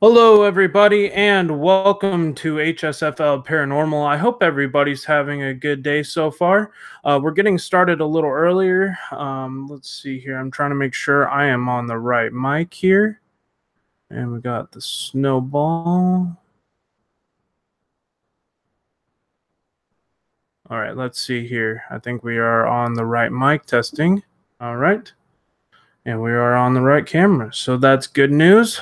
Hello, everybody, and welcome to HSFL Paranormal. I hope everybody's having a good day so far. We're getting started a little earlier. Let's see here. I'm trying to make sure I am on the right mic here. And we got the snowball. All right, let's see here. I think we are on the right mic testing. All right. And we are on the right camera. So that's good news.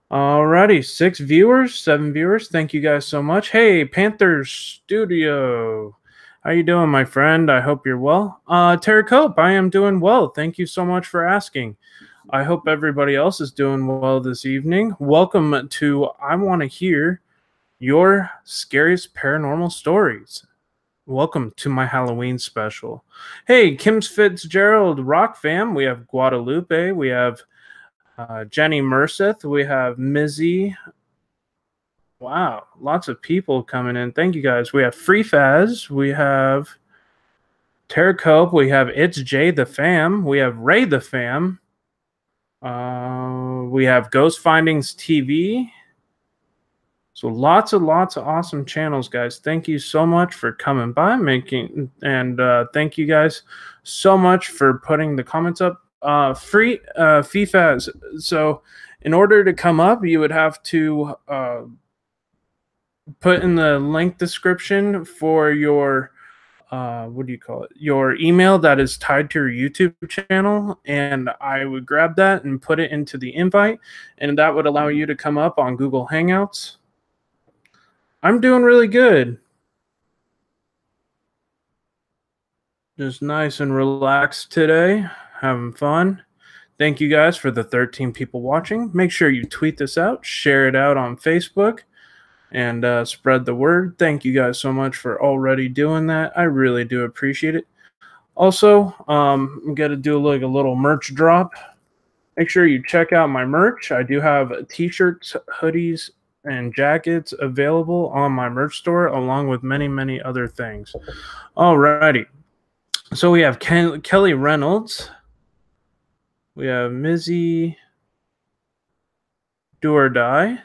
Alrighty, 7 viewers. Thank you guys so much. Hey, Panthers Studio. How you doing, my friend? I hope you're well. Terry Cope, I am doing well. Thank you so much for asking. I hope everybody else is doing well this evening. Welcome to I Want to Hear Your Scariest Paranormal Stories. Welcome to my Halloween special. Hey, Kim's Fitzgerald Rock Fam. We have Guadalupe. We have Jenny Merseth. We have Mizzy. Wow, lots of people coming in. Thank you guys. We have Free Faz. We have Terracope. We have It's Jay the Fam. We have Ray the Fam. We have Ghost Findings TV. So lots of awesome channels, guys. Thank you so much for coming by, thank you guys so much for putting the comments up. Free FIFAs. So in order to come up, you would have to put in the link description for your what do you call it, your email that is tied to your YouTube channel, and I would grab that and put it into the invite, and that would allow you to come up on Google Hangouts. I'm doing really good. Just nice and relaxed today, having fun. Thank you guys for the 13 people watching. Make sure you tweet this out, share it out on Facebook, and spread the word. Thank you guys so much for already doing that. I really do appreciate it. Also, I'm going to do like a little merch drop. Make sure you check out my merch. I do have t-shirts, hoodies, and jackets available on my merch store, along with many other things. Alrighty. So we have Kelly Reynolds. We have Mizzy Do or Die.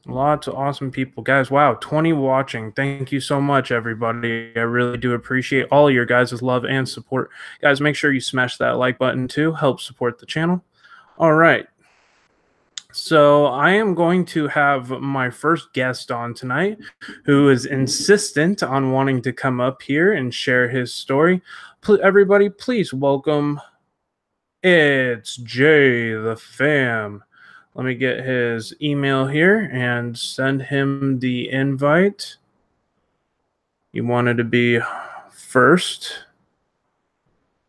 Lots of awesome people. Guys, wow, 20 watching. Thank you so much, everybody. I really do appreciate all your guys' love and support. Guys, make sure you smash that like button too. Help support the channel. All right. So I am going to have my first guest on tonight who is insistent on wanting to come up here and share his story. Everybody, please welcome It's Jay the Fam. Let me get his email here and send him the invite. You wanted to be first.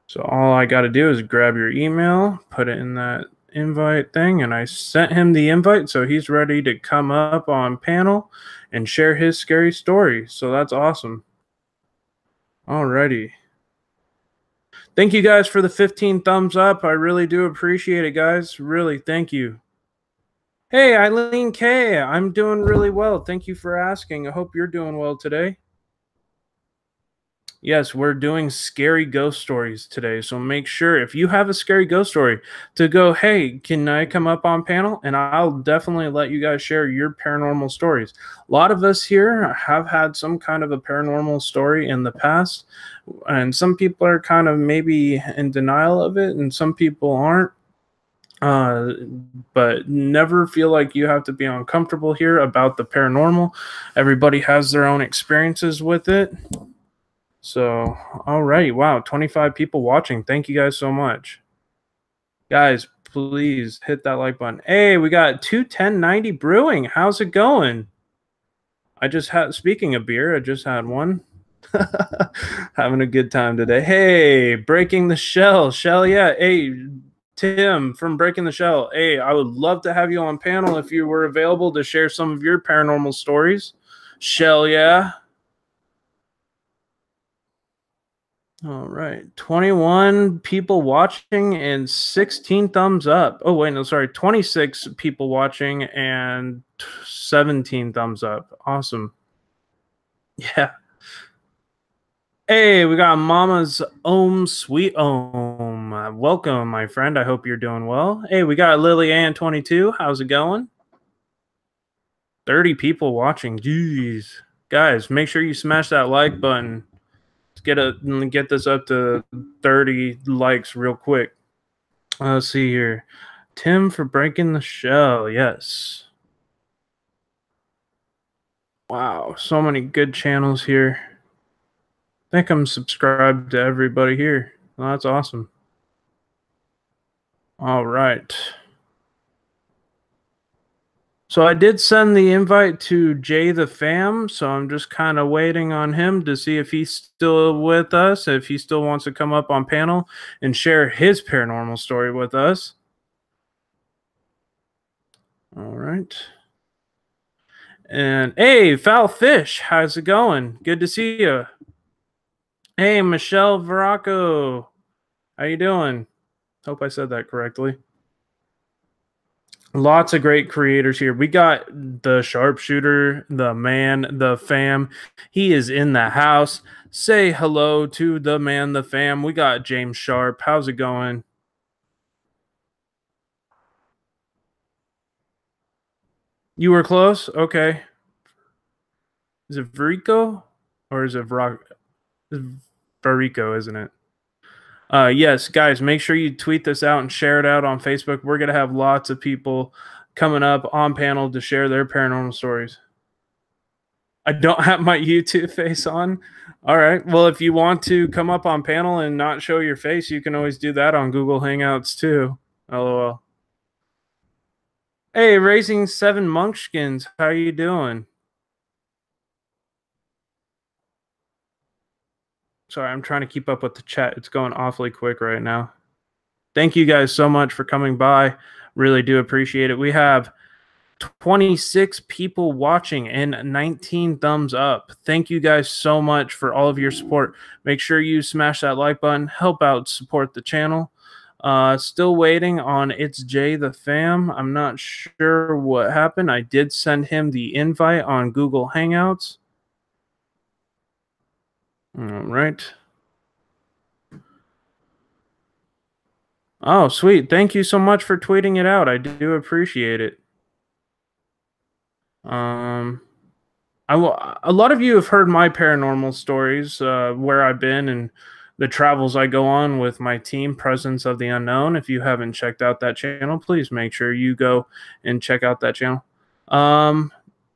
So all I got to do is grab your email, put it in that invite thing, and I sent him the invite, so he's ready to come up on panel and share his scary story. So that's awesome. Alrighty. Thank you guys for the 15 thumbs up. I really do appreciate it, guys. Really, thank you. Hey, Eileen K. I'm doing really well. Thank you for asking. I hope you're doing well today. Yes, we're doing scary ghost stories today. So make sure if you have a scary ghost story to go, hey, can I come up on panel? And I'll definitely let you guys share your paranormal stories. A lot of us here have had some kind of a paranormal story in the past. And some people are kind of maybe in denial of it, and some people aren't. But never feel like you have to be uncomfortable here about the paranormal. Everybody has their own experiences with it. So, all right. Wow, 25 people watching. Thank you guys so much. Guys, please hit that like button. Hey, we got 21090 Brewing. How's it going? Speaking of beer, I just had one. Having a good time today. Hey, Breaking the Shell. Yeah. Hey, Tim from Breaking the Shell. Hey, I would love to have you on panel if you were available to share some of your paranormal stories. Shell, yeah. All right. 21 people watching and 16 thumbs up. Oh, wait, no, sorry. 26 people watching and 17 thumbs up. Awesome. Yeah. Hey, we got Mama's Sweet Om. Welcome, my friend. I hope you're doing well. Hey, we got Lily Ann 22. How's it going? 30 people watching. Jeez. Guys, make sure you smash that like button. Let's get this up to 30 likes real quick. Let's see here. Tim for breaking the shell. Yes. Wow, so many good channels here. I think I'm subscribed to everybody here. Well, that's awesome. All right. So I did send the invite to Jay the Fam, so I'm just kind of waiting on him to see if he's still with us, if he still wants to come up on panel and share his paranormal story with us. All right. And hey, Foul Fish, how's it going? Good to see you. Hey, Michelle Veraco, how you doing? Hope I said that correctly. Lots of great creators here. We got the sharpshooter, the man, the fam. He is in the house. Say hello to the man, the fam. We got James Sharp. How's it going? You were close? Okay. Is it Verico? Or is it Verico, isn't it? Yes, guys, make sure you tweet this out and share it out on Facebook. We're going to have lots of people coming up on panel to share their paranormal stories. I don't have my YouTube face on. All right. Well, if you want to come up on panel and not show your face, you can always do that on Google Hangouts too. LOL. Hey, Raising Seven Monkskins, how you doing? Sorry, I'm trying to keep up with the chat. It's going awfully quick right now. Thank you guys so much for coming by. Really do appreciate it. We have 26 people watching and 19 thumbs up. Thank you guys so much for all of your support. Make sure you smash that like button. Help out support the channel. Still waiting on It's Jay the Fam. I'm not sure what happened. I did send him the invite on Google Hangouts. All right. Oh, sweet. Thank you so much for tweeting it out. I do appreciate it. A lot of you have heard my paranormal stories, where I've been and the travels I go on with my team, Presence of the Unknown. If you haven't checked out that channel, please make sure you go and check out that channel.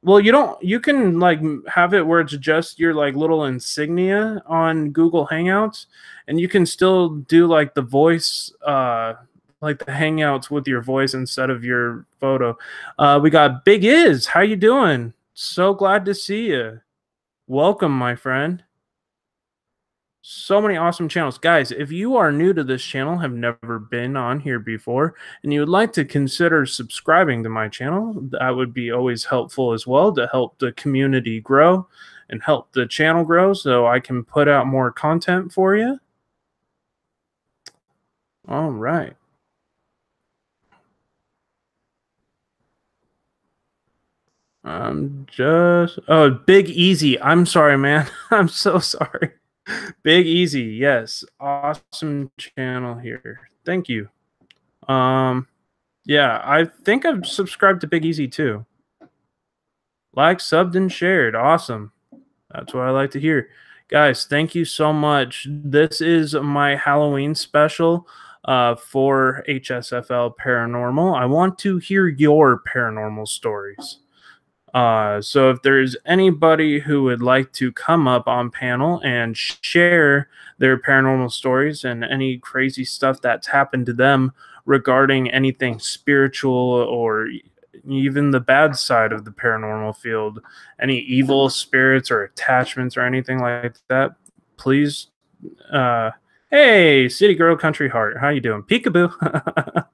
Well, you can like have it where it's just your like little insignia on Google Hangouts, and you can still do like the voice, like the Hangouts with your voice instead of your photo. We got Big Iz. How you doing? So glad to see you. Welcome, my friend. So many awesome channels. Guys, if you are new to this channel, have never been on here before, and you would like to consider subscribing to my channel, that would be always helpful as well to help the community grow and help the channel grow so I can put out more content for you. All right. Big Easy. I'm sorry, man. I'm so sorry. Big Easy. Yes. Awesome channel here. Thank you. Yeah, I think I've subscribed to Big Easy too. Like, subbed, and shared. Awesome. That's what I like to hear. Guys, thank you so much. This is my Halloween special for HSFL Paranormal. I want to hear your paranormal stories. So if there's anybody who would like to come up on panel and share their paranormal stories and any crazy stuff that's happened to them regarding anything spiritual or even the bad side of the paranormal field, any evil spirits or attachments or anything like that, please. Hey, City Girl Country Heart, how you doing? Peekaboo.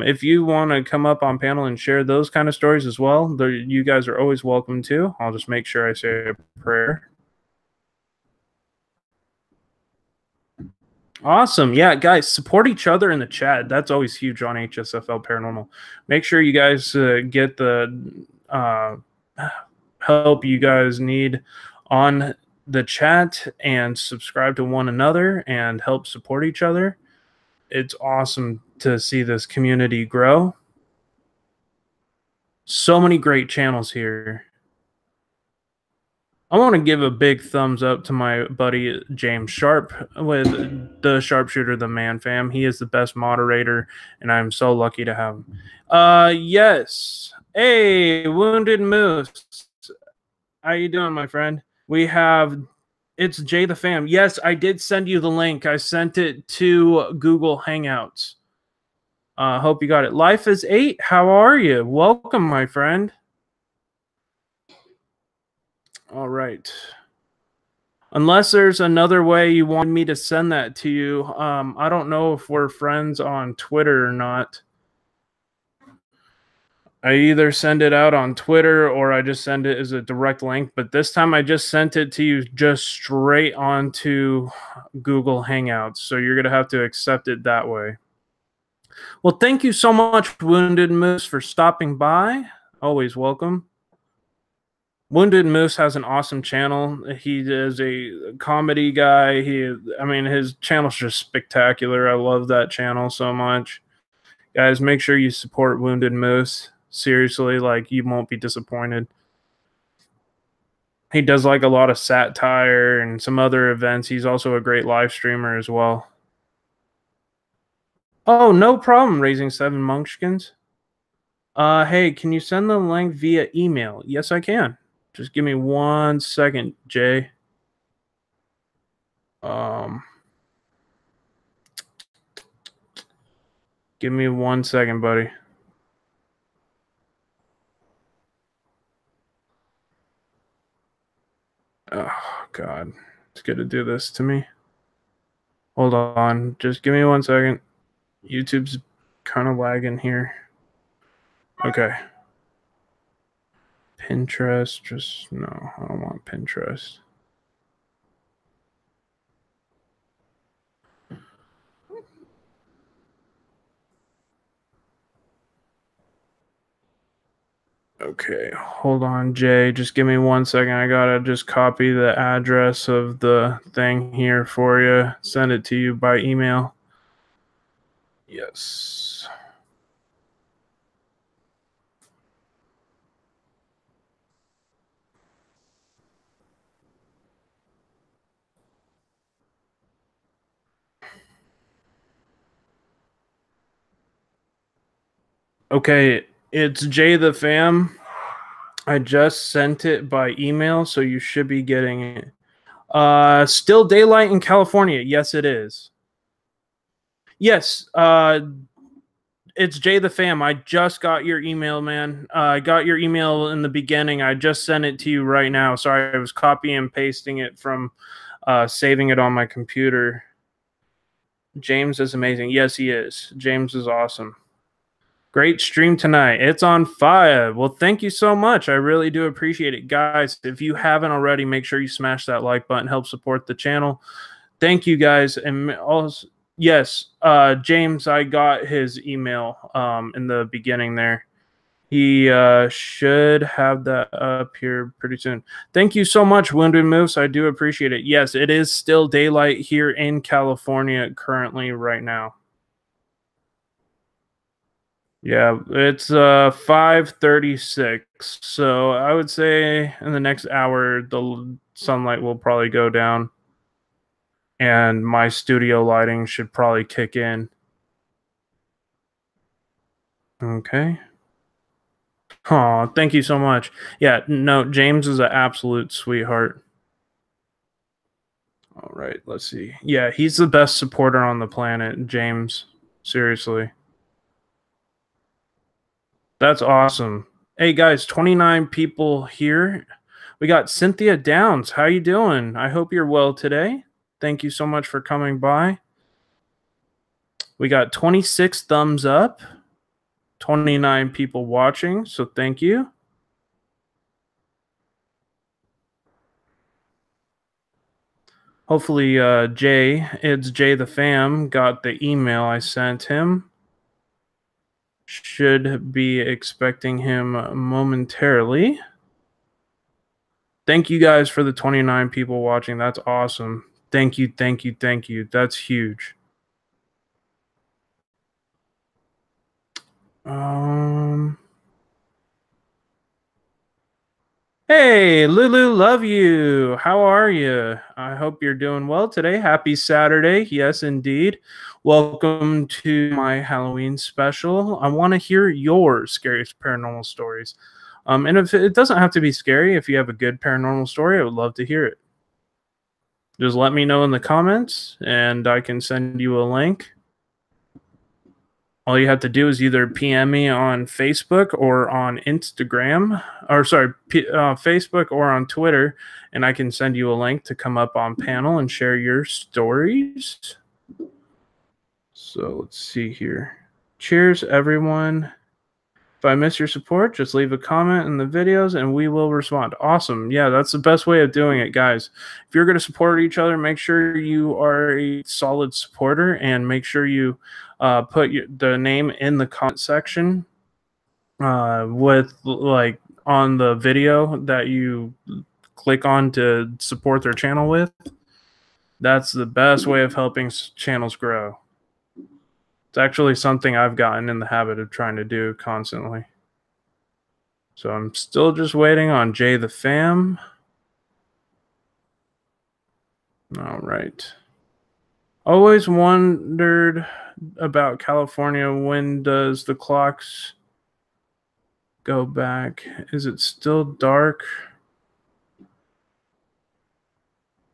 If you want to come up on panel and share those kind of stories as well, you guys are always welcome to. I'll just make sure I say a prayer. Awesome. Yeah, guys, support each other in the chat. That's always huge on HSFL Paranormal. Make sure you guys get the help you guys need on the chat and subscribe to one another and help support each other. It's awesome to see this community grow. So many great channels here. I want to give a big thumbs up to my buddy James Sharp with the Sharpshooter the Man Fam. He is the best moderator, and I'm so lucky to have him. Yes. Hey, Wounded Moose. How you doing, my friend? We have it's Jay the Fam. Yes, I did send you the link. I sent it to Google Hangouts. Hope you got it. Life is 8. How are you? Welcome, my friend. All right. Unless there's another way you want me to send that to you, I don't know if we're friends on Twitter or not. I either send it out on Twitter or I just send it as a direct link, but this time I just sent it to you just straight onto Google Hangouts, so you're going to have to accept it that way. Well, thank you so much, Wounded Moose, for stopping by. Always welcome. Wounded Moose has an awesome channel. He is a comedy guy. His channel's just spectacular. I love that channel so much. Guys, make sure you support Wounded Moose. Seriously, like, you won't be disappointed. He does like a lot of satire and some other events. He's also a great live streamer as well. Oh, no problem, Raising 7 Munchkins. Hey, can you send the link via email? Yes, I can. Just give me 1 second, Jay. Give me 1 second, buddy. Oh, God. It's good to do this to me. Hold on. Just give me 1 second. YouTube's kind of lagging here. Okay. Pinterest. No, I don't want Pinterest. Okay, hold on, Jay. Just give me 1 second. I gotta just copy the address of the thing here for you. Send it to you by email. Yes. Okay, it's Jay the Fam. I just sent it by email, so you should be getting it. Still daylight in California. Yes, it is. Yes, it's Jay the Fam. I just got your email, man. I got your email in the beginning. I just sent it to you right now. Sorry, I was copying and pasting it from saving it on my computer. James is amazing. Yes, he is. James is awesome. Great stream tonight. It's on fire. Well, thank you so much. I really do appreciate it. Guys, if you haven't already, make sure you smash that like button. Help support the channel. Thank you, guys. And also, yes, James, I got his email in the beginning there. He should have that up here pretty soon. Thank you so much, Wounded Moose. I do appreciate it. Yes, it is still daylight here in California currently right now. Yeah, it's 5:36. So I would say in the next hour the sunlight will probably go down and my studio lighting should probably kick in. Okay. Oh, thank you so much. Yeah, no, James is an absolute sweetheart. All right, let's see. Yeah, he's the best supporter on the planet, James. Seriously. That's awesome. Hey guys, 29 people here. We got Cynthia Downs. How you doing? I hope you're well today. Thank you so much for coming by. We got 26 thumbs up, 29 people watching, so thank you. Hopefully, it's Jay the Fam, got the email I sent him. Should be expecting him momentarily. Thank you guys for the 29 people watching. That's awesome. Thank you, thank you, thank you. That's huge. Hey, Lulu, love you. How are you? I hope you're doing well today. Happy Saturday. Yes, indeed. Welcome to my Halloween special. I want to hear your scariest paranormal stories. And if it doesn't have to be scary, if you have a good paranormal story, I would love to hear it. Just let me know in the comments and I can send you a link. All you have to do is either PM me on Facebook or on Instagram, or sorry, Facebook or on Twitter, and I can send you a link to come up on panel and share your stories. So let's see here. Cheers, everyone. If I miss your support, just leave a comment in the videos and we will respond. Awesome. Yeah, that's the best way of doing it, guys. If you're going to support each other, make sure you are a solid supporter and make sure you put the name in the comment section with like on the video that you click on to support their channel with. That's the best way of helping channels grow. It's actually something I've gotten in the habit of trying to do constantly. So I'm still just waiting on Jay the Fam. All right. Always wondered about California. When does the clocks go back? Is it still dark?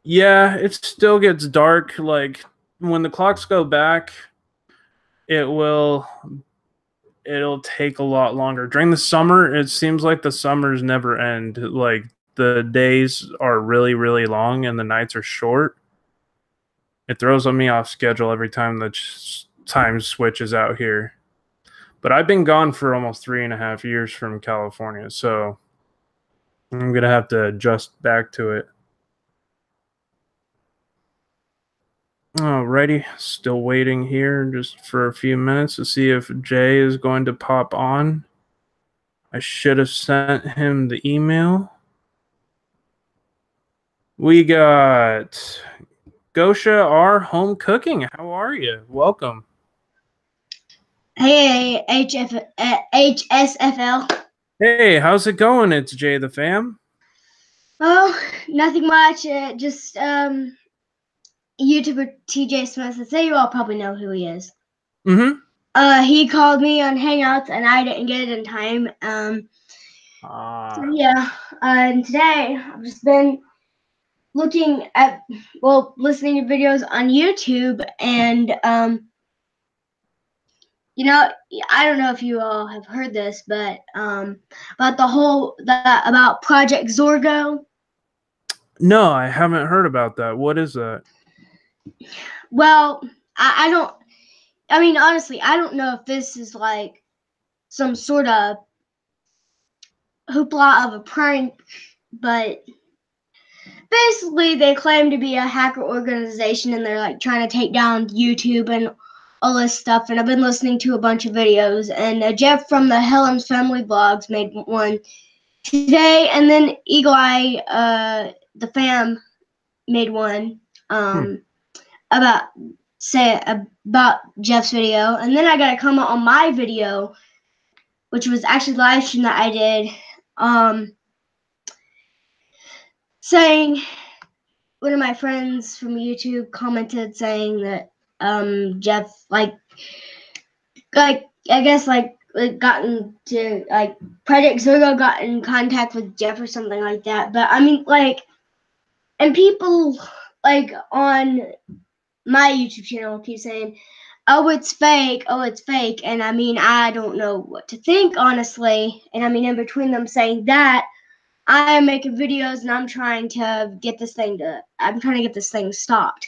Yeah, it still gets dark. Like when the clocks go back, it'll take a lot longer. During the summer, it seems like the summers never end. Like the days are really, really long and the nights are short. It throws me off schedule every time the time switches out here. But I've been gone for almost 3.5 years from California, so I'm going to have to adjust back to it. Alrighty, still waiting here just for a few minutes to see if Jay is going to pop on. I should have sent him the email. We got Gosha R Home Cooking. How are you? Welcome. Hey, HSFL. Hey, how's it going? It's Jay the Fam. Oh, nothing much. Just YouTuber TJ Smith. I say you all probably know who he is. Mm-hmm. He called me on Hangouts and I didn't get it in time. So yeah. And today I've just been looking at, listening to videos on YouTube, and you know, I don't know if you all have heard this, but about Project Zorgo. No, I haven't heard about that. What is that? Well, I don't. I mean, honestly, I don't know if this is like some sort of hoopla of a prank, but basically they claim to be a hacker organization and they're like trying to take down YouTube and all this stuff. And I've been listening to a bunch of videos, and Jeff from the Helms Family Vlogs made one today, and then Eagle Eye, the fam, made one about Jeff's video, and then I got a comment on my video, which was actually live stream that I did, saying, one of my friends from YouTube commented saying that Jeff I guess gotten to Project Zorgo got in contact with Jeff or something like that. But I mean, and people on my YouTube channel keep saying, oh, it's fake, and I mean, I don't know what to think, honestly. And I mean, in between them saying that, I am making videos and I'm trying to get this thing stopped.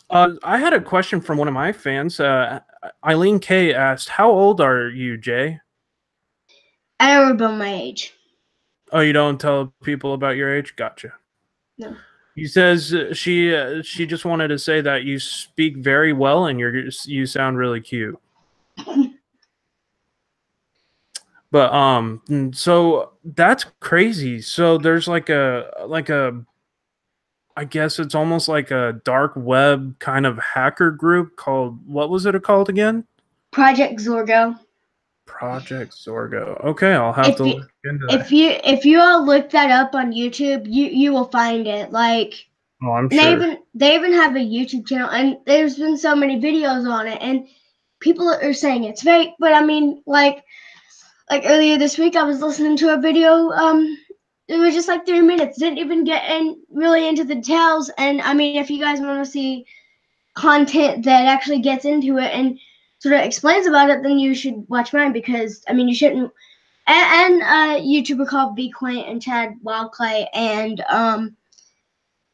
I had a question from one of my fans. Eileen K asked, "How old are you, Jay?" I don't reveal my age. Oh, you don't tell people about your age? Gotcha. No. He says she just wanted to say that you speak very well and you sound really cute. But so that's crazy. So there's like a I guess it's almost like a dark web kind of hacker group called, what was it called again? Project Zorgo. Project Zorgo. Okay, I'll have If to you look into if that. you all look that up on YouTube, you will find it. Like, Oh, I'm and sure. they even have a YouTube channel, and there's been so many videos on it, and people are saying it's fake. But I mean, like earlier this week, I was listening to a video. It was just like 3 minutes. Didn't even get in really into the details. And I mean, if you guys want to see content that actually gets into it and sort of explains about it, then you should watch mine, because I mean, you shouldn't. And a YouTuber called Be Quaint and Chad Wildclay, and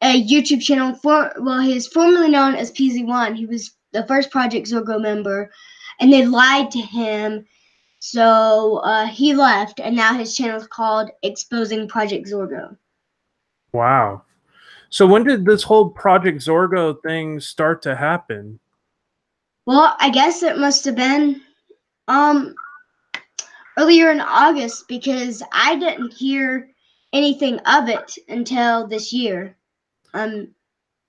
a YouTube channel he's formerly known as PZ1. He was the first Project Zorgo member, and they lied to him, so he left, and now his channel is called Exposing Project Zorgo. Wow. So when did this whole Project Zorgo thing start to happen? Well, I guess it must have been um earlier in August, because I didn't hear anything of it until this year. So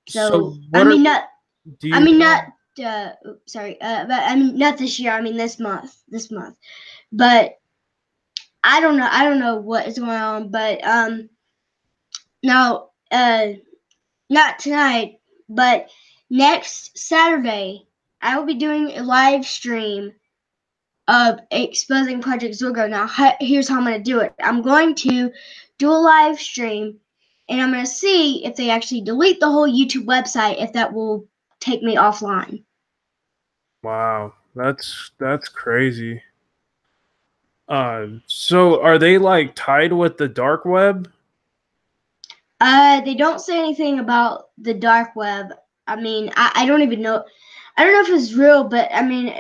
So I what are mean, not do I you mean know? not sorry, but I mean not this year. I mean this month. But I don't know what is going on. But now not tonight, but next Saturday I will be doing a live stream of exposing Project Zorgo. Now here's how I'm going to do it. I'm going to do a live stream, and I'm going to see if they actually delete the whole YouTube website, if that will take me offline. Wow, that's crazy. So are they like tied with the dark web? They don't say anything about the dark web. I mean, I don't even know. I don't know if it's real, but I mean,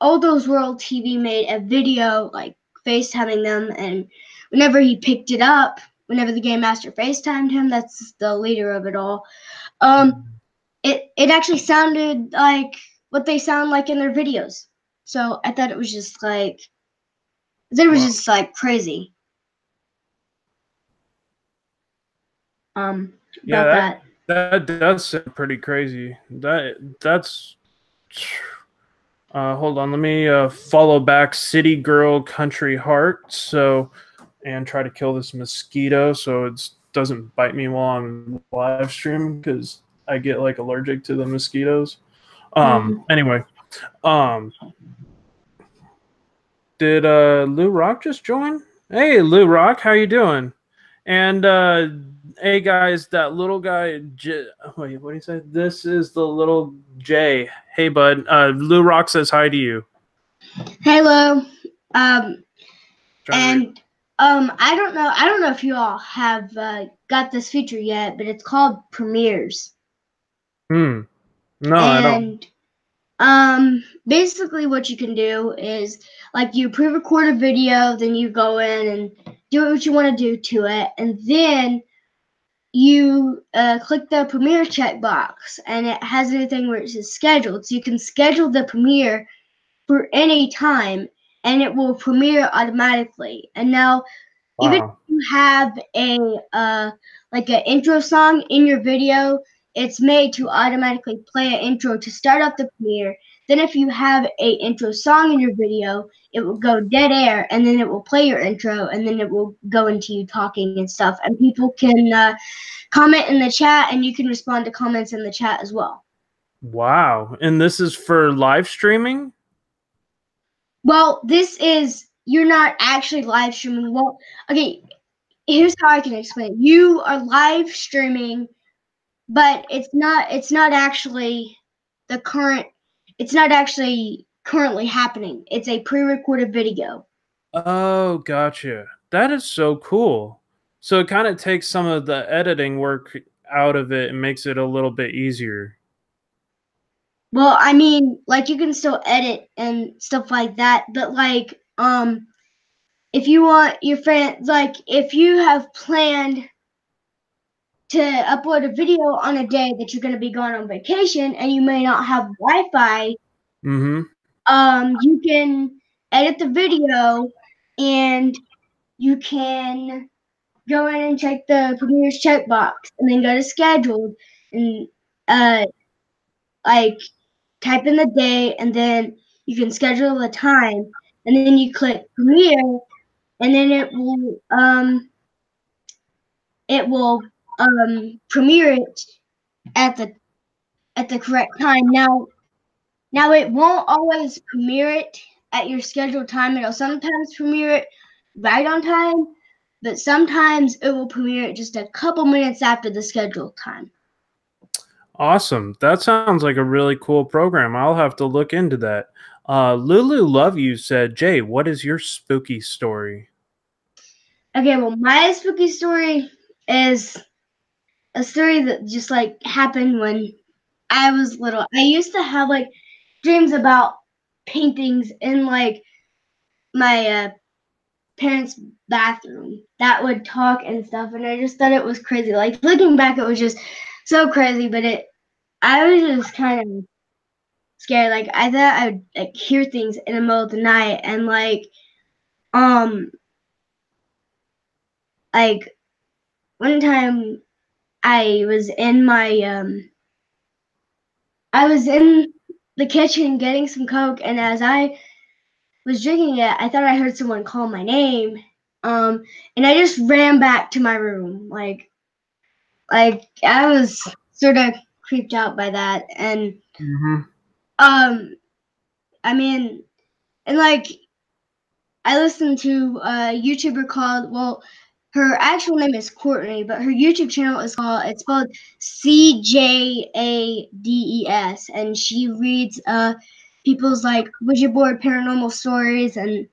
All Those World TV made a video like FaceTiming them, and whenever he picked it up, whenever the game master FaceTimed him, that's the leader of it all. It actually sounded like what they sound like in their videos. So I thought it was just like Wow. crazy. Yeah, About that. that does sound pretty crazy. That's hold on, let me follow back City Girl Country Heart and try to kill this mosquito so it doesn't bite me while I'm live streaming because I get like allergic to the mosquitoes. Mm-hmm. Anyway, um did Lou Rock just join? Hey Lou Rock, how you doing? And hey guys, that little guy. Wait, what do you say? This is the little Jay. Hey bud. Lou Rock says hi to you. Hello. Um, Trying to read. and I don't know if you all have got this feature yet, but it's called Premieres. Hmm. No, I don't. And basically what you can do is, like, you pre-record a video, then you go in and do what you want to do to it, and then you click the premiere checkbox, and it has anything where it says scheduled, so you can schedule the premiere for any time, and it will premiere automatically. And now, even if Wow. you have a like an intro song in your video, it's made to automatically play an intro to start off the premiere. Then if you have a intro song in your video, it will go dead air, and then it will play your intro, and then it will go into you talking and stuff. And people can comment in the chat, and you can respond to comments in the chat as well. Wow. And this is for live streaming? Well, this is, you're not actually live streaming. Well, okay, here's how I can explain it. You are live streaming, but it's not actually the current it's not actually currently happening. It's a pre-recorded video. Oh, gotcha. That is so cool. So it kind of takes some of the editing work out of it and makes it a little bit easier. Well, I mean, like, you can still edit and stuff like that, but like if you want your friend, like, if you have planned to upload a video on a day that you're going to be going on vacation and you may not have Wi-Fi, Mm-hmm. you can edit the video and you can go in and check the premieres checkbox, and then go to scheduled, and uh, like type in the day, and then you can schedule the time, and then you click premiere, and then it will premiere it at the correct time. Now it won't always premiere it at your scheduled time. It'll sometimes premiere it right on time, but sometimes it will premiere it just a couple minutes after the scheduled time. Awesome. That sounds like a really cool program. I'll have to look into that. Lulu Love You said, Jay, what is your spooky story? Okay, well, my spooky story is a story that just like happened when I was little. I used to have like dreams about paintings in like my parents' bathroom that would talk and stuff, and I just thought it was crazy. Like looking back, it was just so crazy, but I was just kind of scared. Like I thought I would like hear things in the middle of the night, and um like one time I was in my I was in the kitchen getting some Coke, and as I was drinking it, I thought I heard someone call my name. And I just ran back to my room. Like I was sort of creeped out by that. And Mm-hmm. I mean, and like I listened to a YouTuber called, well, her actual name is Courtney, but her YouTube channel is spelled CJADES, and she reads people's like Ouija board paranormal stories and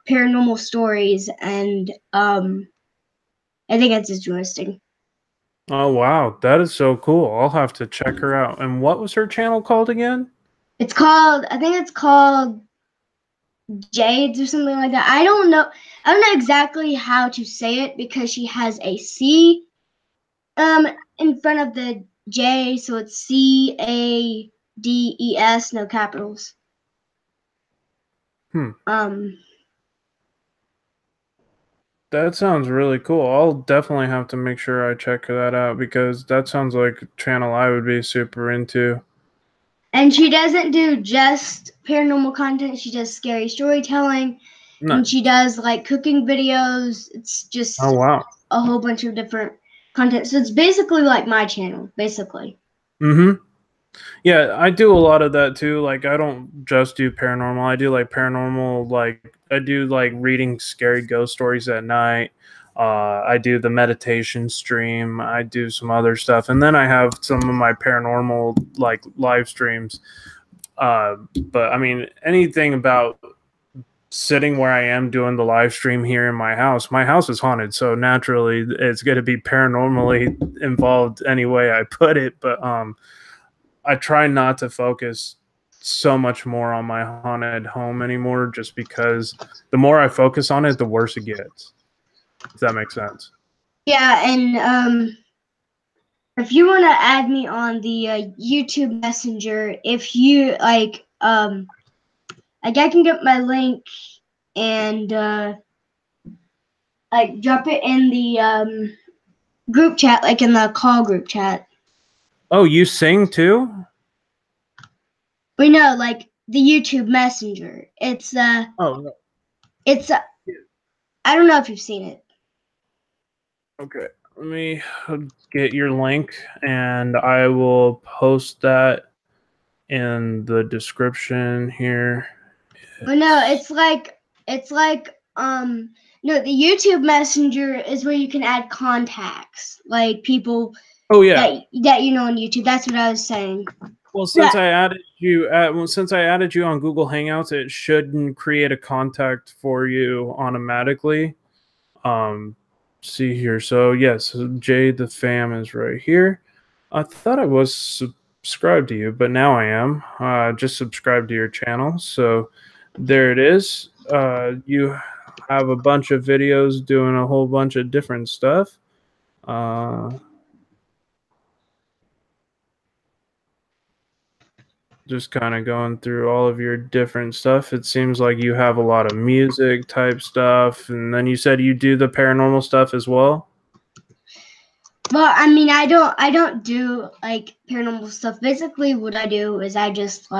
paranormal stories, and I think it's interesting. Oh, wow. That is so cool. I'll have to check her out. And what was her channel called again? I think it's called Jades or something like that. I don't know exactly how to say it because she has a C in front of the J, so it's CADES, no capitals. Hmm. Um, That sounds really cool. I'll definitely have to make sure I check that out because that sounds like a channel I would be super into. and she doesn't do just paranormal content. She does scary storytelling, and she Nice. does like cooking videos. It's Oh, just wow. a whole bunch of different content. So it's basically like my channel, basically. Mm-hmm. Yeah, I do a lot of that too. Like, I don't just do paranormal. I do like paranormal, like, I do like reading scary ghost stories at night. I do the meditation stream. I do some other stuff. And then I have some of my paranormal, like, live streams. But I mean, anything about sitting where I am doing the live stream here in my house is haunted. So naturally, it's going to be paranormally involved any way I put it. But, I try not to focus so much more on my haunted home anymore just because the more I focus on it, the worse it gets. If that makes sense. Yeah, and if you want to add me on the YouTube Messenger, if you like I can get my link and like drop it in the group chat, like in the call group chat. Oh, you sing too? We know, like the YouTube Messenger. Oh, no. It's I don't know if you've seen it. Okay. Let me get your link and I will post that in the description here. Well, no, it's like no, the YouTube Messenger is where you can add contacts, like people Oh yeah. that you know on YouTube. That's what I was saying. Well, Yeah, since I added you on Google Hangouts, it shouldn't create a contact for you automatically. Um, see here. So yes, Jade the fam is right here. I thought I was subscribed to you, but now I am. Just subscribe to your channel. So there it is. You have a bunch of videos doing a whole bunch of different stuff. Uh, Just kind of going through all of your different stuff. It seems like you have a lot of music type stuff, and then you said you do the paranormal stuff as well. Well, I mean, I don't do like paranormal stuff. Basically, what I do is I just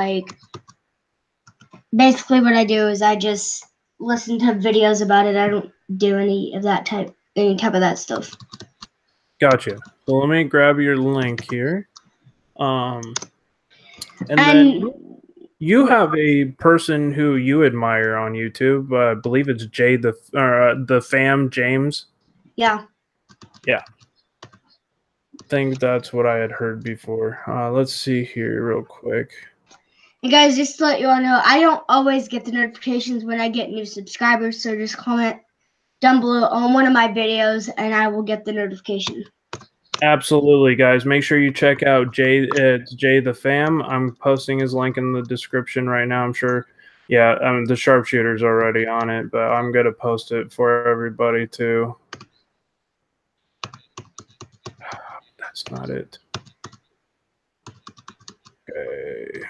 listen to videos about it. I don't do any type of that stuff. Gotcha. So let me grab your link here. And then And you have a person who you admire on YouTube. I believe it's Jay the Fam James. yeah. Yeah, I think that's what I had heard before. Let's see here real quick. And guys, just to let you all know, I don't always get the notifications when I get new subscribers, so just comment down below on one of my videos and I will get the notification. Absolutely, guys. Make sure you check out Jay. It's Jay the Fam. I'm posting his link in the description right now. I'm sure. Yeah, the sharpshooter's already on it, but I'm gonna post it for everybody too. That's not it. Okay.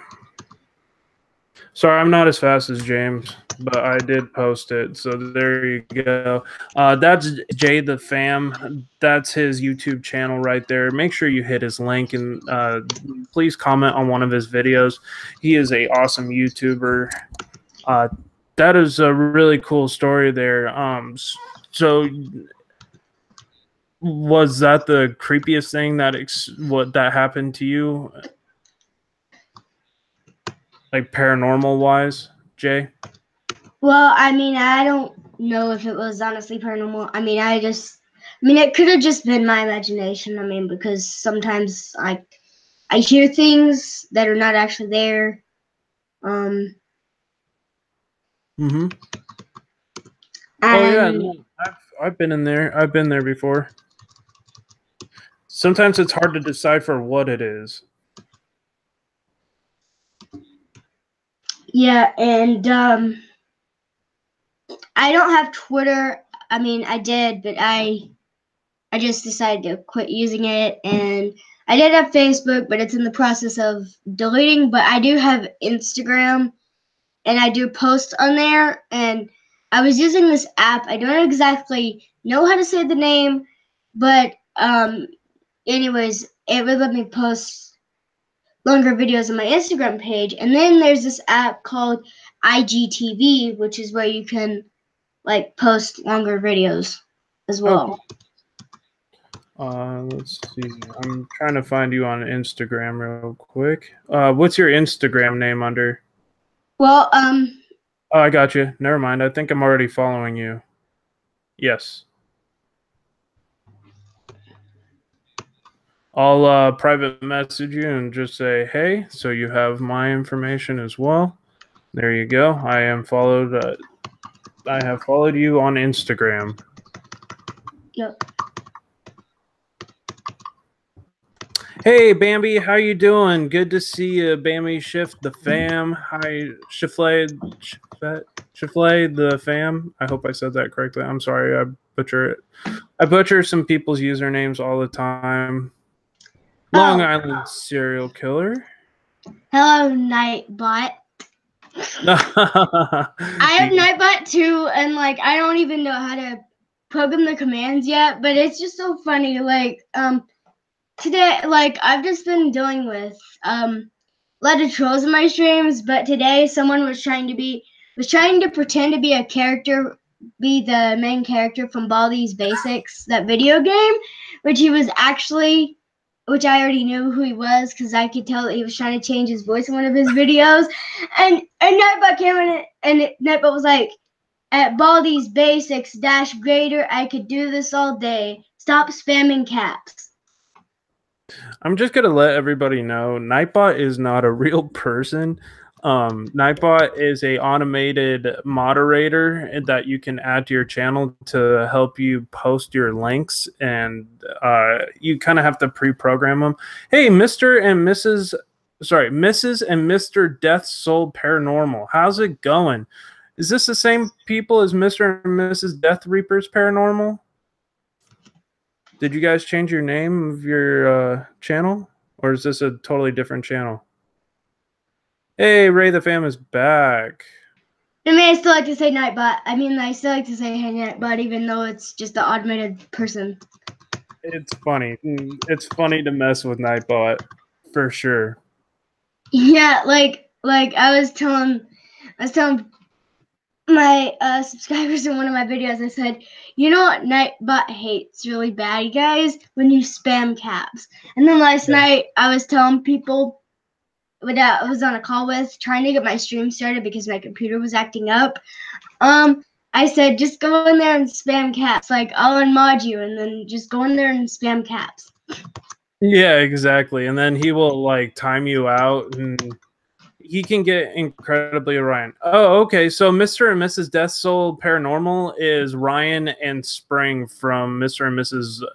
Sorry, I'm not as fast as James, but I did post it. So there you go. That's Jay the Fam. That's his YouTube channel right there. Make sure you hit his link and please comment on one of his videos. He is a awesome YouTuber. That is a really cool story there. So was that the creepiest thing that happened to you, like paranormal wise, Jay? Well, I mean, I don't know if it was honestly paranormal. I mean, it could have just been my imagination. I mean, because sometimes I hear things that are not actually there. Mm-hmm. Oh yeah, And no, I've been in there. I've been there before. Sometimes it's hard to decipher what it is. yeah, and I don't have Twitter. I mean, I did, but I just decided to quit using it. And I did have Facebook, but it's in the process of deleting. But I do have Instagram, and I do post on there. And I was using this app. I don't exactly know how to say the name, but anyways, it would let me post longer videos on my Instagram page. And then there's this app called IGTV, which is where you can post longer videos as well. Okay. Let's see. I'm trying to find you on Instagram real quick. What's your Instagram name under? Well, Oh, I got you. Never mind. I think I'm already following you. Yes. I'll private message you and just say, hey, so you have my information as well. There you go. I have followed you on Instagram. yep. Hey Bambi, how you doing? Good to see you, Bambi. Shift the fam. Hi, Shiflay the fam. I hope I said that correctly. I'm sorry, I butcher it. I butcher some people's usernames all the time. Long Island serial killer. Hello, Nightbot. I have Nightbot too, and I don't even know how to program the commands yet. But it's just so funny. Today, I've just been dealing with a lot of trolls in my streams. But today, someone was trying to pretend to be a character, be the main character from Baldi's Basics, that video game, which he was actually. Which I already knew who he was because I could tell that he was trying to change his voice in one of his videos. And Nightbot came in and Nightbot was like, at Baldi's Basics dash greater, I could do this all day. Stop spamming caps. I'm just gonna let everybody know Nightbot is not a real person. Nightbot is a automated moderator that you can add to your channel to help you post your links, and you kind of have to pre-program them. Hey, Mr. and Mrs. Sorry, Mrs. and Mr. Death Soul Paranormal. How's it going? Is this the same people as Mr. and Mrs. Death Reapers Paranormal? Did you guys change your name of your channel? Or is this a totally different channel? Hey, Ray the Fam is back. I mean, I still like to say Nightbot. I still like to say Hey Nightbot, even though it's just the automated person. It's funny. It's funny to mess with Nightbot, for sure. Yeah, like I was telling my subscribers in one of my videos. I said, you know what Nightbot hates really bad, you guys, when you spam caps. And then last night I was telling people I was on a call with, trying to get my stream started because my computer was acting up. I said, just go in there and spam caps. Like, I'll unmod you, and then just go in there and spam caps. Yeah, exactly. And then he will like time you out, and he can get incredibly Ryan. Oh, okay. So Mr. and Mrs. Death Soul Paranormal is Ryan and Spring from Mr. and Mrs.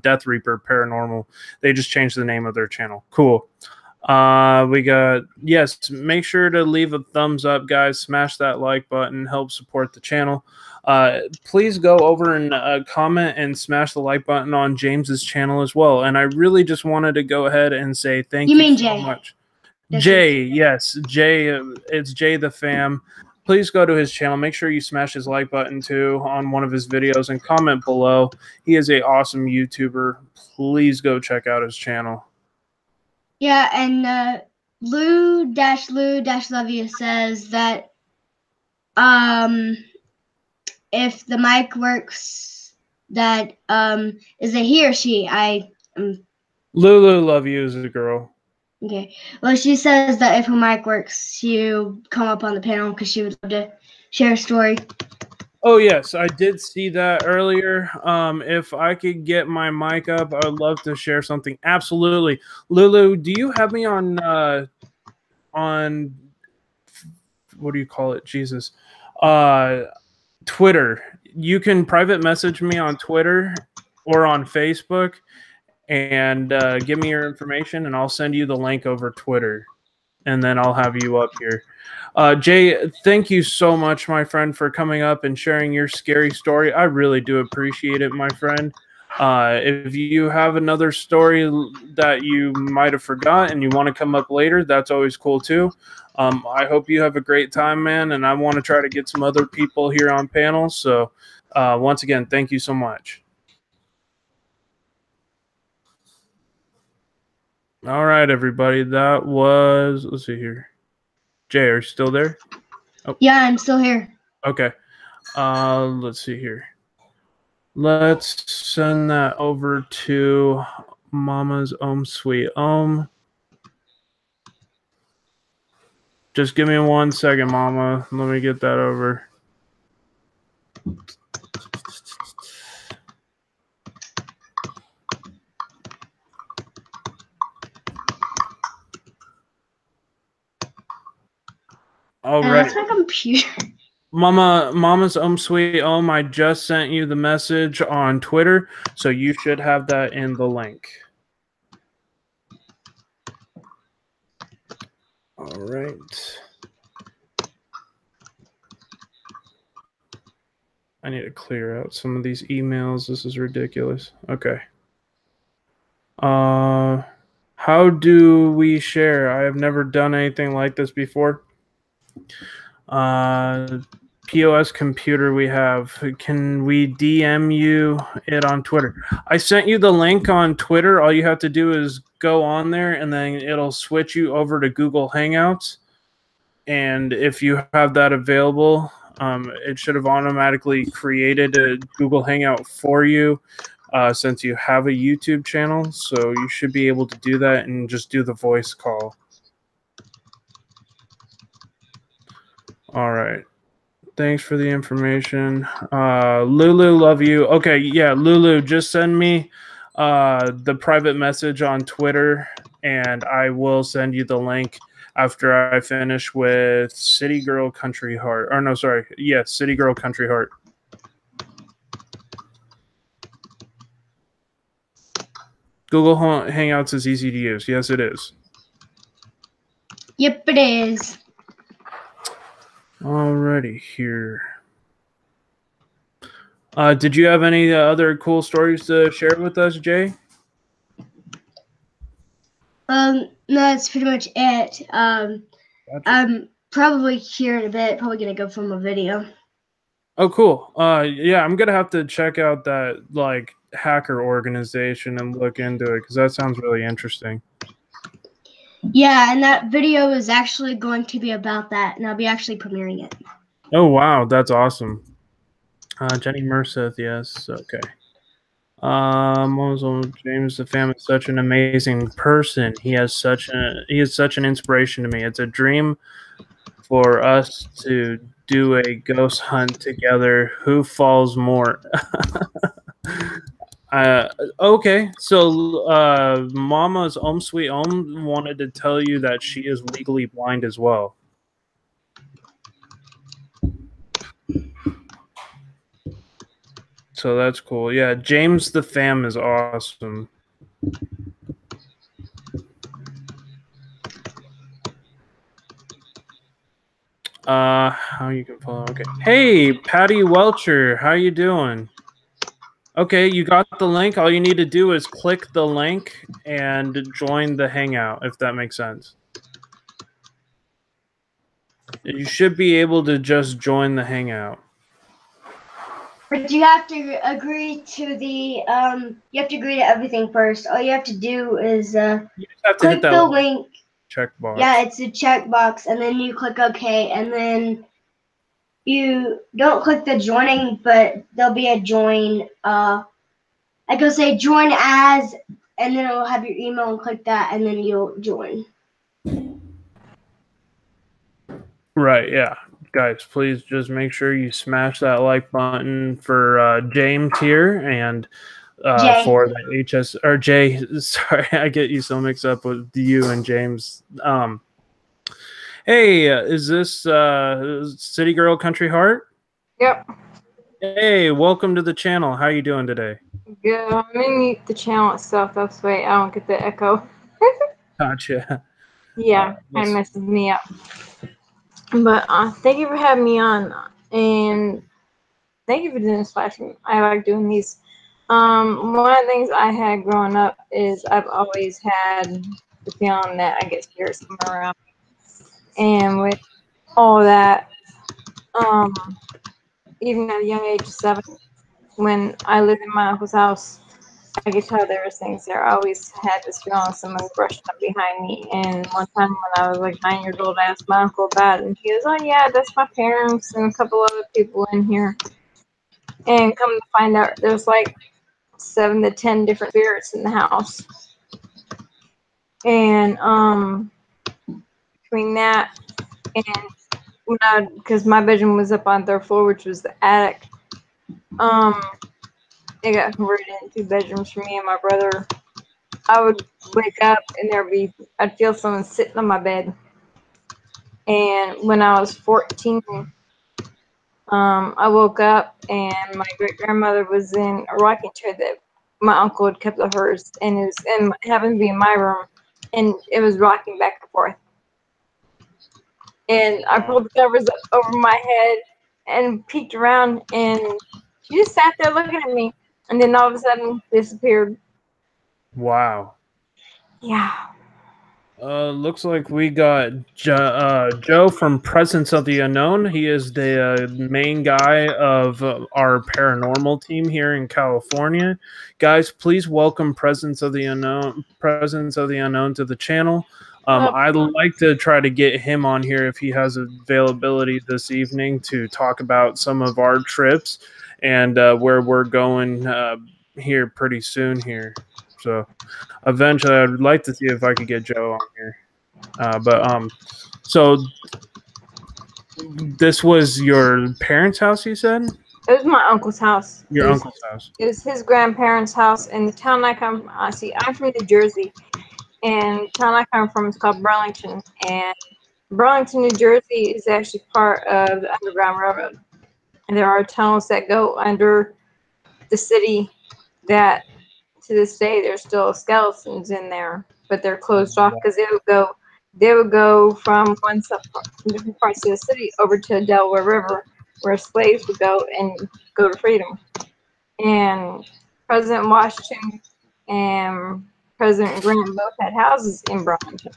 Death Reaper Paranormal. They just changed the name of their channel. Cool. We got, yes, make sure to leave a thumbs up, guys. Smash that like button, help support the channel. Please go over and comment and smash the like button on James's channel as well. And I really just wanted to go ahead and say thank you so much. Jay, yes, Jay, it's Jay the Fam. Please go to his channel. Make sure you smash his like button too on one of his videos and comment below. He is a awesome YouTuber. Please go check out his channel. Yeah, and Lou-Love You says that if the mic works, that is it he or she? Lulu Love You is a girl. Okay. Well, she says that if her mic works, she'll come up on the panel because she would love to share a story. Oh yes, I did see that earlier. If I could get my mic up, I would love to share something. Absolutely, Lulu. Do you have me on what do you call it? Jesus, Twitter. You can private message me on Twitter or on Facebook, and give me your information, and I'll send you the link over Twitter, and then I'll have you up here. Jay, thank you so much, my friend, for coming up and sharing your scary story. I really do appreciate it, my friend. If you have another story that you might have forgot and you want to come up later, that's always cool too. I hope you have a great time, man, and I want to try to get some other people here on panels. So once again, thank you so much. All right, everybody. That was, let's see here. Jay, are you still there? Oh. Yeah, I'm still here. Okay. Let's see here. Let's send that over to Mama's Sweet Om. Just give me 1 second, Mama. Let me get that over. All right. That's my computer. Mama's Sweet Om, I just sent you the message on Twitter, so you should have that in the link. All right. I need to clear out some of these emails. This is ridiculous. Okay. How do we share? I have never done anything like this before. POS computer we have. Can we DM you it on Twitter? I sent you the link on Twitter. All you have to do is go on there, and then it'll switch you over to Google Hangouts. And if you have that available, it should have automatically created a Google Hangout for you since you have a YouTube channel. So you should be able to do that and just do the voice call. All right. Thanks for the information. Lulu, love you. Okay, yeah, Lulu, just send me the private message on Twitter, and I will send you the link after I finish with City Girl Country Heart. Or no, sorry. Yeah, City Girl Country Heart. Google Hangouts is easy to use. Yes, it is. Yep, it is. Alrighty, here. Did you have any other cool stories to share with us, Jay? No, that's pretty much it. Gotcha. Probably here in a bit. Probably gonna go film a video. Oh, cool. Yeah, I'm gonna have to check out that like hacker organization and look into it because that sounds really interesting. Yeah, and that video is actually going to be about that, and I'll be actually premiering it. Oh wow, that's awesome. Jenny Merseth, yes, okay. Also, James the Fam is such an amazing person. He is such an inspiration to me. It's a dream for us to do a ghost hunt together. Who falls more? Okay, so Mama's Om Sweet Om wanted to tell you that she is legally blind as well. So that's cool. Yeah, James the Fam is awesome. How you can follow? Okay. Hey, Patty Welcher, how you doing? Okay, you got the link. All you need to do is click the link and join the Hangout, if that makes sense. You should be able to just join the Hangout. But you have to agree to the you have to agree to everything first. All you have to do is You just have to hit click that the little link. checkbox. Yeah, it's a checkbox, and then you click OK, and then you don't click the joining, but there'll be a join. I go say join as, and then it'll have your email, and click that, and then you'll join. Right, yeah. Guys, please just make sure you smash that like button for James here and Jay. for the HS or Jay. Sorry, I get you so mixed up with you and James. Hey, is this City Girl Country Heart? Yep. Hey, welcome to the channel. How you doing today? Good. I'm gonna mute the channel itself. That's why I don't get the echo. Gotcha. Yeah, kind of messes me up. But thank you for having me on, and thank you for doing this live stream. I like doing these. One of the things I had growing up is I've always had the feeling that I get spirits coming around, and with all that, even at a young age of 7, when I lived in my uncle's house, I could tell there was things there. I always had this feeling someone brushed up behind me. And one time when I was like 9 years old, I asked my uncle about it. And he goes, "Oh, yeah, that's my parents and a couple other people in here." And come to find out, there's like 7 to 10 different spirits in the house. And between that and because my bedroom was up on 3rd floor, which was the attic, it got converted into 2 bedrooms for me and my brother. I would wake up and I'd feel someone sitting on my bed. And when I was 14, I woke up and my great grandmother was in a rocking chair that my uncle had kept of hers, and it happened to be in my room, and it was rocking back and forth. And I pulled the covers up over my head and peeked around, and she just sat there looking at me, and then all of a sudden disappeared. Wow. Yeah. Looks like we got Joe from Presence of the Unknown. He is the main guy of our paranormal team here in California. Guys, please welcome Presence of the Unknown to the channel. I'd like to try to get him on here if he has availability this evening to talk about some of our trips and where we're going here pretty soon here. So eventually I'd like to see if I could get Joe on here. So this was your parents' house, you said? It was my uncle's house. Your uncle's house. It was his grandparents' house in the town I come from. I'm from New Jersey, and the town I come from is called Burlington. And Burlington, New Jersey is actually part of the Underground Railroad. And there are tunnels that go under the city that, to this day, there's still skeletons in there, but they're closed off because they would go from different parts of the city over to the Delaware River, where slaves would go and go to freedom. And President Washington and President Grant both had houses in Burlington.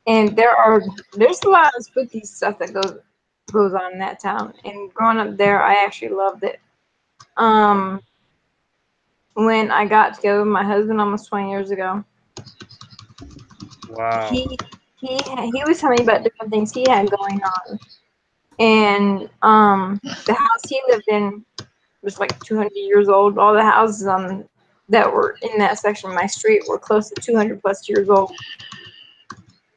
And there's a lot of spooky stuff that goes on in that town. And growing up there, I actually loved it. When I got together with my husband almost 20 years ago, Wow. he was telling me about different things he had going on. And the house he lived in was like 200 years old. All the houses that were in that section of my street were close to 200 plus years old.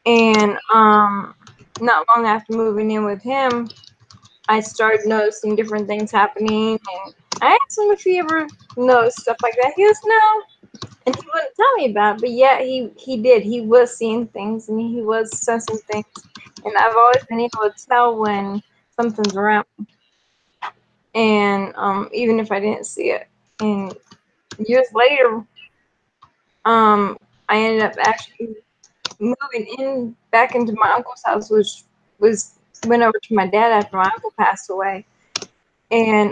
And not long after moving in with him, I started noticing different things happening. And I asked him if he ever noticed stuff like that. He goes, no. And he wouldn't tell me about it. But yeah, he did. He was seeing things and he was sensing things. And I've always been able to tell when something's around me. And even if I didn't see it. And years later, I ended up actually moving in back into my uncle's house, which was went over to my dad after my uncle passed away. And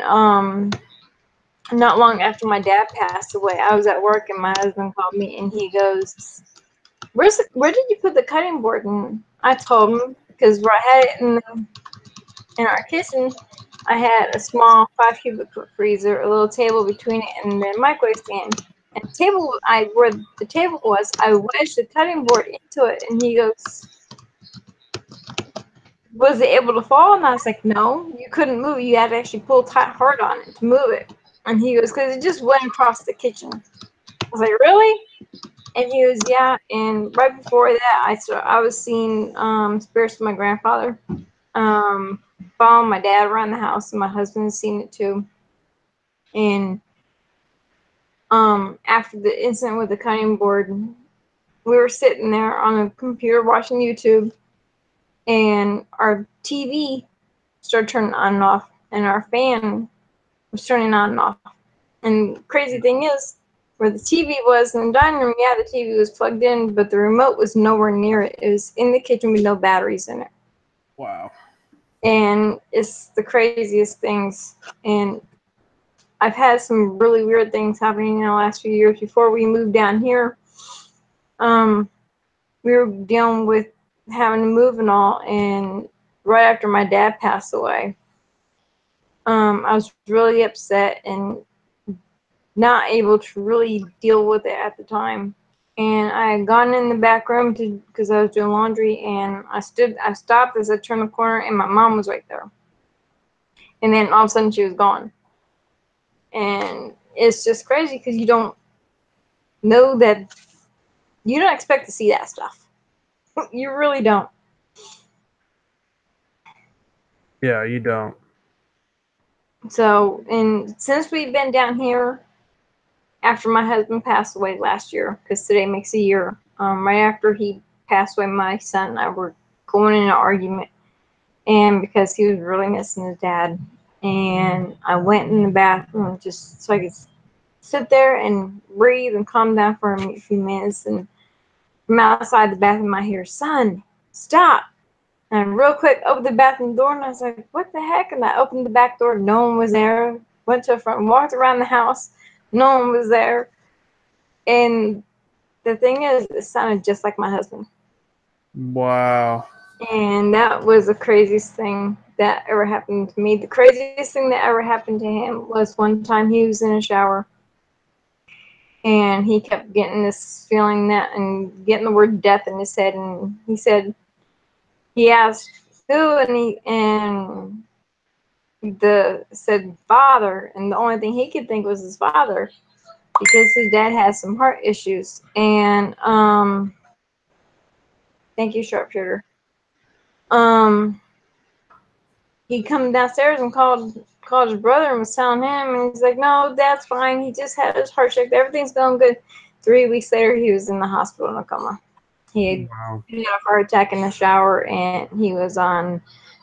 not long after my dad passed away, I was at work and my husband called me and he goes, where did you put the cutting board? And I told him, because where I had it in our kitchen, I had a small 5 cubic foot freezer, a little table between it and the microwave stand. And the table, where the table was, I wedged the cutting board into it. And he goes, was it able to fall? And I was like, no, you couldn't move. You had to actually pull tight hard on it to move it. And he goes, because it just went across the kitchen. I was like, really? And he goes, yeah. And right before that, I was seeing spirits of my grandfather following my dad around the house, and my husband's seen it too. And after the incident with the cutting board, we were sitting there on a computer watching YouTube, and our TV started turning on and off, and our fan was turning on and off. And the crazy thing is, where the TV was in the dining room, yeah, the TV was plugged in, but the remote was nowhere near it. It was in the kitchen with no batteries in it. Wow. And it's the craziest things. And I've had some really weird things happening in the last few years. Before we moved down here, we were dealing with having to move and all. And right after my dad passed away, I was really upset and not able to really deal with it at the time. And I had gone in the back room because I was doing laundry, and I stopped as I turned the corner, and my mom was right there. And then all of a sudden she was gone. And it's just crazy because you don't know that, you don't expect to see that stuff. You really don't. Yeah, you don't. So, and since we've been down here, after my husband passed away last year, because today makes a year, right after he passed away, my son and I were going in an argument, and because he was really missing his dad, and I went in the bathroom just so I could sit there and breathe and calm down for a few minutes, and from outside the bathroom I hear, son, stop. And real quick, opened the bathroom door, and I was like, what the heck? And I opened the back door, no one was there. Went to the front, walked around the house, no one was there. And the thing is, it sounded just like my husband. Wow. And that was the craziest thing that ever happened to me. The craziest thing that ever happened to him was one time he was in a shower, and he kept getting this feeling that, and getting the word death in his head. And he asked who, and the said father, and the only thing he could think was his father, because his dad had some heart issues. And thank you, sharpshooter. He come downstairs and called his brother and was telling him, and he's like, no, Dad's fine, he just had his heart checked, everything's going good. 3 weeks later, he was in the hospital in a coma. He had a heart attack in the shower, and he was on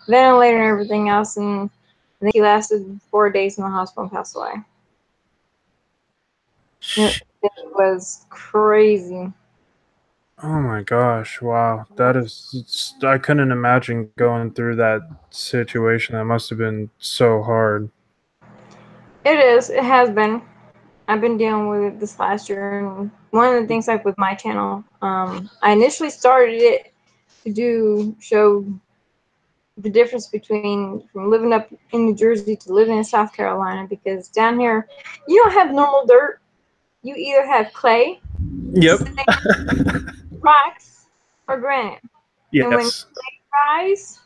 ventilator and everything else, and I think he lasted 4 days in the hospital and passed away. It was crazy. Oh my gosh, wow. I couldn't imagine going through that situation. That must have been so hard. It is. It has been. I've been dealing with it this last year, and one of the things, like with my channel, I initially started it to show the difference between from living up in New Jersey to living in South Carolina, because down here you don't have normal dirt. You either have clay, Yep. rocks, or granite. And when Yes. clay dries,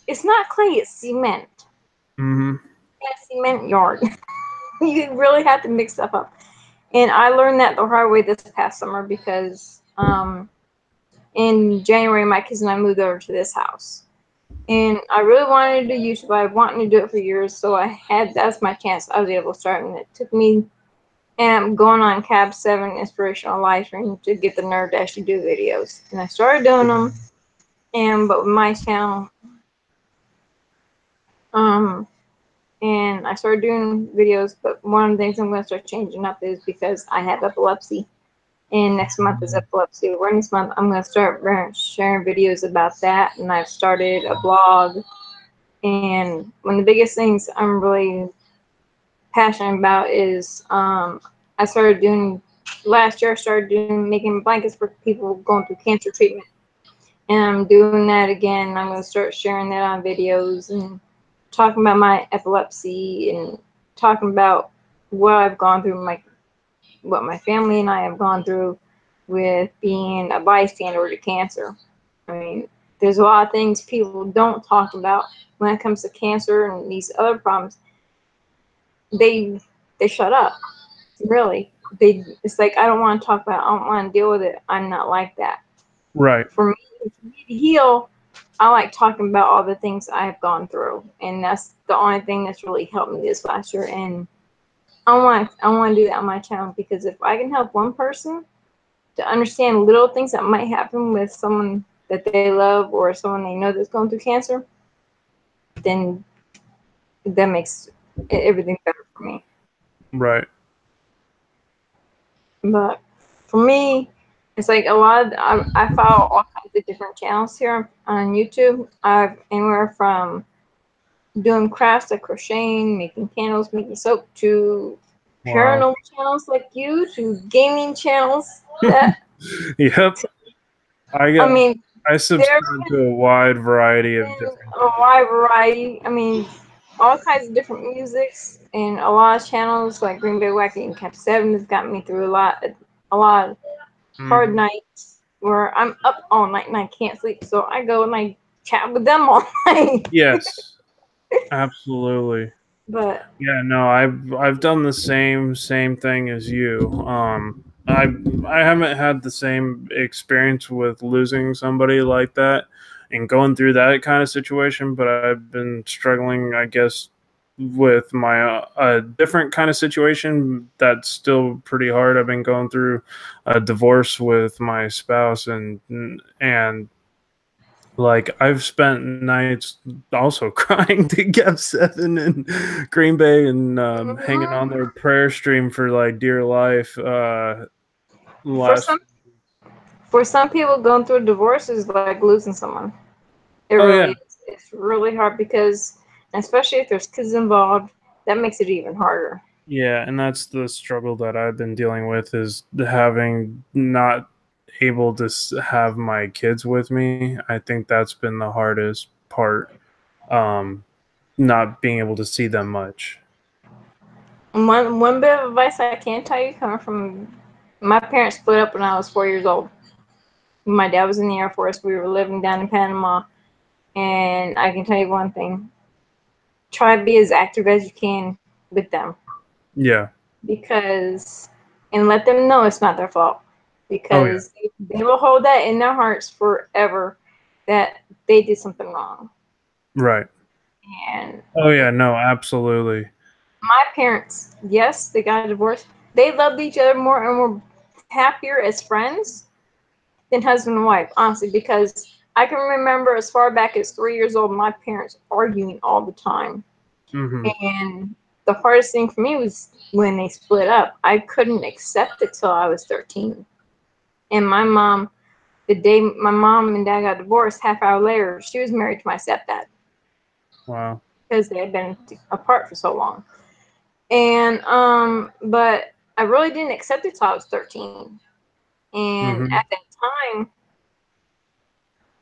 it's not clay, it's cement. Mm-hmm. In a cement yard. You really have to mix stuff up. And I learned that the hard way this past summer because in January my kids and I moved over to this house. And I really wanted to do YouTube. I've wanted to do it for years, so that's my chance. I was able to start, and it took me, and I'm going on Cab 7 Inspirational Life Stream to get the nerve to actually do videos. And I started doing them, but with my channel, and I started doing videos, but one of the things I'm going to start changing up is because I have epilepsy, and next month is epilepsy awareness month. I'm going to start sharing videos about that, and I've started a blog. And one of the biggest things I'm really passionate about is I started doing last year. I started making blankets for people going through cancer treatment, and I'm doing that again. I'm going to start sharing that on videos and talking about my epilepsy and talking about what I've gone through, what my family and I have gone through with being a bystander to cancer. I mean, there's a lot of things people don't talk about when it comes to cancer and these other problems. They shut up. Really, it's like I don't want to talk about it. I don't want to deal with it. I'm not like that. Right. For me to heal, I like talking about all the things I've gone through, and that's the only thing that's really helped me this last year. And I want to do that on my channel, because if I can help one person to understand little things that might happen with someone that they love or someone they know that's going through cancer, then that makes everything better for me. Right. But for me, it's like a lot of I follow all kinds of different channels here on YouTube. I've anywhere from doing crafts like crocheting, making candles, making soap, to Wow. paranormal channels like you, to gaming channels that Yep. I mean, I there subscribe to a wide variety of has been different a wide variety. I mean, all kinds of different musics, and a lot of channels like Green Bay Wacky and Cap 7 has gotten me through a lot of hard things. nights where I'm up all night and I can't sleep. So I go and I chat with them all night. Yes. Absolutely. But Yeah, no, I've done the same thing as you. I haven't had the same experience with losing somebody like that and going through that kind of situation, but I've been struggling, I guess, with my a different kind of situation that's still pretty hard. I've been going through a divorce with my spouse, and like I've spent nights also crying to Gap 7 and Green Bay and hanging on their prayer stream for like dear life. for Last some for some people, going through a divorce is like losing someone. It Oh yeah, really is. It's really hard because, especially if there's kids involved, that makes it even harder. yeah, and that's the struggle that I've been dealing with is having not able to have my kids with me. I think that's been the hardest part. Um, not being able to see them much. And one bit of advice I can tell you, coming from my parents split up when I was 4 years old. My dad was in the Air Force. We were living down in Panama, and I can tell you one thing: try to be as active as you can with them, Yeah. because, and let them know it's not their fault, Oh yeah. because they will hold that in their hearts forever that they did something wrong. Right. And Oh yeah. No, absolutely. my parents, yes, they got a divorce. They loved each other more and were happier as friends than husband and wife, honestly, because I can remember as far back as 3 years old, my parents arguing all the time. Hmm. And the hardest thing for me was when they split up. I couldn't accept it till I was 13. And my mom, the day my mom and dad got divorced, half hour later, she was married to my stepdad Wow. because they had been apart for so long. And but I really didn't accept it till I was 13. And Hmm. at that time,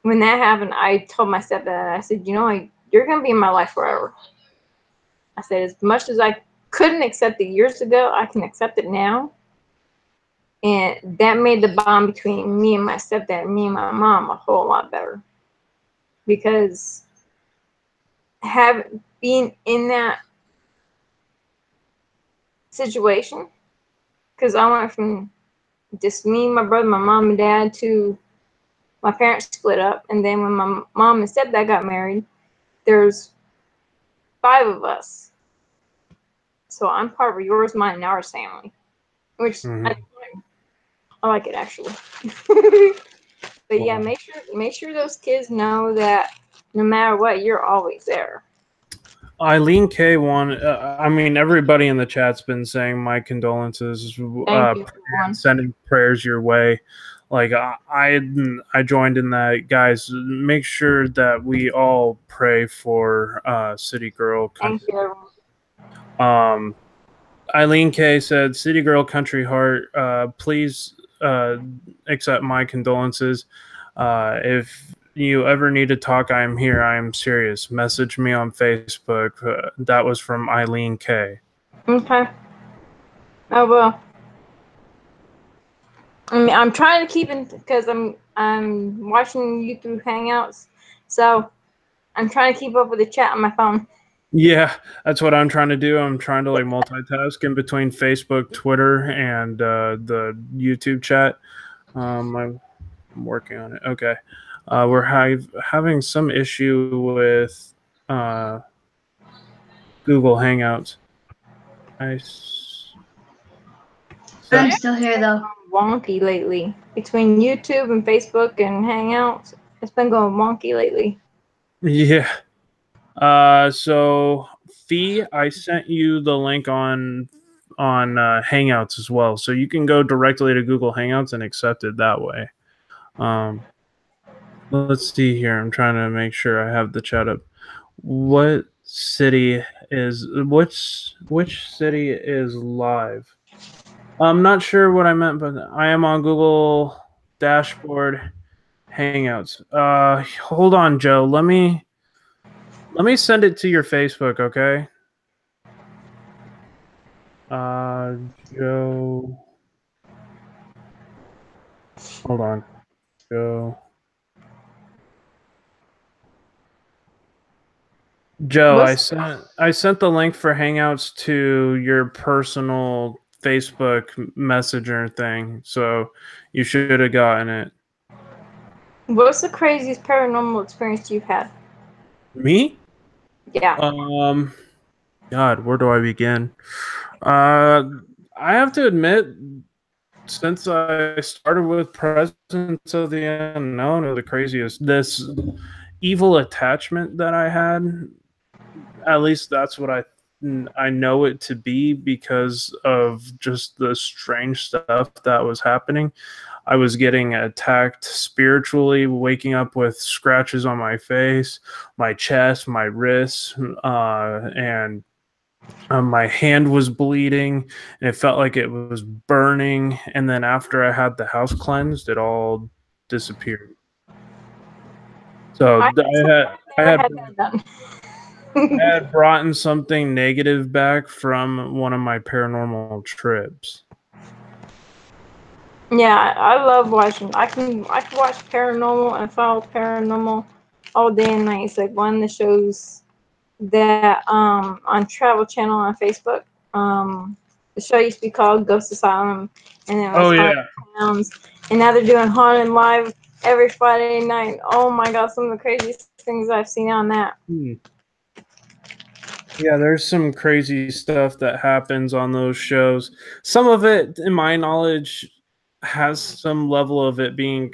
when that happened, I told my stepdad, I said, you know, you're going to be in my life forever. I said, as much as I couldn't accept it years ago, I can accept it now. And that made the bond between me and my stepdad, me and my mom, a whole lot better. Because being in that situation, because I went from just me, my brother, my mom and dad, to my parents split up. And then when my mom and stepdad got married, there's 5 of us. So I'm part of yours, mine, and ours family, which I like it actually. But yeah, make sure those kids know that no matter what, you're always there. Eileen K I mean, everybody in the chat's been saying my condolences, sending prayers your way. Like I joined in that, guys. Make sure that we all pray for City Girl. Thank you. Eileen K said, "City Girl, Country Heart. Please accept my condolences. If you ever need to talk, I am here. I am serious. Message me on Facebook." That was from Eileen K. Okay. I will. I mean, I'm trying to keep in because I'm watching you through Hangouts, so I'm trying to keep up with the chat on my phone. Yeah, that's what I'm trying to do. I'm trying to like multitask in between Facebook, Twitter, and the YouTube chat. I'm working on it. Okay. We're having some issue with Google Hangouts. I'm still here though. Wonky lately between YouTube and Facebook and Hangouts. It's been going wonky lately. Yeah. So Fee, I sent you the link on Hangouts as well, so you can go directly to Google Hangouts and accept it that way. Let's see here. I'm trying to make sure I have the chat up. Which city is live? I'm not sure what I meant, but I am on Google Dashboard Hangouts. Hold on, Joe. Let me send it to your Facebook, okay? Joe. Hold on. Joe. Joe, I sent the link for Hangouts to your personal Facebook Messenger thing, so you should have gotten it. What's the craziest paranormal experience you've had? Me? Yeah. God, where do I begin? I have to admit, since I started with Presence of the Unknown, or the craziest, this evil attachment that I had, at least that's what I know it to be because of just the strange stuff that was happening. I was getting attacked spiritually, waking up with scratches on my face, my chest, my wrists, and my hand was bleeding, and it felt like it was burning. And then after I had the house cleansed, it all disappeared. So I had brought in something negative back from one of my paranormal trips. Yeah, I love watching. I can watch paranormal and follow paranormal all day and night. It's like one of the shows that on Travel Channel on Facebook. The show used to be called Ghost Asylum, and it was Haunted Towns. And now they're doing Haunted Live every Friday night. Oh my God, some of the craziest things I've seen on that. Yeah, there's some crazy stuff that happens on those shows. Some of it, in my knowledge, has some level of it being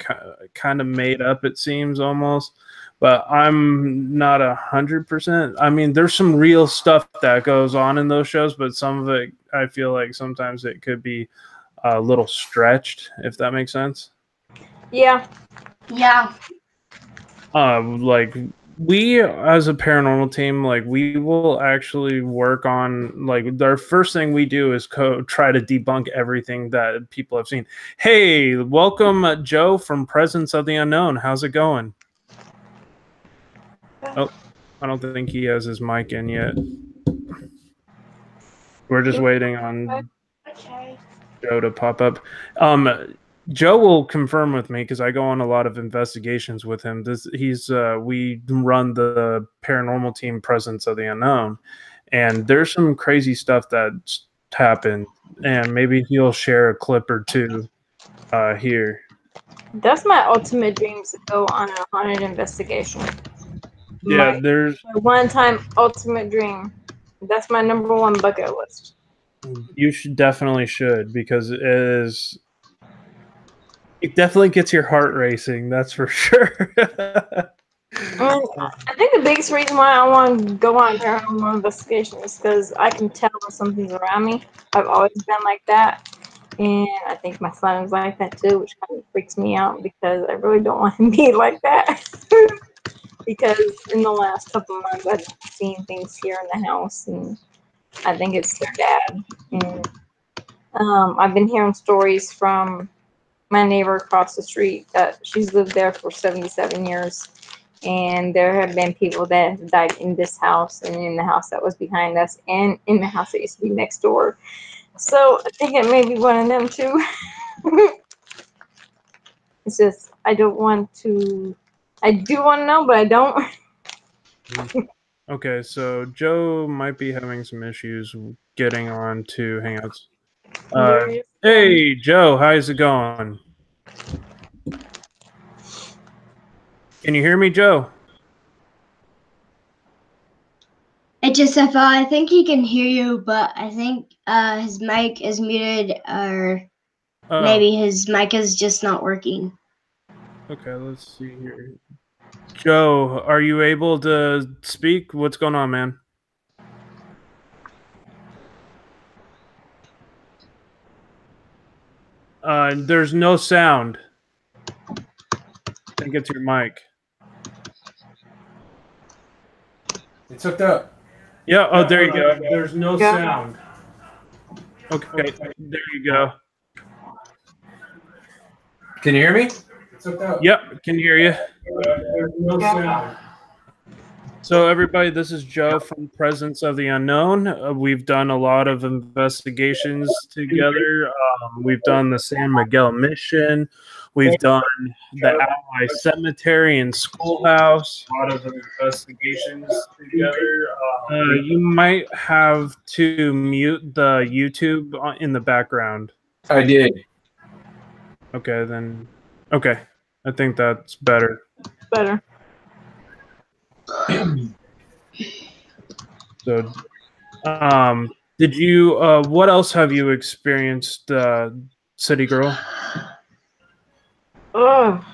kind of made up, it seems, almost. But I'm not 100%. I mean, there's some real stuff that goes on in those shows, but some of it, I feel like sometimes it could be a little stretched, if that makes sense. Yeah. Yeah. Like, we as a paranormal team, like, we will actually work on, like, our first thing we do is try to debunk everything that people have seen. Hey, welcome Joe from Presence of the Unknown. How's it going? Oh, I don't think he has his mic in yet. We're just waiting on Joe to pop up. Joe will confirm with me because I go on a lot of investigations with him. We run the paranormal team Presence of the Unknown, and there's some crazy stuff that's happened, and maybe he'll share a clip or two here. That's my ultimate dream, to go on a haunted investigation. Yeah, my one-time ultimate dream. That's my number one bucket list. You definitely should, because it definitely gets your heart racing. That's for sure. I think the biggest reason why I want to go on paranormal investigation is because I can tell when something's around me. I've always been like that, and I think my son is like that too, which kind of freaks me out because I really don't want to be like that. Because in the last couple of months, I've seen things here in the house, and I think it's their dad. And I've been hearing stories from my neighbor across the street that she's lived there for 77 years. And there have been people that have died in this house and in the house that was behind us and in the house that used to be next door. So I think it may be one of them too. It's just, I don't want to, I do want to know, but I don't. Okay, so Joe might be having some issues getting on to Hangouts. Hey, Joe, how's it going? Can you hear me, Joe? HSFL, I think he can hear you, but I think his mic is muted, or maybe his mic is just not working. Okay, let's see here. Joe, are you able to speak? What's going on, man? There's no sound. I think it's your mic. It's hooked up. Yeah, oh, there you go. There's no sound. Okay, there you go. Can you hear me? It's hooked up. Yep, can hear you. There's no sound. So everybody, this is Joe from Presence of the Unknown. We've done a lot of investigations together. We've done the San Miguel mission. We've done the Ally Cemetery and Schoolhouse. A lot of investigations together. You might have to mute the YouTube in the background. I did. Okay, then. Okay, I think that's better. Better. So, did you? What else have you experienced, City Girl? Oh,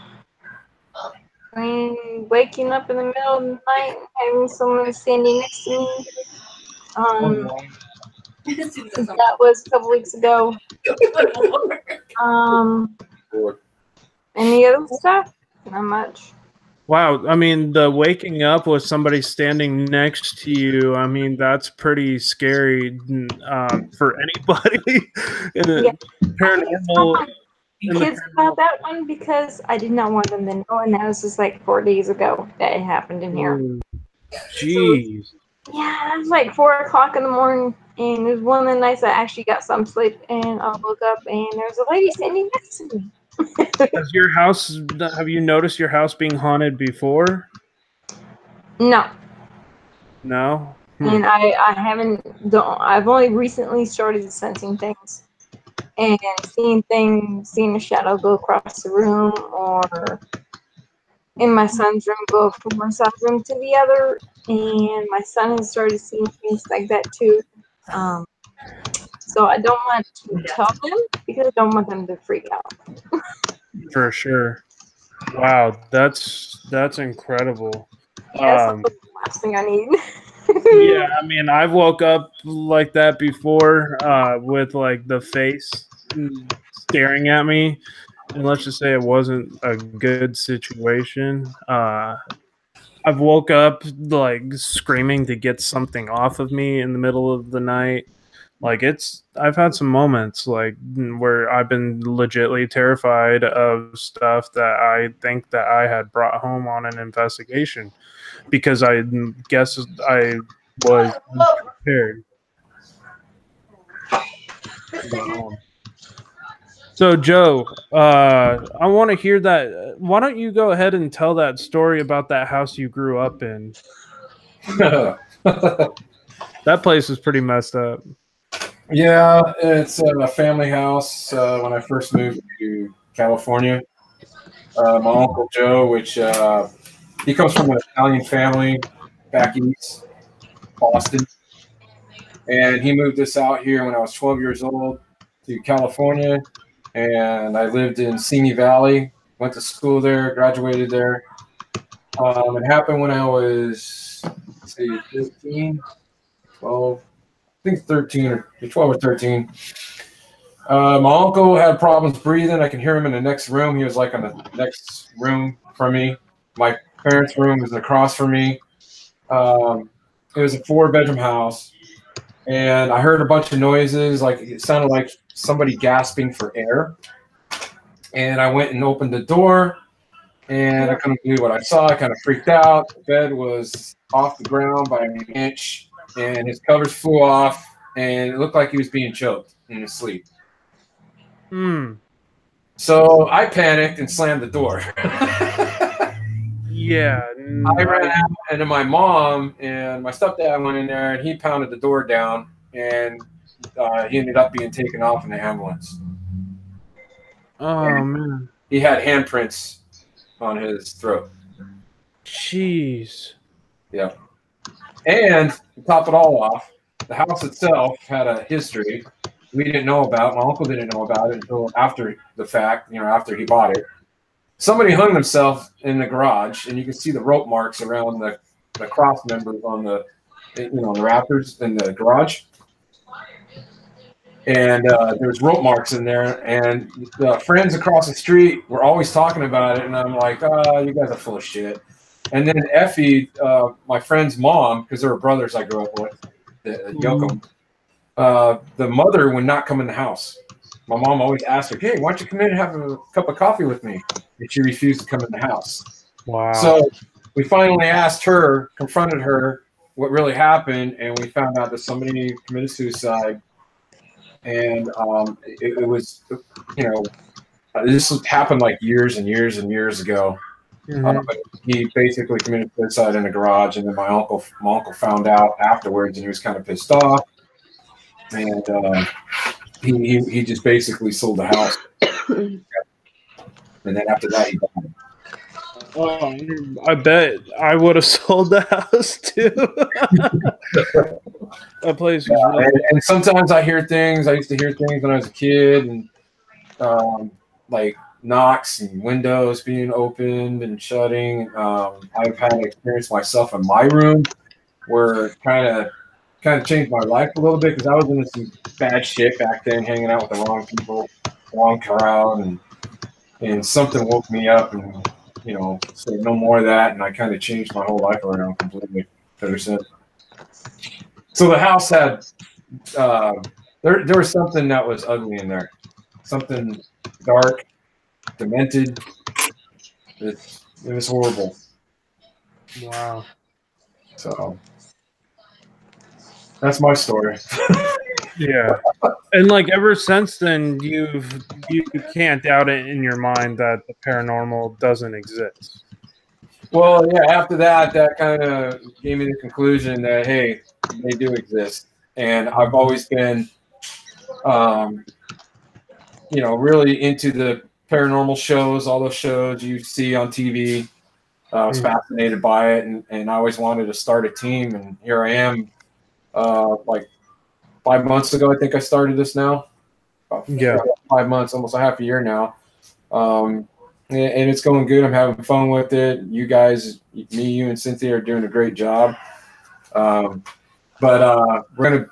I mean, waking up in the middle of the night, and having someone standing next to me. That was a couple weeks ago. Any other stuff? Not much. Wow, I mean, the waking up with somebody standing next to you, I mean, that's pretty scary for anybody in a paranormal. Kids about that one because I did not want them to know, and that was just like 4 days ago that it happened in here. Jeez. Yeah, it was like 4 o'clock in the morning, and it was one of the nights I actually got some sleep, and I woke up, and there was a lady standing next to me. Have you noticed your house being haunted before? No. No? And I've only recently started sensing things and seeing a shadow go across the room, or in my son's room go from one side room to the other, and my son has started seeing things like that too. So I don't want to tell them because I don't want them to freak out. For sure. Wow, that's incredible. Yeah, that's the last thing I need. Yeah, I mean, I've woke up like that before, with like the face staring at me, and let's just say it wasn't a good situation. I've woke up like screaming to get something off of me in the middle of the night. Like I've had some moments like where I've been legitly terrified of stuff that I think that I had brought home on an investigation. because I guess I was prepared. So Joe, I want to hear that. Why don't you go ahead and tell that story about that house you grew up in? That place is pretty messed up. Yeah, it's a family house. When I first moved to California, my uncle Joe, which he comes from an Italian family back east, Boston, and he moved us out here when I was 12 years old to California, and I lived in Simi Valley. Went to school there, graduated there. It happened when I was, let's see, 13, 12, I think 13 or 12 or 13. My uncle had problems breathing. I could hear him in the next room. He was like in the next room from me. My parents' room was across from me. It was a 4-bedroom house, and I heard a bunch of noises. Like it sounded like somebody gasping for air. And I went and opened the door, and I couldn't believe what I saw. I kind of freaked out. The bed was off the ground by an inch, and his covers flew off, and it looked like he was being choked in his sleep. So I panicked and slammed the door. Yeah. I ran out, and then my mom and my stepdad went in there, and he pounded the door down, and he ended up being taken off in the ambulance. Oh, man. He had handprints on his throat. Jeez. Yeah. And to top it all off, the house itself had a history we didn't know about. My uncle didn't know about it until after the fact, after he bought it. Somebody hung themselves in the garage, and you can see the rope marks around the cross members on the rafters in the garage. And there's rope marks in there, and the friends across the street were always talking about it, and I'm like, you guys are full of shit. And then Effie, my friend's mom, because they were brothers I grew up with, Yoko, the mother would not come in the house. My mom always asked her, hey, why don't you come in and have a cup of coffee with me? And she refused to come in the house. Wow. So we finally asked her, confronted her, what really happened, and we found out that somebody committed suicide. And it was, this happened like years and years and years ago. But he basically committed suicide in a garage, and then my uncle found out afterwards, and he was kind of pissed off. And he just basically sold the house. And then after that, he died. Oh, I bet I would have sold the house too. That place was really and sometimes I hear things. I used to hear things when I was a kid, and like knocks and windows being opened and shutting. I've had an experience myself in my room where it kind of changed my life a little bit, because I was into some bad shit back then, hanging out with the wrong people, wrong crowd, and something woke me up and said no more of that, and I kind of changed my whole life around completely ever since. So the house had there was something that was ugly in there, something dark, demented. It was horrible. wow. So that's my story. Yeah. And like ever since then, you can't doubt it in your mind that the paranormal doesn't exist. Well, yeah, after that kind of gave me the conclusion that, hey, they do exist. And I've always been, really into the paranormal shows, all those shows you see on TV. I was fascinated by it, and I always wanted to start a team. And here I am, like 5 months ago, I think I started this now. Yeah. 5 months, almost a half a year now. And it's going good. I'm having fun with it. You guys, you and Cynthia are doing a great job. But we're going to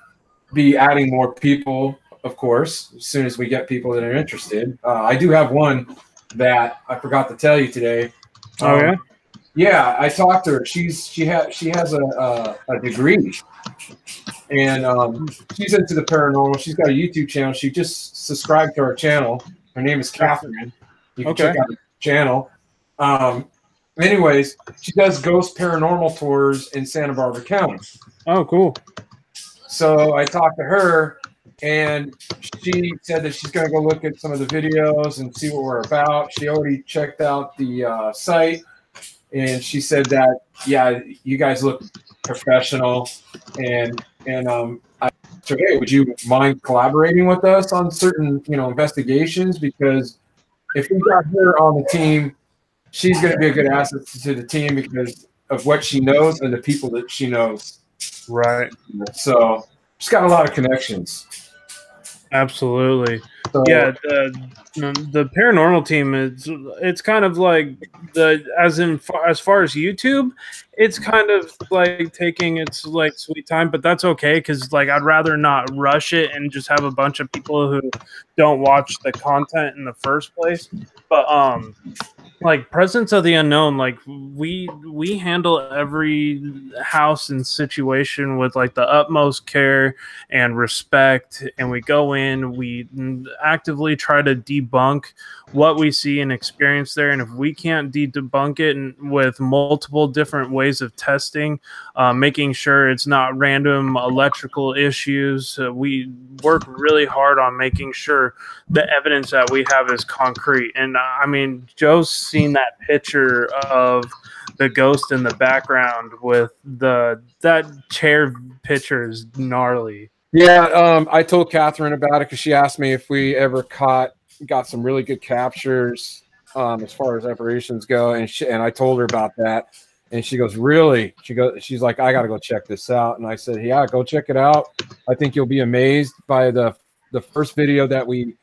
be adding more people, of course, as soon as we get people that are interested. I do have one that I forgot to tell you today. Oh, yeah? Yeah, I talked to her. She has a degree, and she's into the paranormal. She's got a YouTube channel. She just subscribed to our channel. Her name is Catherine. You can check out her channel. Anyways, she does ghost paranormal tours in Santa Barbara County. Oh, cool. So I talked to her, and she said that she's going to go look at some of the videos and see what we're about. She already checked out the site, and she said that, yeah, you guys look professional, and I asked her, hey, would you mind collaborating with us on certain investigations? Because if we got her on the team, she's going to be a good asset to the team because of what she knows and the people that she knows. Right. So she's got a lot of connections. Absolutely. So, Yeah, the paranormal team it's kind of like as far as YouTube, it's kind of like taking its like sweet time, but that's okay because like I'd rather not rush it and just have a bunch of people who don't watch the content in the first place. But like Presence of the Unknown, like we handle every house and situation with like the utmost care and respect, and we go in, we actively try to debunk what we see and experience there, and if we can't debunk it with multiple different ways of testing, making sure it's not random electrical issues, we work really hard on making sure the evidence that we have is concrete. And I mean, Joe's seen that picture of the ghost in the background with that chair picture is gnarly. yeah, I told Catherine about it because she asked me if we ever got some really good captures as far as operations go, and I told her about that, and she goes, really? She's like, I got to go check this out, and I said, yeah, go check it out. I think you'll be amazed by the first video that we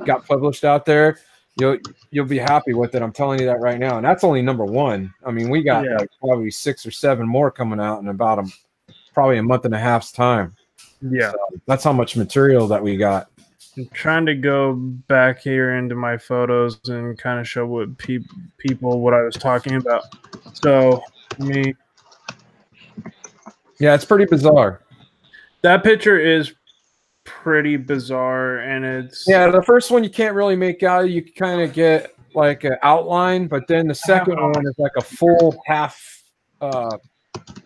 got published out there. You'll be happy with it. I'm telling you that right now, and that's only number one. I mean, we got like probably 6 or 7 more coming out in about probably a month and a half's time. Yeah. So that's how much material that we got. I'm trying to go back here into my photos and kind of show what people what I was talking about. So, yeah, it's pretty bizarre. That picture is pretty bizarre, and it's the first one you can't really make out. You kind of get like an outline, but then the second one is like a full half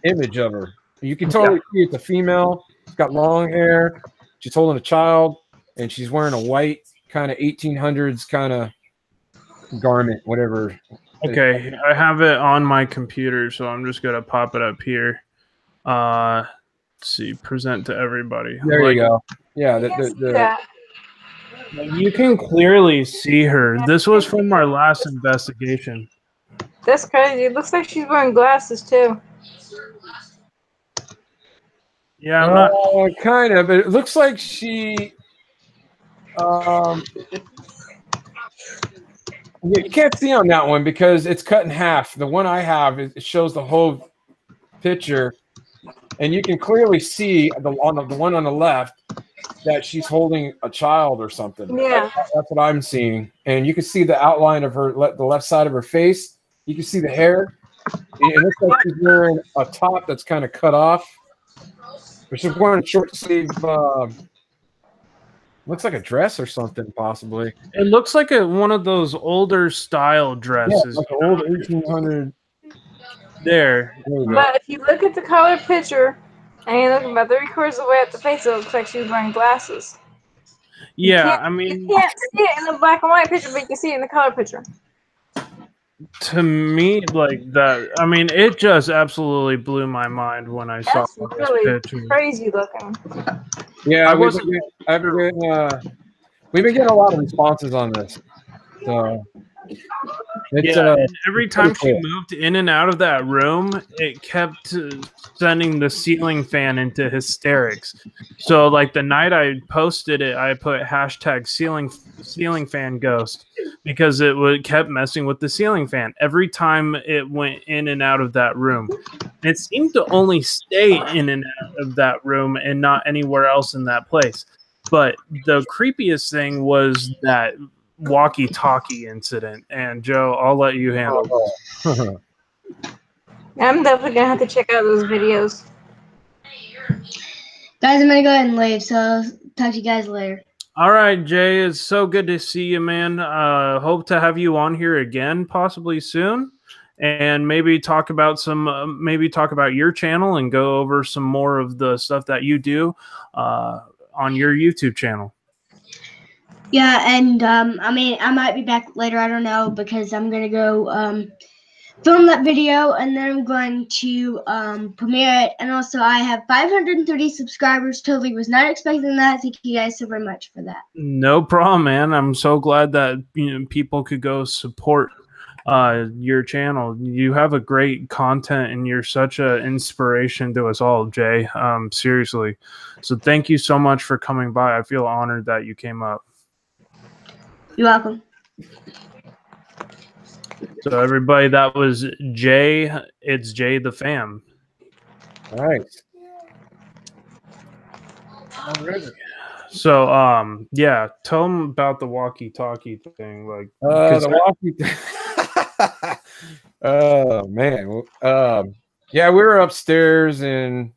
image of her. You can totally see it's a female. She's got long hair. She's holding a child, and she's wearing a white kind of 1800s kind of garment, whatever. Okay, I have it on my computer, so I'm just gonna pop it up here. Let's see, present to everybody. There you go. Yeah, you can clearly see her. This was from our last investigation. That's crazy. It looks like she's wearing glasses too. Yeah, I'm not. Kind of. It looks like she. You can't see on that one because it's cut in half. The one I have, it shows the whole picture, and you can clearly see the one on the left that she's holding a child or something. Yeah, that's what I'm seeing, and you can see the outline of her, the left side of her face. You can see the hair. It looks like she's wearing a top that's kind of cut off. But she's wearing a short sleeve. Looks like a dress or something, possibly. It looks like one of those older style dresses. Yeah, like an old 1800. There. But if you look at the color picture and you look about 3/4 of the way at the face, it looks like she was wearing glasses. Yeah, I mean, you can't see it in the black and white picture, but you can see it in the color picture. To me, like that, I mean, it just absolutely blew my mind when I saw this really picture. Crazy looking. Yeah, we've been getting a lot of responses on this. So it's, every time she moved in and out of that room, it kept sending the ceiling fan into hysterics. So, like the night I posted it, I put hashtag ceiling fan ghost because it kept messing with the ceiling fan every time it went in and out of that room. It seemed to only stay in and out of that room and not anywhere else in that place. But the creepiest thing was that walkie-talkie incident, and Joe, I'll let you handle it. I'm definitely gonna have to check out those videos. Guys, I'm gonna go ahead and leave, so talk to you guys later. All right, Jay, it's so good to see you, man. Hope to have you on here again, possibly soon. and maybe talk about your channel and go over some more of the stuff that you do on your YouTube channel. Yeah, and I mean, I might be back later. I don't know, because I'm gonna go film that video, and then I'm going to premiere it. And also, I have 530 subscribers. Totally was not expecting that. Thank you guys so very much for that. No problem, man. I'm so glad that people could go support your channel. You have a great content, and you're such an inspiration to us all, Jay. Seriously. So thank you so much for coming by. I feel honored that you came up. You're welcome. So everybody, that was Jay. It's Jay the Fam. All right. So yeah, tell them about the walkie-talkie thing. Like the walkie. Oh man. Yeah, we were upstairs and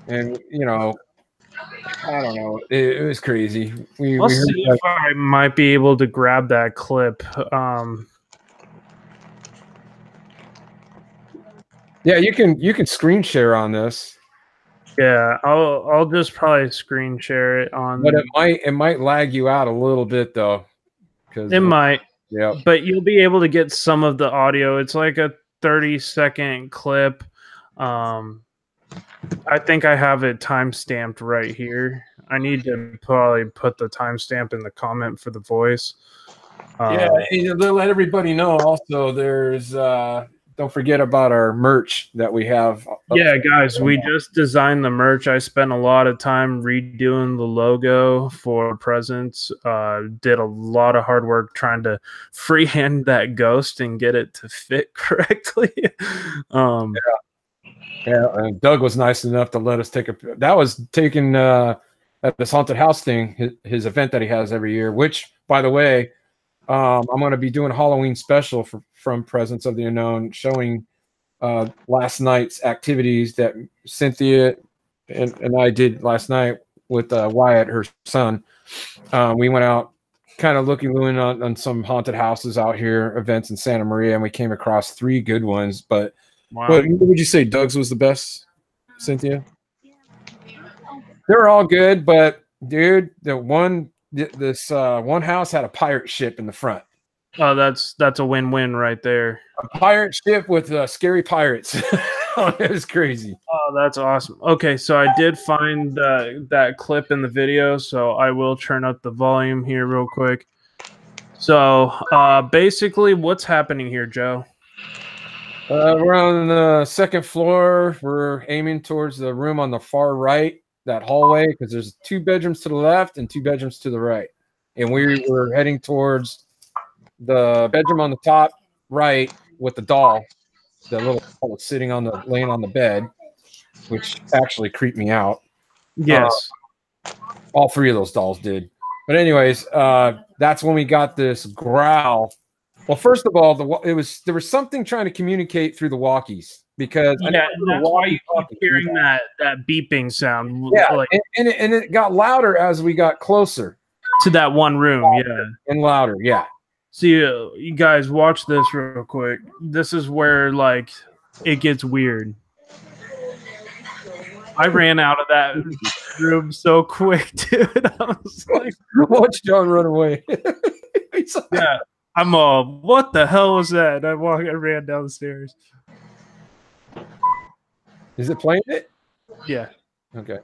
you know, I don't know. It was crazy. We Let's heard see if I might be able to grab that clip. Yeah, you can screen share on this. Yeah, I'll just probably screen share it on. But it might lag you out a little bit though. It might. Yeah. But you'll be able to get some of the audio. It's like a 30-second clip. I think I have it timestamped right here. I need to probably put the timestamp in the comment for the voice. Yeah, they'll let everybody know. Also, there's don't forget about our merch that we have. Yeah, guys, we just designed the merch. I spent a lot of time redoing the logo for presents. Did a lot of hard work trying to freehand that ghost and get it to fit correctly. Yeah, and Doug was nice enough to let us take a. That was taken at this haunted house thing, his event that he has every year. Which, by the way, I'm going to be doing a Halloween special from Presence of the Unknown, showing last night's activities that Cynthia and I did last night with Wyatt, her son. We went out kind of looking on some haunted houses out here, events in Santa Maria, and we came across 3 good ones. But Wow. what would you say Doug's was the best, Cynthia? They're all good, but dude, this one house had a pirate ship in the front. Oh, that's a win-win right there. A pirate ship with scary pirates. It was crazy. Oh, that's awesome. Okay, so I did find that clip in the video, so I will turn up the volume here real quick. So basically, what's happening here, Joe? We're on the 2nd floor. We're aiming towards the room on the far right, that hallway, because there's 2 bedrooms to the left and 2 bedrooms to the right. And we were heading towards the bedroom on the top right with the doll, the little doll sitting laying on the bed, which actually creeped me out. Yes. All 3 of those dolls did. But anyways, that's when we got this growl. Well, first of all, there was something trying to communicate through the walkies, because and that's why you keep hearing that beeping sound. Yeah, like, and it got louder as we got closer to that one room. And louder. Yeah. See, you guys watch this real quick. This is where like it gets weird. I ran out of that room so quick, dude. I was like, watch John run away. Yeah. I'm all, what the hell was that? I ran down the stairs. Is it playing it? Yeah. Okay.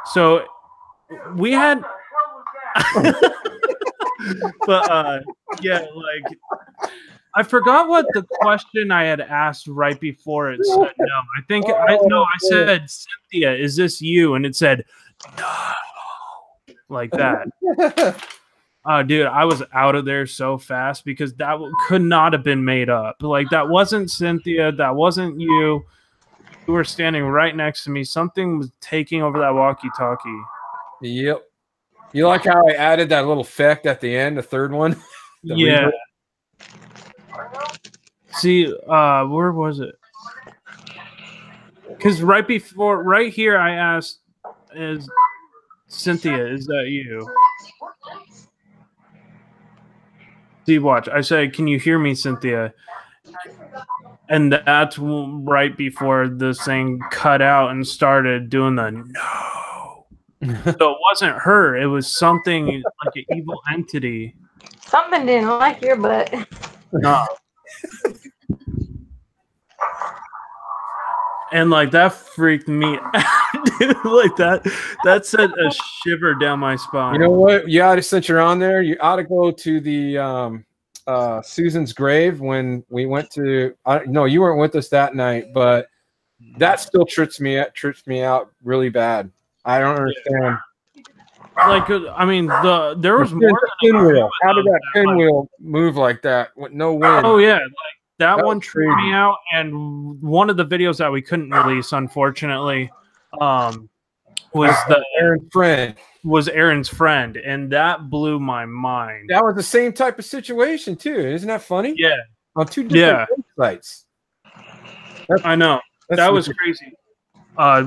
So we had but yeah, like I forgot what the question I had asked right before it said no. I said, Cynthia, is this you? And it said no, like that. Dude, I was out of there so fast because that could not have been made up. Like, that wasn't Cynthia. That wasn't you. You were standing right next to me. Something was taking over that walkie-talkie. Yep. You like how I added that little effect at the end, the third one? Yeah. Reverb? See, where was it? Because right here I asked, is Cynthia, is that you? See, watch. I said, can you hear me, Cynthia? And that's right before this thing cut out and started doing the no. So it wasn't her. It was something like an evil entity. Something didn't like your butt. No. And like that freaked me out, dude. Like that sent a shiver down my spine. You know what? You ought to, since you're on there, you ought to go to the Susan's grave when we went to. No, you weren't with us that night, but that still trips me out really bad. I don't understand. Like, I mean, there was more than pinwheel. How did that pinwheel move like that with no wind? Oh yeah, like that one tripped me out. And one of the videos that we couldn't release, unfortunately, was Aaron's friend, and that blew my mind. That was the same type of situation too. Isn't that funny? Yeah, on 2 different sites. I know. That was crazy.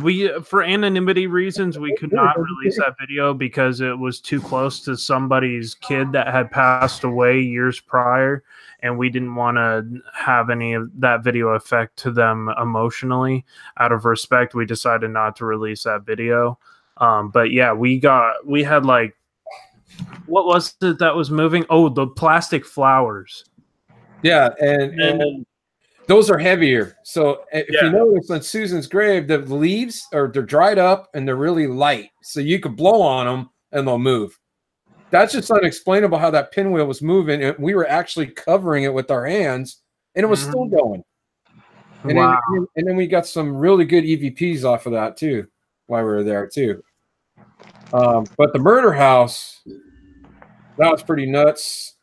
We, for anonymity reasons, we could not release that video because it was too close to somebody's kid that had passed away years prior, and we didn't want to have any of that video affect to them emotionally. Out of respect, we decided not to release that video. But yeah, we had like, what was it that was moving? Oh, the plastic flowers. Yeah, and those are heavier. So if you notice on Susan's grave, the leaves they're dried up and they're really light. So you could blow on them and they'll move. That's just unexplainable how that pinwheel was moving. And we were actually covering it with our hands and it was still going. And, then we got some really good EVPs off of that too, while we were there too. But the murder house, that was pretty nuts.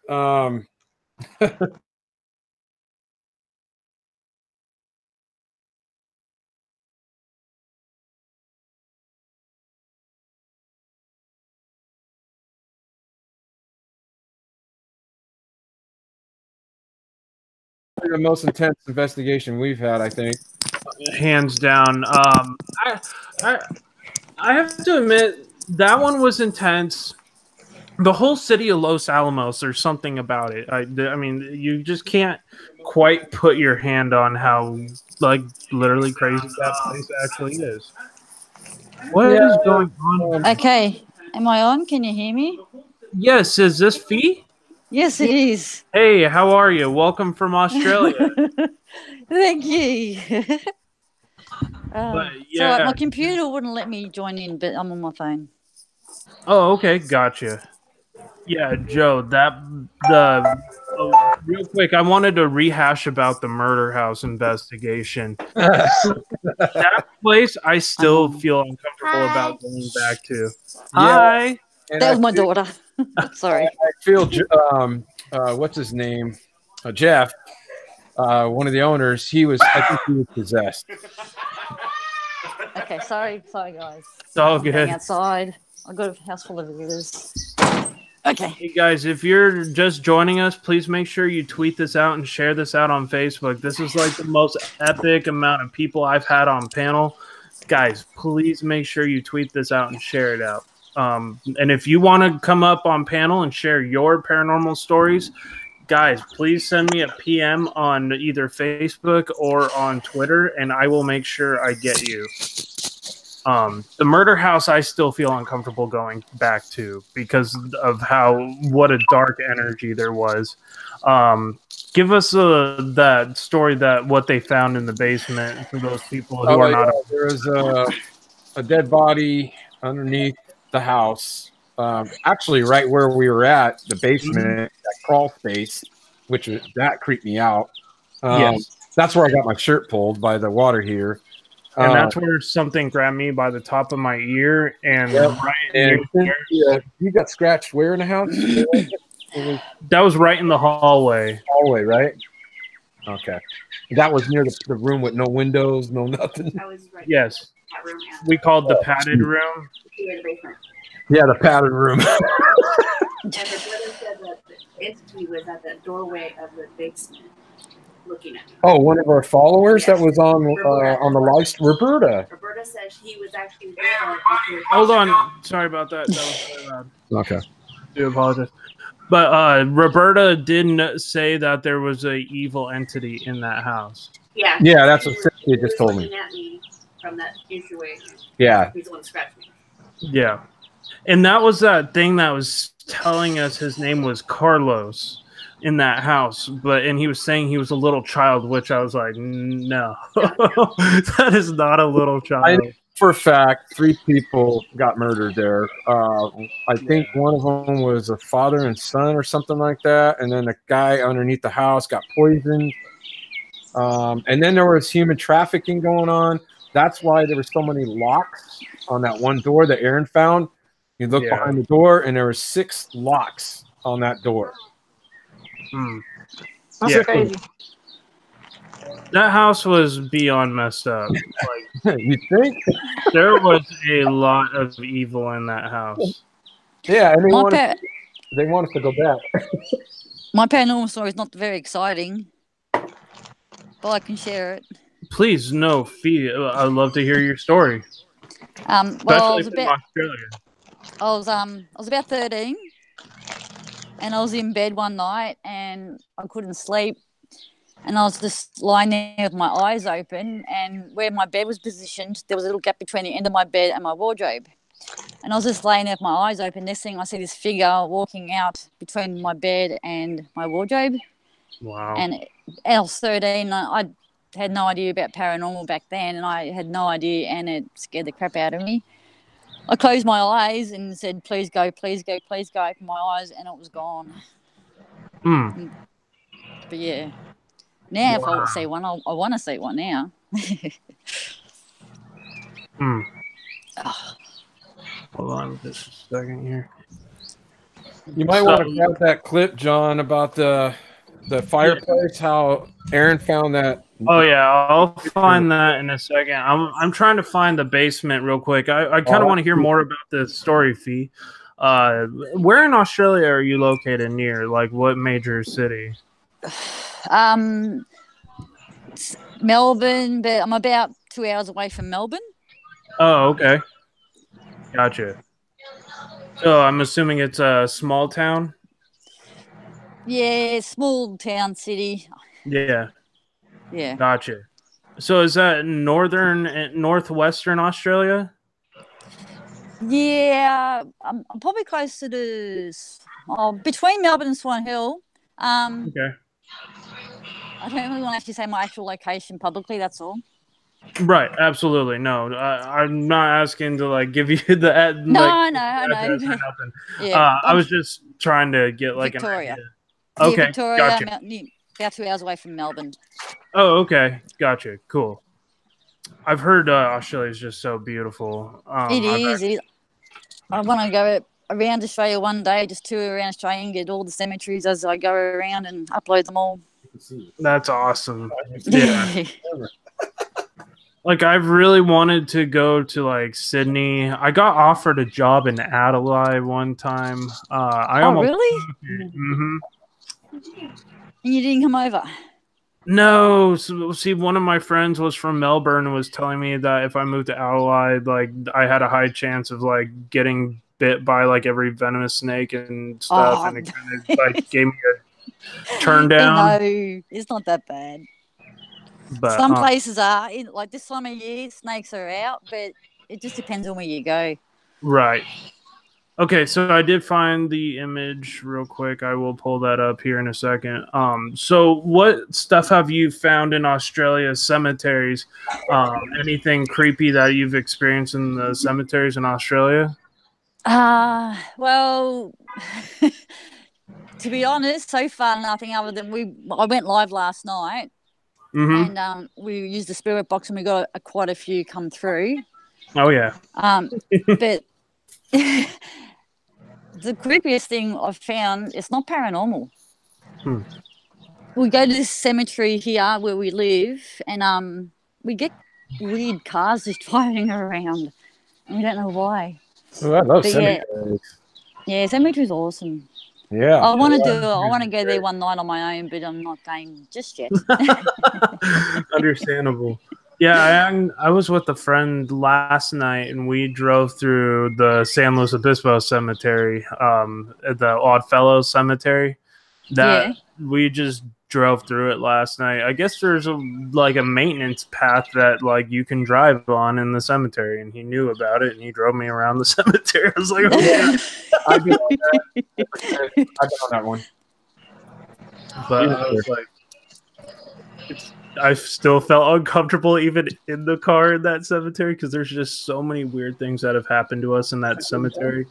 The most intense investigation we've had, I think, hands down. I have to admit that one was intense. The whole city of Los Alamos, there's something about it. I mean, you just can't quite put your hand on how like literally crazy that place actually is. What is going on? Okay, am I on? Can you hear me? Yes, is this Fee? Yes, it is. Hey, how are you? Welcome from Australia. Thank you. Yeah. So my computer wouldn't let me join in, but I'm on my phone. Oh, okay, gotcha. Yeah, Joe, real quick, I wanted to rehash about the murder house investigation. That place, I still feel uncomfortable about going back to. Hi. That was my daughter. Sorry. I feel, what's his name? Jeff, one of the owners, I think he was possessed. Okay, sorry guys. It's all good. Outside. I've got a house full of visitors. Okay. Hey guys, if you're just joining us, please make sure you tweet this out and share this out on Facebook. This is like the most epic amount of people I've had on panel. Guys, please make sure you tweet this out and share it out. And if you want to come up on panel and share your paranormal stories, guys, please send me a PM on either Facebook or on Twitter, and I will make sure I get you. The murder house, I still feel uncomfortable going back to because of what a dark energy there was. Give us that story what they found in the basement for those people who are not. There was a dead body underneath the house, actually right where we were at, the basement, that crawl space, that creeped me out. Yes, that's where I got my shirt pulled by the water heater. And that's where something grabbed me by the top of my ear, and you got scratched where in the house? That was right in the hallway. Hallway, right? Okay. That was near the room with no windows, no nothing. Yes. We called the padded room. Yeah, the padded room. And the brother said that the entity was at the doorway of the basement looking at me. Oh, one of our followers that was on the live, Roberta. Roberta said he was actually there. Hold on. Sorry about that. That was very loud. Okay. I do apologize. But Roberta didn't say that there was a evil entity in that house. Yeah. Yeah, that's what he Cynthia just was told me. looking at me from that entryway. Yeah. He's the one scratching me. Yeah. And that was that thing that was telling us his name was Carlos in that house. And he was saying he was a little child, which I was like, no. That is not a little I know child. for a fact 3 people got murdered there. I think one of them was a father and son or something like that. And then the guy underneath the house got poisoned. And then there was human trafficking going on. That's why there were so many locks on that one door that Aaron found. You look behind the door, and there were 6 locks on that door. That's crazy. That house was beyond messed up. Like, You think? there was a lot of evil in that house. Yeah, and they My, want us to go back. my paranormal story is not very exciting, but I can share it. Please, no, Fee. I'd love to hear your story. Well, Especially from Australia. I was about 13, and I was in bed one night, and I couldn't sleep, and I was just lying there with my eyes open, and where my bed was positioned, there was a little gap between the end of my bed and my wardrobe, and I was just laying there with my eyes open. Next thing I see this figure walking out between my bed and my wardrobe. Wow. And I was 13. I had no idea about paranormal back then, and I had no idea, and it scared the crap out of me. I closed my eyes and said, please go, please go, please go. I opened my eyes, and it was gone. But yeah, now if I see one, I want to see one now. Hold on just a second here. You might want to grab that clip, John, about the fireplace. How Aaron found that. Oh yeah, I'll find that in a second. I'm trying to find the basement real quick. I kind of want to hear more about the story, Fee. Where in Australia are you located near? Like what major city? Melbourne, but I'm about 2 hours away from Melbourne. Oh, okay. Gotcha. So I'm assuming it's a small town? Yeah, small town city. Yeah. Yeah. Gotcha. So is that northwestern Australia? Yeah, I'm probably closer to between Melbourne and Swan Hill. Okay. I don't really want to actually say my actual location publicly. That's all. Right. Absolutely. No, I'm not asking to like give you the address or nothing. Yeah, I was just trying to get like Victoria. an idea. Okay. Yeah, Victoria. Gotcha. About 2 hours away from Melbourne. Oh, okay. Gotcha. Cool. I've heard Australia is just so beautiful. It is. I want to go around Australia one day, just tour around Australia and get all the cemeteries as I go around and upload them all. That's awesome. Yeah. Like I've really wanted to go to like Sydney. I got offered a job in Adelaide one time. Really? Mm-hmm. And you didn't come over? No, so, see, one of my friends was from Melbourne and was telling me that if I moved to Adelaide, like I had a high chance of like getting bit by like every venomous snake and stuff, and it kind of like gave me a turn down. No, it's not that bad. But some places are like this time of year, snakes are out, but it just depends on where you go. Right. Okay, so I did find the image real quick. I will pull that up here in a second. So what stuff have you found in Australia's cemeteries? Anything creepy that you've experienced in the cemeteries in Australia? Well, to be honest, so far nothing other than I went live last night, and we used the spirit box and we got quite a few come through. Oh yeah. But the creepiest thing I've found, it's not paranormal. We go to this cemetery here where we live, and we get weird cars just driving around, and we don't know why. Oh, I love cemeteries. Yeah, cemetery's awesome. Yeah, I want to go there one night on my own, but I'm not going just yet. Understandable. Yeah, I was with a friend last night, and we drove through the San Luis Obispo Cemetery, the Oddfellows Cemetery. Yeah. That we just drove through it last night. I guess there's a maintenance path that like you can drive on in the cemetery, and he knew about it, and he drove me around the cemetery. I was like, okay. I've been on that. I've been on that one. But I was like, I still felt uncomfortable even in the car in that cemetery because there's just so many weird things that have happened to us in that cemetery.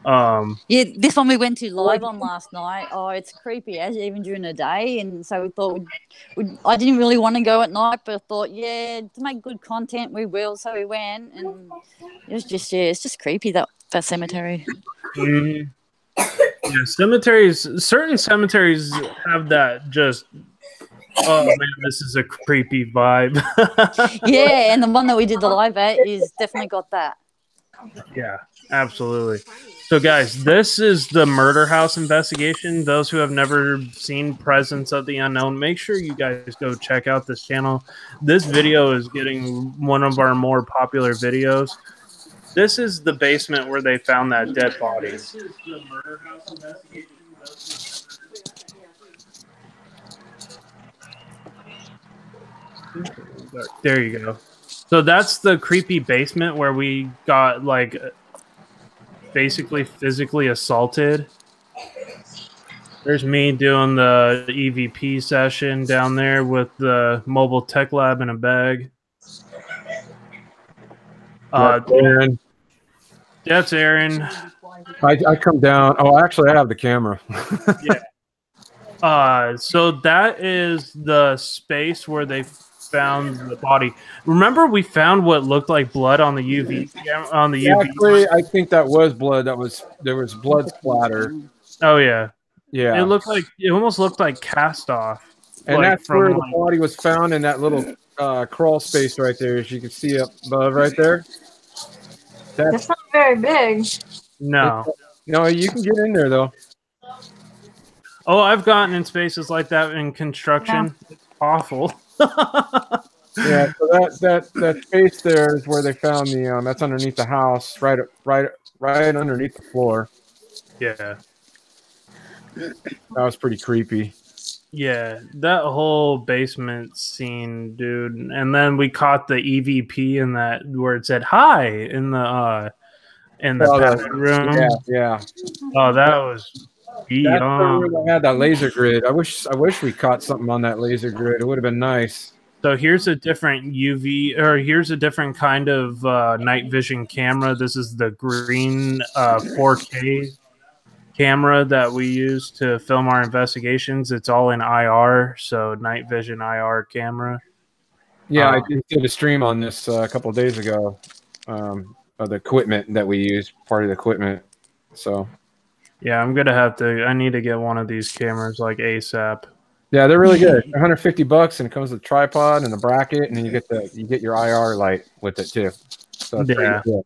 Yeah, this one we went to live on last night. Oh, it's creepy, as even during the day. And so we thought I didn't really want to go at night, but I thought, yeah, to make good content, we will. So we went, and it was just, yeah, it's just creepy that cemetery. Yeah, certain cemeteries have that just, oh man, this is a creepy vibe. Yeah, and the one that we did the live at is definitely got that. Yeah, absolutely. So, guys, this is the murder house investigation. Those who have never seen Presence of the Unknown, make sure you guys go check out this channel. This video is getting one of our more popular videos. This is the basement where they found that dead body. This is the murder house investigation. There you go. So that's the creepy basement where we got like basically physically assaulted. There's me doing the EVP session down there with the mobile tech lab in a bag. Aaron. That's Aaron. I come down. Oh, actually, I have the camera. Yeah. So that is the space where they found the body. Remember, we found what looked like blood on the UV. Actually, I think that was blood. There was blood splatter. Oh yeah. Yeah. It almost looked like cast off. And that's where the body was found, in that little crawl space right there, as you can see up above right there. That's not very big. No, you can get in there though. Oh, I've gotten in spaces like that in construction. Yeah. It's awful. Yeah, so that space there is where they found the that's underneath the house, right underneath the floor. Yeah. That was pretty creepy. Yeah, that whole basement scene, dude. And then we caught the EVP in that where it said hi in the room. Yeah. Oh, that was beyond. That's where they had that laser grid. I wish we caught something on that laser grid. It would have been nice. So here's a different here's a different kind of night vision camera. This is the green 4K camera that we use to film our investigations. It's all in IR, so night vision IR camera. Yeah, I did a stream on this a couple of days ago of the equipment that we use, part of the equipment. So yeah, I need to get one of these cameras like ASAP. Yeah, they're really good. $150, and it comes with a tripod and a bracket, and then you get your IR light with it too. So it's pretty good.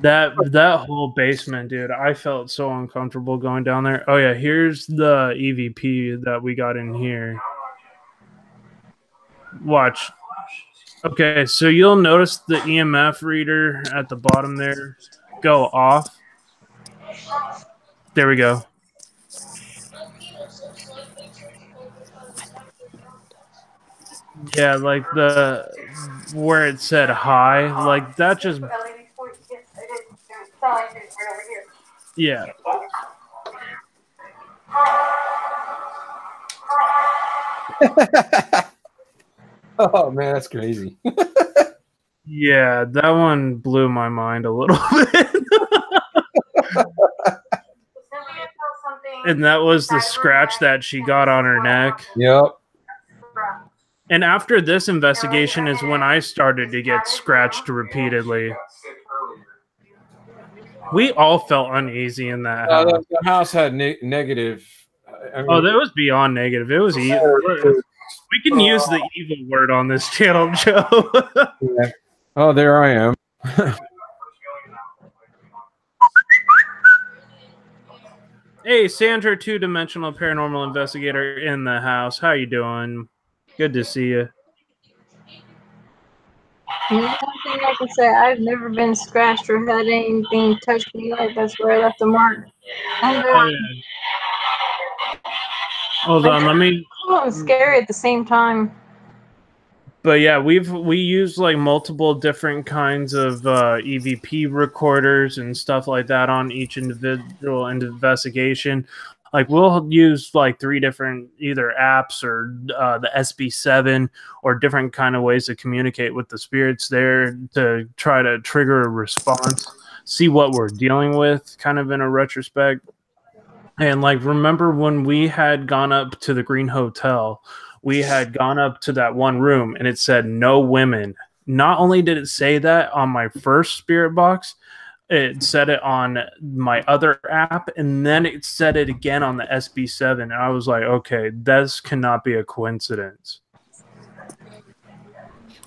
That whole basement, dude, I felt so uncomfortable going down there. Oh yeah, here's the EVP that we got in here. Watch. Okay, so you'll notice the EMF reader at the bottom there go off. There we go. Yeah, like where it said hi, like that just. Yeah. Oh man, that's crazy. Yeah, that one blew my mind a little bit. And that was the scratch that she got on her neck. Yep. And after this investigation is when I started to get scratched repeatedly. We all felt uneasy in that house. The house had negative. I mean, that was beyond negative. It was evil. We can use the evil word on this channel, Joe. Yeah. Oh, there I am. Hey, Sandra, two-dimensional paranormal investigator in the house. How you doing? Good to see you. You know, one thing I can say, I've never been scratched or had anything touch me. Like that's where I left a mark. And Oh, yeah. Hold on, let me. cool and scary at the same time. But yeah, we use like multiple different kinds of EVP recorders and stuff like that on each individual investigation. Like we'll use like 3 different either apps or the SB7 or different kind of ways to communicate with the spirits there to try to trigger a response, see what we're dealing with, kind of in a retrospect. And like, remember when we had gone up to the Green Hotel, we had gone up to that one room and it said no women. Not only did it say that on my first spirit box, it said it on my other app, and then it said it again on the SB7. And I was like, okay, this cannot be a coincidence.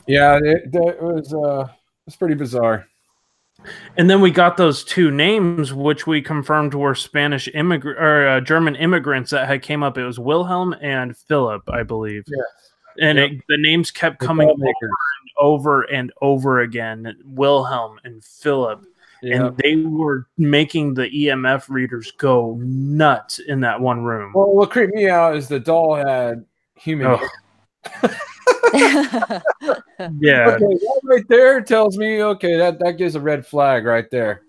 Yeah, it was pretty bizarre. And then we got those 2 names, which we confirmed were Spanish immigrant or German immigrants that had came up. It was Wilhelm and Philip, I believe. Yeah. And the names kept coming over and over again. Wilhelm and Philip. Yeah. And they were making the EMF readers go nuts in that one room. Well, what creeped me out is the doll had human hair. Yeah. Okay, that right there tells me, okay, that gives a red flag right there.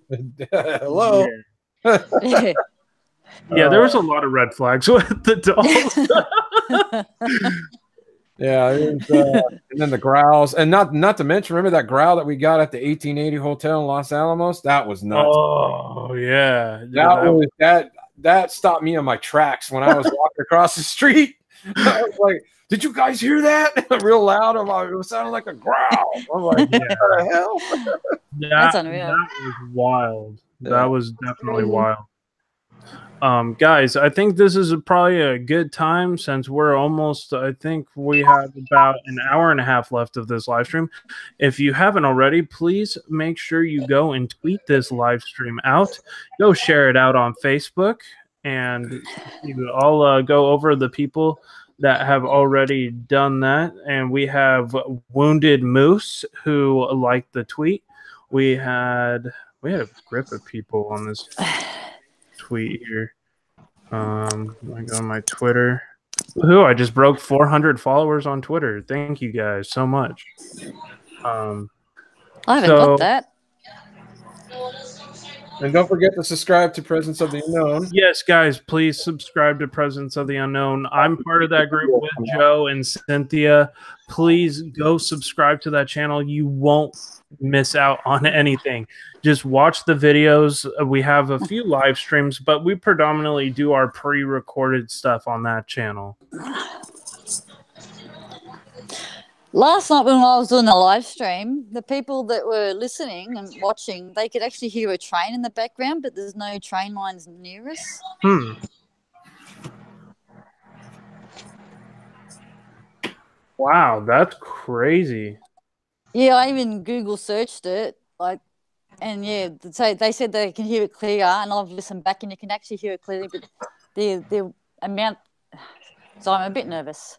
Hello. Yeah. Yeah, there was a lot of red flags with the dolls. Yeah, and then the growls, and not to mention, remember that growl that we got at the 1880 hotel in Los Alamos? That was nuts. Oh yeah, that stopped me in my tracks when I was walking across the street. I was like, "Did you guys hear that?" Real loud. It sounded like a growl. I'm like, "What the hell?" That's unreal. That was wild. That was definitely wild. Guys, I think this is probably a good time since we're almost, I think we have about an hour and a half left of this live stream. If you haven't already, please make sure you go and tweet this live stream out. Go share it out on Facebook, and I'll go over the people that have already done that. And we have Wounded Moose who liked the tweet. We had a grip of people on this tweet here. I go on my Twitter. Woohoo, I just broke 400 followers on Twitter. Thank you guys so much. I haven't got that. And don't forget to subscribe to Presence of the Unknown. Yes, guys, please subscribe to Presence of the Unknown. I'm part of that group with Joe and Cynthia. Please go subscribe to that channel. You won't miss out on anything. Just watch the videos. We have a few live streams, but we predominantly do our pre-recorded stuff on that channel. Last night when I was doing the live stream, the people that were listening and watching, they could actually hear a train in the background, but there's no train lines near us. Wow, that's crazy. Yeah, I even Google searched it, and yeah, they said they can hear it clear, and I've listened back, and you can actually hear it clearly, but the amount. So I'm a bit nervous.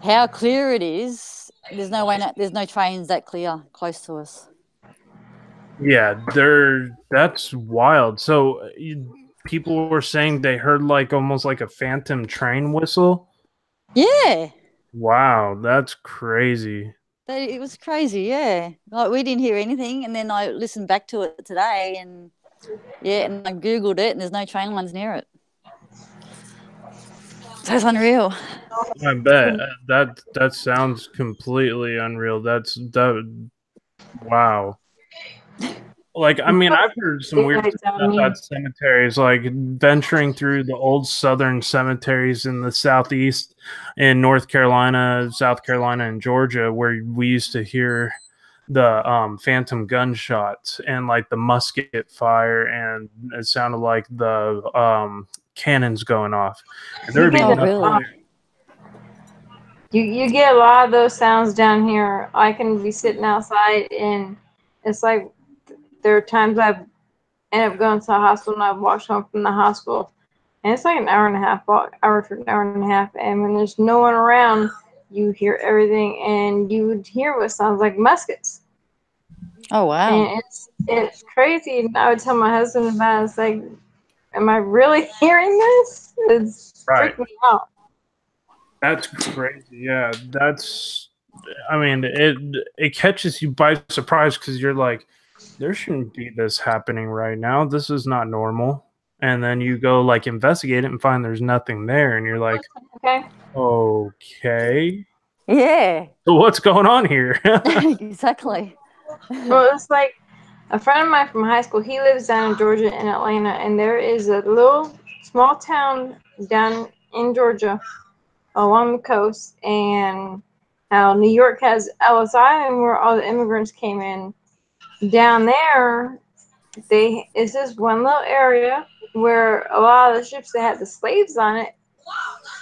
How clear it is! There's no way. There's no trains that clear close to us. Yeah, that's wild. So people were saying they heard almost like a phantom train whistle. Yeah. Wow, that's crazy. It was crazy, yeah. We didn't hear anything, and then I listened back to it today, and and I Googled it, and there's no train lines near it. So it's unreal. I bet that sounds completely unreal. Wow. I mean, I've heard some weird stuff about cemeteries, like venturing through the old southern cemeteries in the southeast in North Carolina, South Carolina, and Georgia, where we used to hear the phantom gunshots and the musket fire, and it sounded like the cannons going off. And there would be You get a lot of those sounds down here. I can be sitting outside, and it's like there are times I've ended up going to the hospital, and I've walked home from the hospital, and it's like an hour to an hour and a half, and when there's no one around, you hear everything, and you would hear what sounds like muskets. Oh wow. And it's crazy. And I would tell my husband about it. It's like, am I really hearing this? It's Right. freaking me out. That's crazy. Yeah, that's. I mean, it catches you by surprise because you're like, there shouldn't be this happening right now. This is not normal. And then you go like investigate it and find there's nothing there, and you're like, Okay. okay, Yeah. so what's going on here? Exactly. Well, it's like a friend of mine from high school. He lives down in Georgia, in Atlanta, and there is a little small town down in Georgia along the coast, and how New York has Ellis Island, where all the immigrants came in. Down there, it's this one little area where a lot of the ships that had the slaves on it,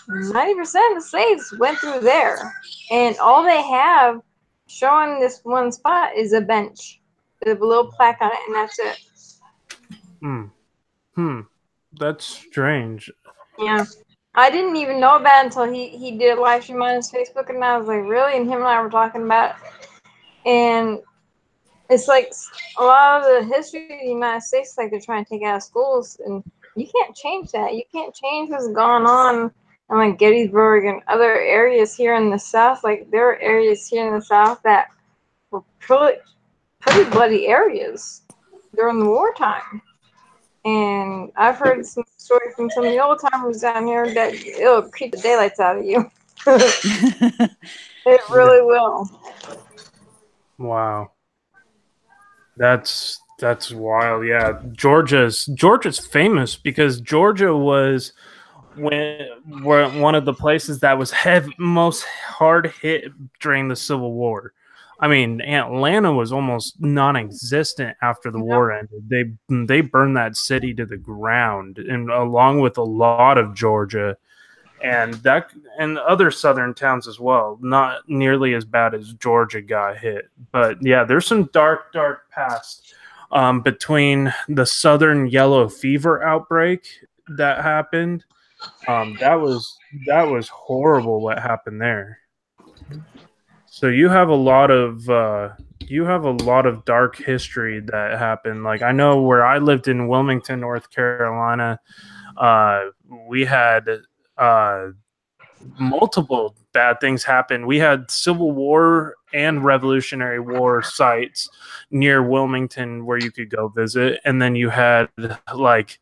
90% of the slaves went through there, and all they have showing this one spot is a bench with a little plaque on it, and that's it. Hmm. That's strange. Yeah. I didn't even know about it until he did a live stream on his Facebook, and I was like, really? And him and I were talking about it. And it's like a lot of the history of the United States, like they're trying to take out of schools, and you can't change that. You can't change what's going on in like Gettysburg and other areas here in the South. Like there are areas here in the South that were pretty bloody areas during the wartime. And I've heard some stories from some of the old timers down here that it'll creep the daylights out of you. It really will. Wow. That's wild. Yeah, Georgia's famous because Georgia was one of the places that was most hard hit during the Civil War. I mean, Atlanta was almost non-existent after the war ended. They burned that city to the ground, and along with a lot of Georgia and other southern towns as well. Not nearly as bad as Georgia got hit, but yeah, there's some dark past between the southern yellow fever outbreak that happened. That was horrible what happened there. So you have a lot of dark history that happened. Like I know where I lived in Wilmington, North Carolina, we had multiple bad things happen. We had Civil War and Revolutionary War sites near Wilmington where you could go visit, and then like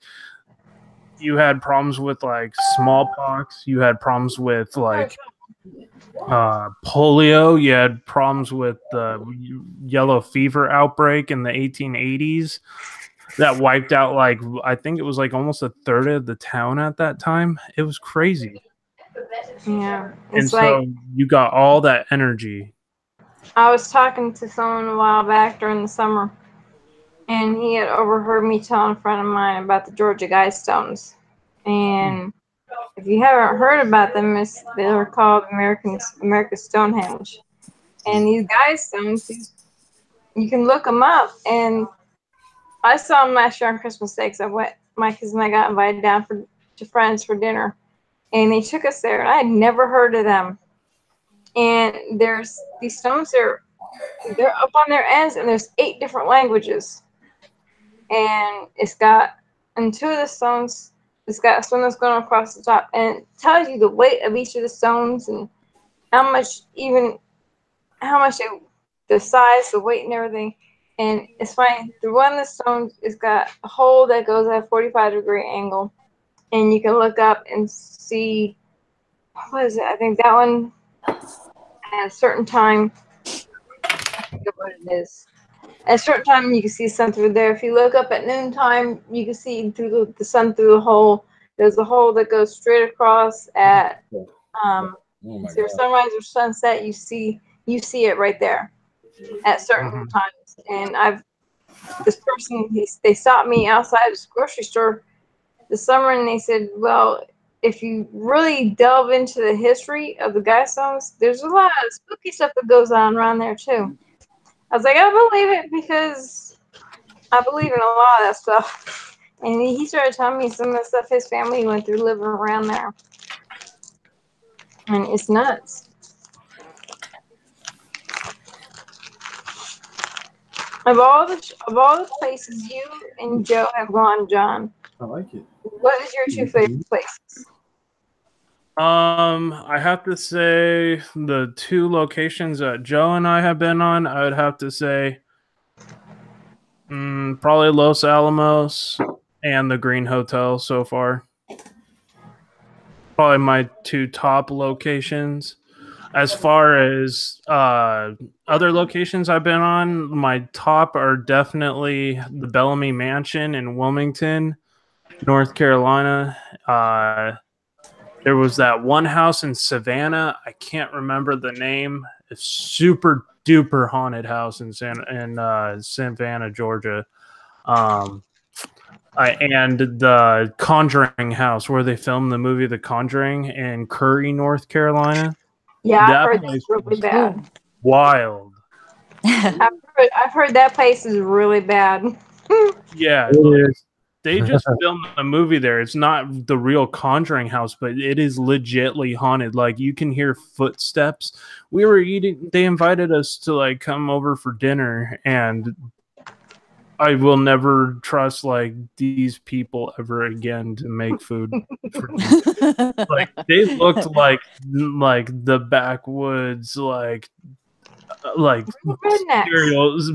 you had problems with like smallpox, you had problems with like polio, you had problems with the yellow fever outbreak in the 1880s that wiped out like I think it was like almost a third of the town at that time. It was crazy. Yeah. And It's so like you got all that energy. I was talking to someone a while back during the summer, and he had overheard me telling a friend of mine about the Georgia Guidestones. And if you haven't heard about them, they're called America's Stonehenge. And these Guidestones, you can look them up. And I saw them last year on Christmas Day because my kids and I got invited down to friends for dinner, and they took us there. And I had never heard of them. And there's these stones. They're up on their ends, and there's 8 different languages. And in 2 of the stones, it's got a stone that's going across the top, and it tells you the weight of each of the stones and how much the size, the weight, and everything. And it's funny. The one of the stones has got a hole that goes at a 45-degree angle, and you can look up and see what is it? I think that one at a certain time. I forget what it is. At a certain time, you can see the sun through there. If you look up at noontime, you can see through the sun through the hole. There's a hole that goes straight across at sunrise or sunset. You see it right there at certain times. And this person they stopped me outside this grocery store this summer, and they said, well, if you really delve into the history of the Guidestones, there's a lot of spooky stuff that goes on around there too. I was like, I believe it because I believe in a lot of that stuff. And he started telling me some of the stuff his family went through living around there. And it's nuts. Of all the places you and Joe have gone, John, I like it. what is your two favorite places? I have to say the two locations that Joe and I have been on, I would have to say probably Los Alamos and the Green Hotel so far. Probably my two top locations. As far as other locations I've been on, my top are definitely the Bellamy Mansion in Wilmington, North Carolina. There was that one house in Savannah. I can't remember the name. It's super duper haunted house in Savannah, Georgia. And the Conjuring house where they filmed the movie The Conjuring in Curry, North Carolina. Yeah, I've That heard place that's really was bad. wild. I've heard that place is really bad. Yeah, they just filmed a movie there. It's not the real Conjuring house, but it is legitly haunted. Like you can hear footsteps. We were eating. They invited us to like come over for dinner, and I will never trust like these people ever again to make food. Like they looked like the backwoods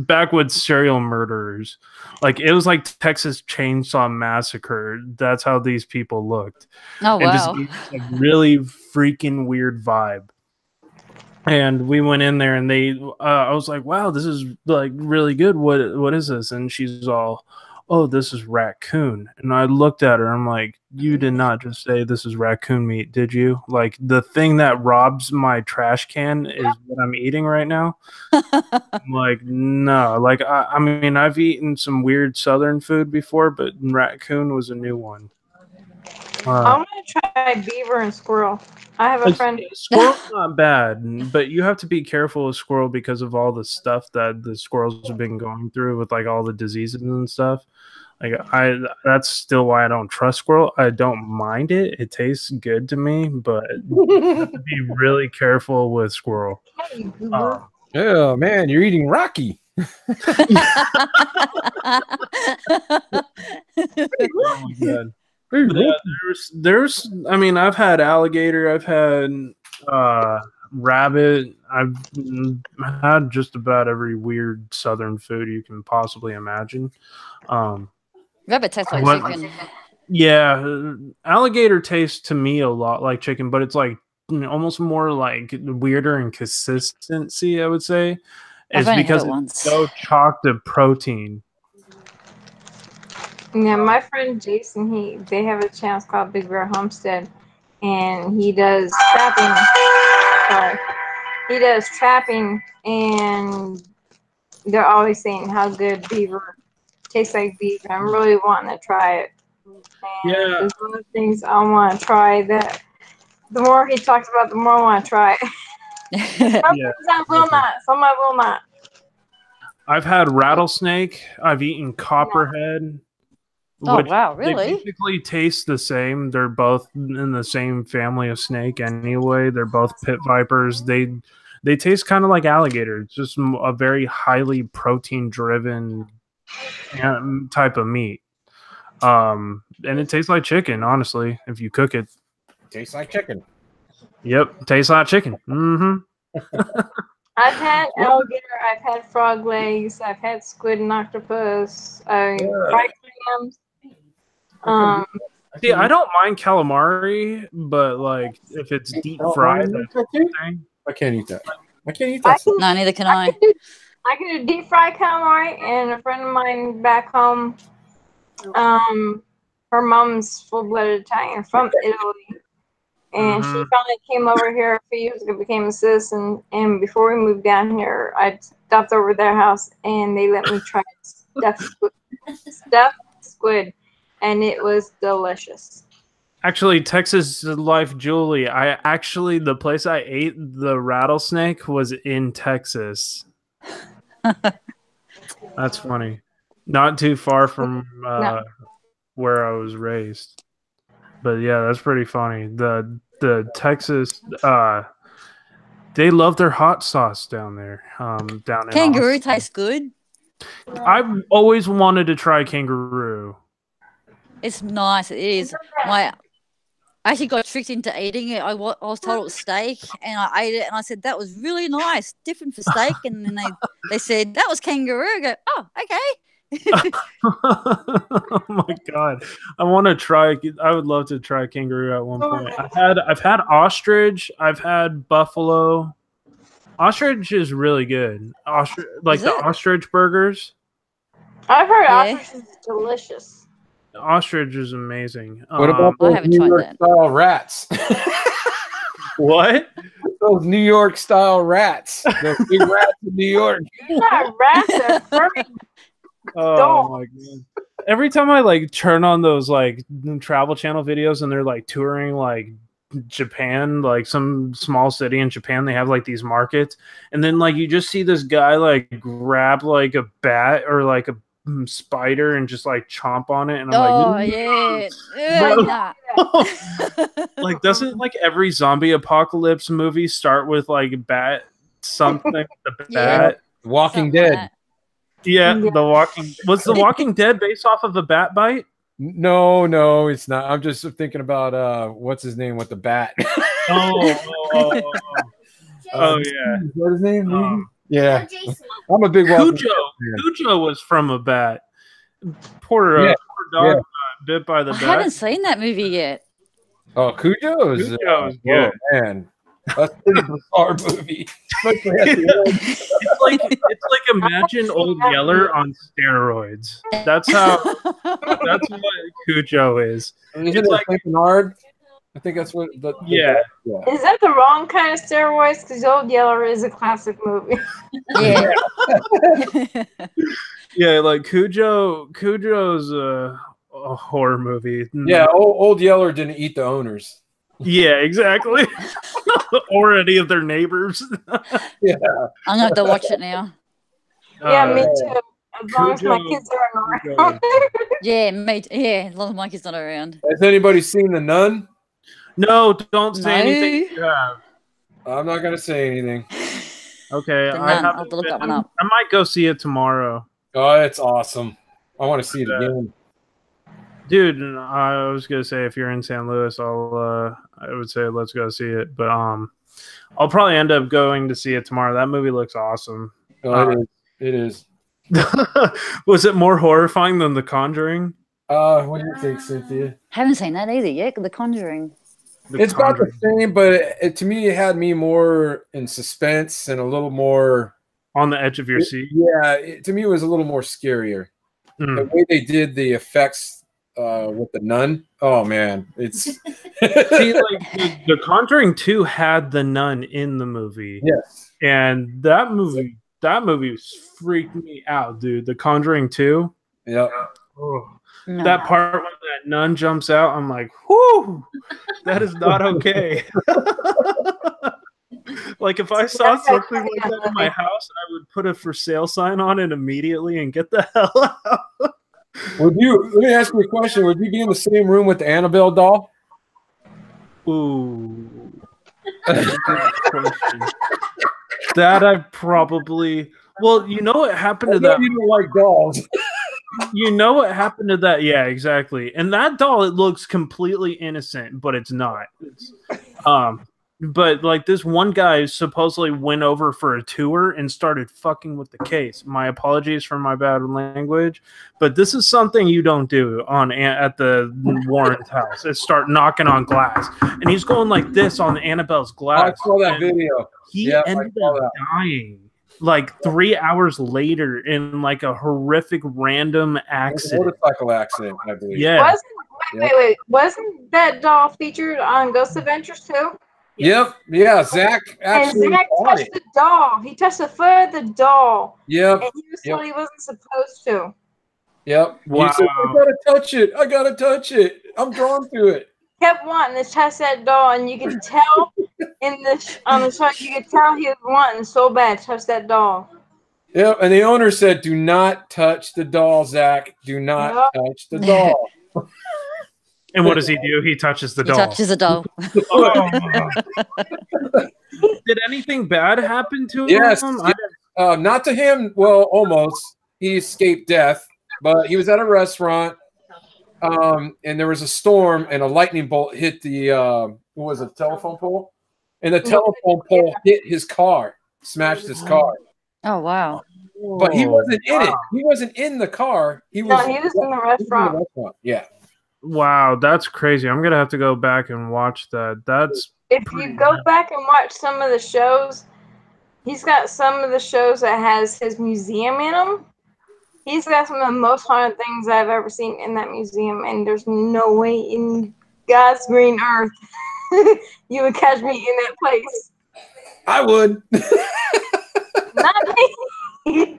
backwoods serial murderers. Like it was like Texas Chainsaw Massacre. That's how these people looked. Oh, And just wow. a really freaking weird vibe. And we went in there and I was like, wow, this is like really good. What is this? And she's all, oh, this is raccoon. And I looked at her, I'm like, you did not just say this is raccoon meat, did you? Like the thing that robs my trash can is what I'm eating right now. I'm like, no. Like I mean, I've eaten some weird southern food before, but raccoon was a new one. I want to try beaver and squirrel. I have a friend. Squirrel's not bad, but you have to be careful with squirrel because of all the stuff that the squirrels have been going through with like all the diseases and stuff. Like that's still why I don't trust squirrel. I don't mind it; it tastes good to me, but you have to be really careful with squirrel. Oh man, you're eating Rocky. Oh my god. Yeah, there's I mean I've had alligator, I've had rabbit, I've had just about every weird southern food you can possibly imagine. Rabbit tastes like chicken. Yeah, alligator tastes to me a lot like chicken, but it's like almost more like weirder in consistency, I would say. It's because it's so chocked of protein. Yeah, my friend Jason, they have a channel called Big Bear Homestead, and he does trapping. Sorry, he does trapping, and they're always saying how good beaver tastes like beef. I'm really wanting to try it. And yeah, there's one of the things I want to try that. The more he talks about, the more I want to try it. I will not. Some I will not. I've had rattlesnake. I've eaten copperhead. Oh, wow, really? They basically taste the same. They're both in the same family of snake anyway. They're both pit vipers. They taste kind of like alligator. It's just a very highly protein-driven type of meat. And it tastes like chicken, honestly, if you cook it. Tastes like chicken. Yep, tastes like chicken. Mm-hmm. I've had alligator, I've had frog legs, I've had squid and octopus, fried clams. See, I don't mind calamari, but like if it's deep fried, I can't eat that. I can't eat that. No, neither can I. I can do deep fried calamari, and a friend of mine back home, her mom's full-blooded Italian from Italy. And she finally came over here a few years ago, became a citizen. And before we moved down here, I stopped over their house, and they let me try stuffed squid, and it was delicious. Actually, Texas Life Julie, the place I ate the rattlesnake was in Texas. That's funny. Not too far from where I was raised. But yeah, that's pretty funny. The Texas they love their hot sauce down there. Down in Kangaroo Austin. tastes good. I've always wanted to try kangaroo. It's nice. It is. I actually got tricked into eating it. I was told it was steak, and I ate it, and I said that was really nice, different for steak. And then they said that was kangaroo. I go, oh, okay. Oh my god, I want to try. I would love to try kangaroo at one point. I've had ostrich. I've had buffalo. Ostrich is really good. Like Is the it? ostrich burgers. I've heard Yeah. ostrich is delicious. Ostrich is amazing. What about I those haven't New tried York that. style rats? what? Those New York style rats. Those big rats in New York. They're not rats, they're furry. Oh Dog. my god! Every time I like turn on those like travel channel videos and they're like touring like Japan, like some small city in Japan, they have like these markets, and then like you just see this guy like grab like a bat or like a spider and just like chomp on it, and I'm Oh like, yeah. Bro. Nah. like doesn't like every zombie apocalypse movie start with like bat something the Yeah. bat? Walking Something like Dead. that. Yeah, Yeah. was the Walking Dead based off of a bat bite? No, it's not. I'm just thinking about what's his name with the bat. Oh, yeah. Is that his name? Um, Yeah. I'm a big Walking Cujo. Dead fan. Cujo was from a bat. Poor, Yeah, poor dog yeah. got bit by the I bat. haven't seen that movie yet. Oh, Cujo is Cujo is whoa, good. man. That's a pretty bizarre movie. Especially at the end. It's like imagine Old Yeller on steroids. That's what Cujo is. Isn't It's it like- Saint Bernard? I think that's what. Yeah. Is that the wrong kind of steroids? Because Old Yeller is a classic movie. Yeah. Yeah, like Cujo's a horror movie. Yeah, old Yeller didn't eat the owners. Yeah, exactly. Or any of their neighbors. Yeah. I'm gonna have to watch it now. Yeah, Uh, me too. As long as my Cujo- kids aren't Cujo around. Yeah, mate. Yeah, as long as Mike is not around. Has anybody seen The Nun? No, don't say No. anything you have. I'm not gonna say anything. Okay, The I Nun. I'll have haven't to look that been- one up. I might go see it tomorrow. Oh, it's awesome. I want to see it again. Dude, I was gonna say if you're in San Louis, I would say let's go see it. But I'll probably end up going to see it tomorrow. That movie looks awesome. Oh, it is. Was it more horrifying than The Conjuring? What do you think, Cynthia? Haven't seen that either yet. The Conjuring. It's about the same, but to me, it had me more in suspense and a little more On the edge of your seat. Yeah, to me, it was a little more scarier. Mm. The way they did the effects with the nun. Oh man, it's See, like the Conjuring 2 had the nun in the movie. yes. And that movie freaked me out, dude. The Conjuring 2. Yeah. Oh, No. that part when that nun jumps out, I'm like, whoo, that is not okay. Like if I saw something like that in my house, I would put a for sale sign on it immediately and get the hell out. Let me ask you a question. Would you be in the same room with the Annabelle doll? Ooh. That's a good question. That I probably. Well, you know what happened to that. You don't like dolls. You know what happened to that? Yeah, exactly. And that doll, it looks completely innocent, but it's not. But like this one guy supposedly went over for a tour and started fucking with the case. My apologies for my bad language, but this is something you don't do at the Warren's house. Is start knocking on glass, and he's going like this on Annabelle's glass. I saw that and video. He Yeah, I ended saw up that. dying like 3 hours later in like a horrific random It was a accident. motorcycle accident, I believe. Yeah. Wait. Wasn't that doll featured on Ghost Adventures too? Yep. Yeah. Zach And actually Zach bought touched it. the doll. He touched the foot of the doll. Yep. And he was told he wasn't supposed to. Yep. Wow. He said, I gotta touch it. I gotta touch it. I'm drawn to it. Kept wanting to touch that doll, and you could tell on the show, you could tell he was wanting so bad to touch that doll. Yep. And the owner said, do not touch the doll, Zach. Do not touch the doll. And what does he do? He touches the He doll. touches a doll. Oh. Did anything bad happen to Yes. him? Not to him. Well, almost. he escaped death, but he was at a restaurant, and there was a storm, and a lightning bolt hit the what was it, telephone pole, and the telephone pole hit his car, smashed his car. Oh wow. But he wasn't in it. He wasn't in the car. He was in the restaurant. Yeah. Wow, that's crazy. I'm gonna have to go back and watch that. That's if you go back and watch some of the shows, he's got some of the shows that has his museum in them. He's got some of the most haunted things I've ever seen in that museum, and there's no way in God's green earth you would catch me in that place. I would. Not me.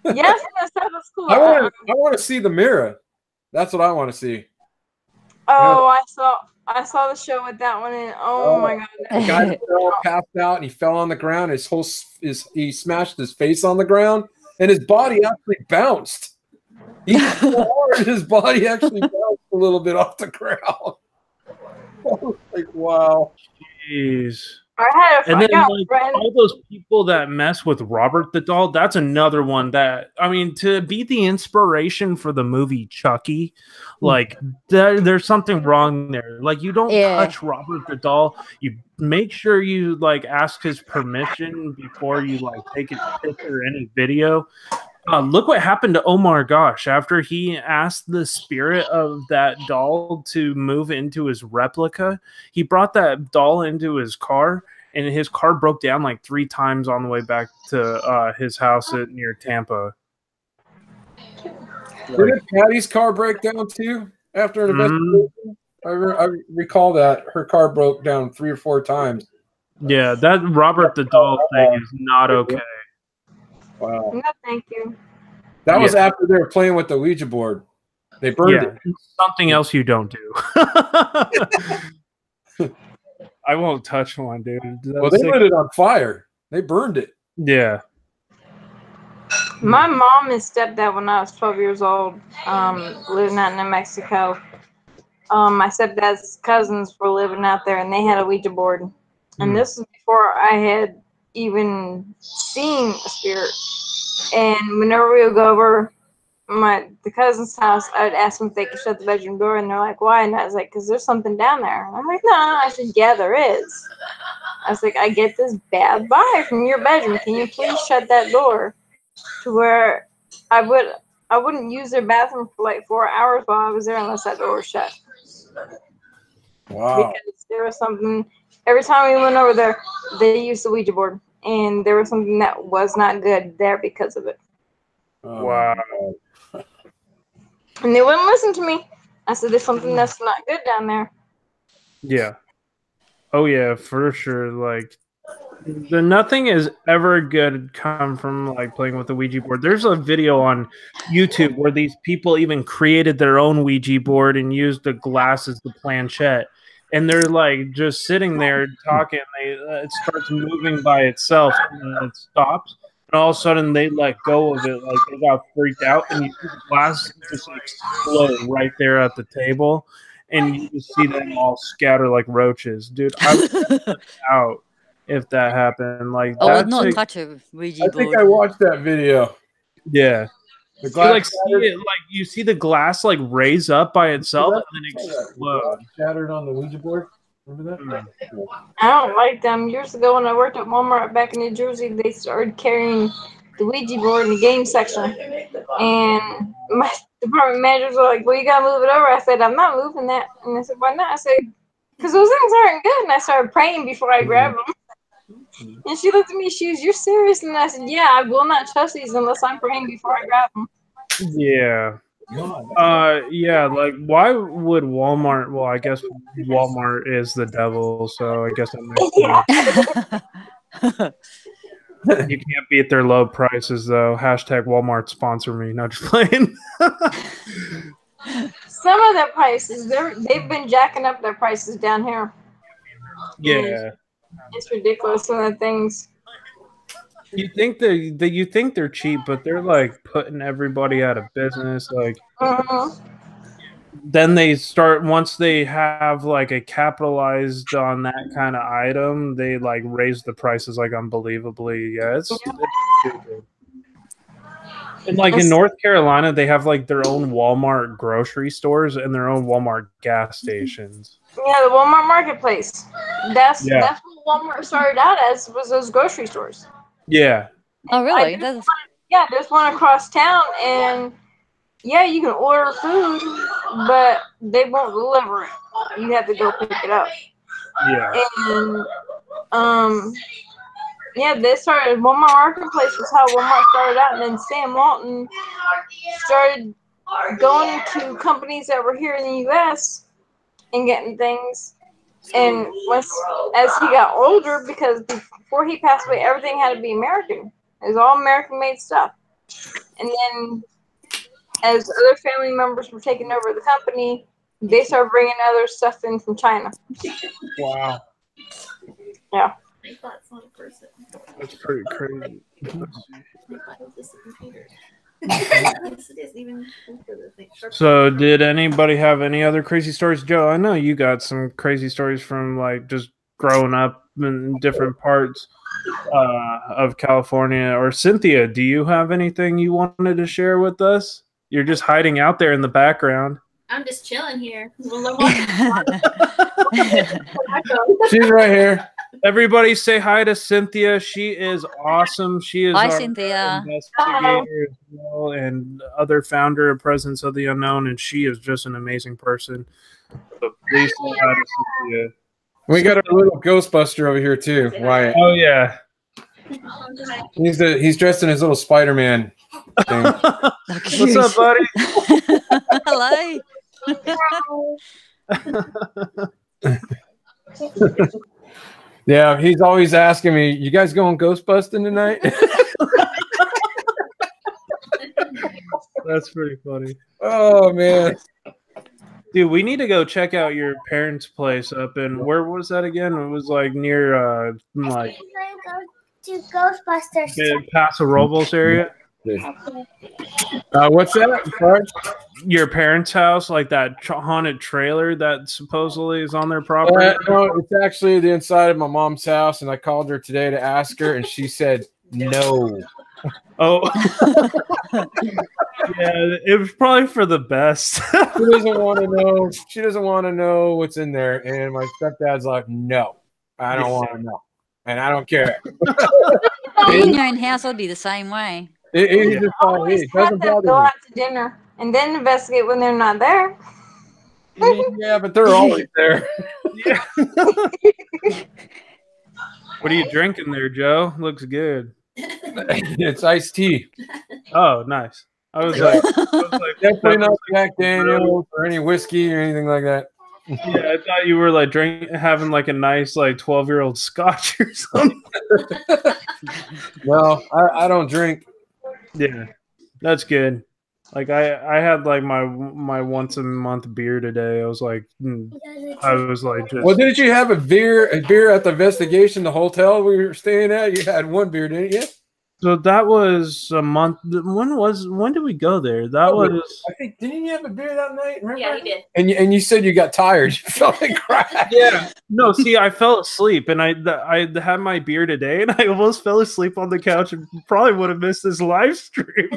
Yes, that stuff is cool. I want to see the mirror. That's what I want to see. Oh, I saw the show with that one, and oh my god, the guy passed out and he fell on the ground. He smashed his face on the ground, and his body actually bounced. He was so hard, his body actually bounced a little bit off the ground. I was like, wow. Jeez. I had a friend. All those people that mess with Robert the Doll, that's another one that, I mean, to be the inspiration for the movie Chucky, like there's something wrong there. Like, you don't touch Robert the Doll. You make sure you like ask his permission before you like take his picture or any video. Look what happened to Omar Gosh after he asked the spirit of that doll to move into his replica. He brought that doll into his car, and his car broke down like 3 times on the way back to his house near Tampa. Didn't Patty's car break down too after an investigation? I recall that her car broke down 3 or 4 times. Yeah, that Robert the Doll thing is not okay. Wow. No, thank you. That was after they were playing with the Ouija board. They burned it. Something else you don't do. I won't touch one, dude. Well, they lit it on fire. They burned it. Yeah. My mom and stepdad, when I was 12 years old, living out in New Mexico, my stepdad's cousins were living out there, and they had a Ouija board. And this was before I had even seen a spirit. And whenever we would go over the cousin's house, I would ask them if they could shut the bedroom door, and they're like, "Why?" And I was like, "Because there's something down there." And I'm like, "No." I said, "Yeah, there is." I was like, "I get this bad vibe from your bedroom. Can you please shut that door?" To where I wouldn't use their bathroom for like 4 hours while I was there unless that door was shut. Wow. Because there was something. Every time we went over there, they used the Ouija board. And there was something that was not good there because of it. Wow. And they wouldn't listen to me. I said, "There's something that's not good down there." Yeah. Oh, yeah, for sure. Like, nothing is ever good come from like playing with the Ouija board. There's a video on YouTube where these people even created their own Ouija board and used the glass as the planchette. And they're like just sitting there talking. It starts moving by itself, and then it stops. And all of a sudden, they let go of it, like they got freaked out. And you see the glass just explode right there at the table, and you just see them all scatter like roaches, dude. I would out if that happened. Like, it's not touch a Ouija board. I think I watched that video. Yeah. The glass you see the glass like raise up by itself and then explode. Shattered on the Ouija board. Remember that? I don't like them. Years ago when I worked at Walmart back in New Jersey, they started carrying the Ouija board in the game section. And my department managers were like, "Well, you gotta move it over." I said, "I'm not moving that." And they said, "Why not?" I said, "Because those things aren't good." And I started praying before I grabbed them. And she looked at me, she was, "You're serious?" And I said, "Yeah, I will not trust these unless I'm praying before I grab them." Yeah. Yeah, like, why would Walmart? Well, I guess Walmart is the devil, so I guess that makes sense. You can't beat their low prices, though. Hashtag Walmart sponsor me. Not just playing. Some of their prices, they've been jacking up their prices down here. Yeah. It's ridiculous, some of the things. You think they're cheap, but they're like putting everybody out of business. Like, then they start, once they have like a capitalized on that kind of item, they like raise the prices like unbelievably. Yeah, it's stupid. And like in North Carolina, they have like their own Walmart grocery stores and their own Walmart gas stations. Yeah, the Walmart marketplace. That's Yeah. what Walmart started out as, was those grocery stores. Yeah. Oh, really? Yeah, there's one across town, and yeah, you can order food, but they won't deliver it. You have to go pick it up. Yeah. And yeah, they started Walmart Marketplace was how Walmart started out, and then Sam Walton started going to companies that were here in the U.S. and getting things. And as he got older, because before he passed away, everything had to be American. It was all American-made stuff. And then as other family members were taking over the company, they started bringing other stuff in from China. Wow. Yeah. I thought it's not a person. That's pretty crazy. I thought it was just a computer. Yes, it is. Even for the thing. So, did anybody have any other crazy stories, Joe? I know you got some crazy stories from like just growing up in different parts of California. Or Cynthia, do you have anything you wanted to share with us? You're just hiding out there in the background. I'm just chilling here. She's right here. Everybody say hi to Cynthia. She is awesome. She is Hi, our Cynthia. investigator as well, and other founder of Presence of the Unknown, and she is just an amazing person. So please say hi to Cynthia. We got our little Ghostbuster over here too, Wyatt. Oh yeah. He's dressed in his little Spider-Man thing. What's up, buddy? Hello. Yeah, he's always asking me, "You guys going ghostbusting tonight?" That's pretty funny. Oh man, dude, we need to go check out your parents' place up in, where was that again? It was like near like To Ghostbusters. the Paso Robles area. what's that? Sorry? Your parents' house, like that haunted trailer that supposedly is on their property. No, it's actually the inside of my mom's house, and I called her today to ask her, and she said no. Oh, yeah, it was probably for the best. She doesn't want to know. She doesn't want to know what's in there, and my stepdad's like, "No, I don't want to know, and I don't care." In your own house, I'd be the same way. It just Always it have doesn't them bother go me. out to dinner and then investigate when they're not there. Yeah, but they're always there. Yeah. What are you drinking there, Joe? Looks good. It's iced tea. Oh, nice. I was like Definitely not Jack Daniels or any whiskey or anything like that. yeah, I thought you were like having like a nice like 12-year-old scotch or something. No, I don't drink. Yeah, that's good. Like I had like my once a month beer today. I was like just Well, didn't you have a beer at the investigation, the hotel we were staying at? You had one beer, didn't you? so that was a month. When did we go there? That was I think didn't you have a beer that night? Remember? Yeah, he did. And you said you got tired. You felt like crap. yeah. No, see, I fell asleep, and I had my beer today, and I almost fell asleep on the couch, and probably would have missed this live stream.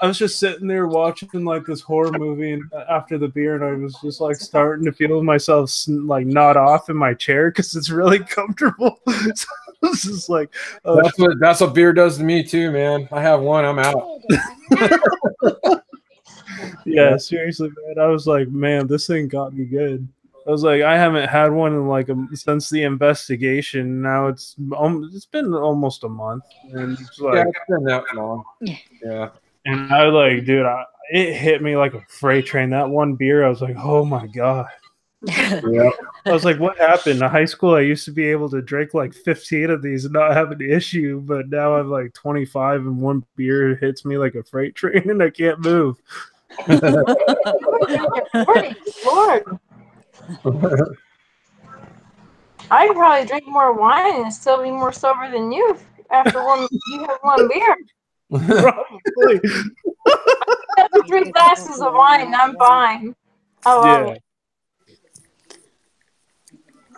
I was just sitting there watching like this horror movie, and after the beer, and I was just like starting to feel myself like nod off in my chair because it's really comfortable. So this is like That's what beer does to me too, man. I have one, I'm out. yeah, seriously, man. I was like, man, this thing got me good. I was like, I haven't had one in like since the investigation. Now it's been almost a month, and it's like, Yeah, it's been that long. Yeah. and I like, dude, it hit me like a freight train. That one beer, I was like, oh my god. Yeah. I was like, what happened? In high school, I used to be able to drink like 15 of these and not have an issue, but now I'm like 25, and one beer hits me like a freight train, and I can't move. Lord. I could probably drink more wine and still be more sober than you after you have one beer. Probably. 3 glasses of wine, I'm fine. I love it.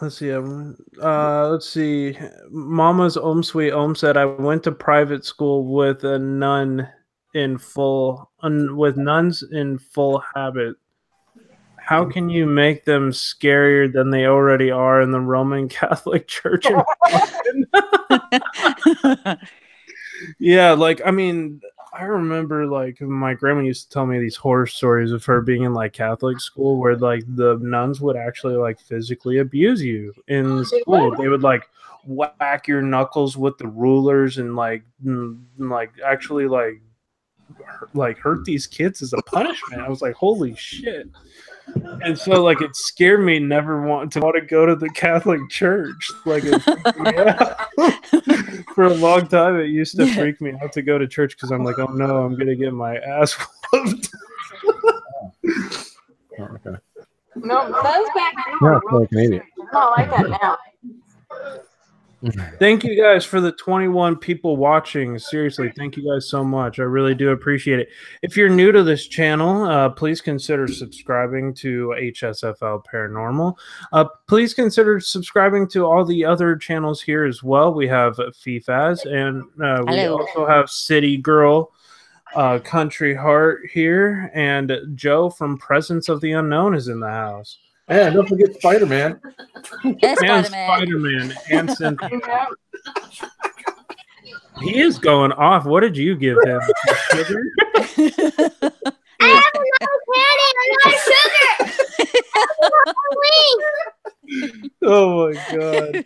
let's see. Let's see. Mama's Om Sweet Om said, "I went to private school with a nun with nuns in full habit. How can you make them scarier than they already are in the Roman Catholic Church in Boston?" Yeah, like I mean, I remember like my grandma used to tell me these horror stories of her being in like Catholic school where like the nuns would actually like physically abuse you in the school. They would like whack your knuckles with the rulers and like actually like hurt these kids as a punishment. I was like, holy shit. And so like it scared me never want to go to the Catholic Church. Like it freaked me out. For a long time it used to freak me out to go to church because I'm like, oh no, I'm gonna get my ass whooped. Okay. No, that's back then. Yeah, I feel like maybe. It's not like that now. Thank you guys for the 21 people watching. Seriously, thank you guys so much. I really do appreciate it. If you're new to this channel, please consider subscribing to HSFL Paranormal. Please consider subscribing to all the other channels here as well. We have FIFAs, and we Hello. also have City Girl, Country Heart here, and Joe from Presence of the Unknown is in the house. Yeah, don't forget Spider-Man. Yes, And Spider-Man. Spider-Man and Cynthia. Yeah. He is going off. What did you give him? Sugar? I have another candy and another sugar. Oh my god.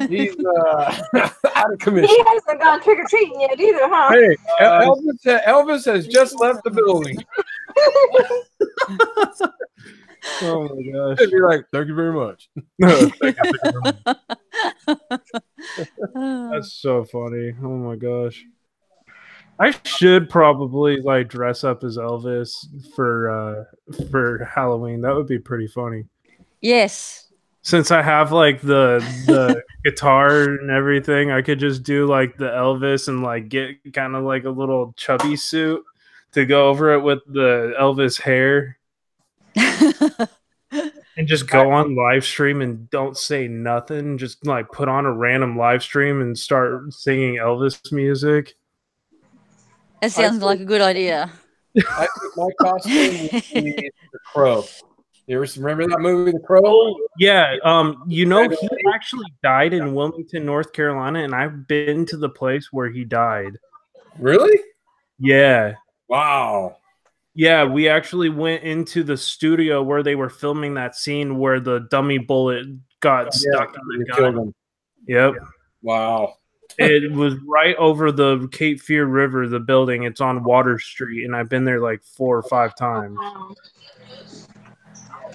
He's out of commission. He hasn't gone trick or treating yet either, huh? Hey, Elvis has just left the building. Oh my gosh. He'd be like, thank you very much. That's so funny. Oh my gosh. I should probably like dress up as Elvis for Halloween. That would be pretty funny. Yes. Since I have like the guitar and everything, I could just do like the Elvis and like get kind of like a little chubby suit to go over it with the Elvis hair and just go on live stream and don't say nothing. Just like put on a random live stream and start singing Elvis music. That sounds like a good idea. I think my costume would be the Crow. You ever remember that movie, The Crow? Oh, yeah. You know, he actually died in Wilmington, North Carolina, and I've been to the place where he died. Really? Yeah. Wow. Yeah, we actually went into the studio where they were filming that scene where the dummy bullet got stuck in the Killed gun. him. Yep. Wow. It was right over the Cape Fear River, the building. It's on Water Street, and I've been there like 4 or 5 times.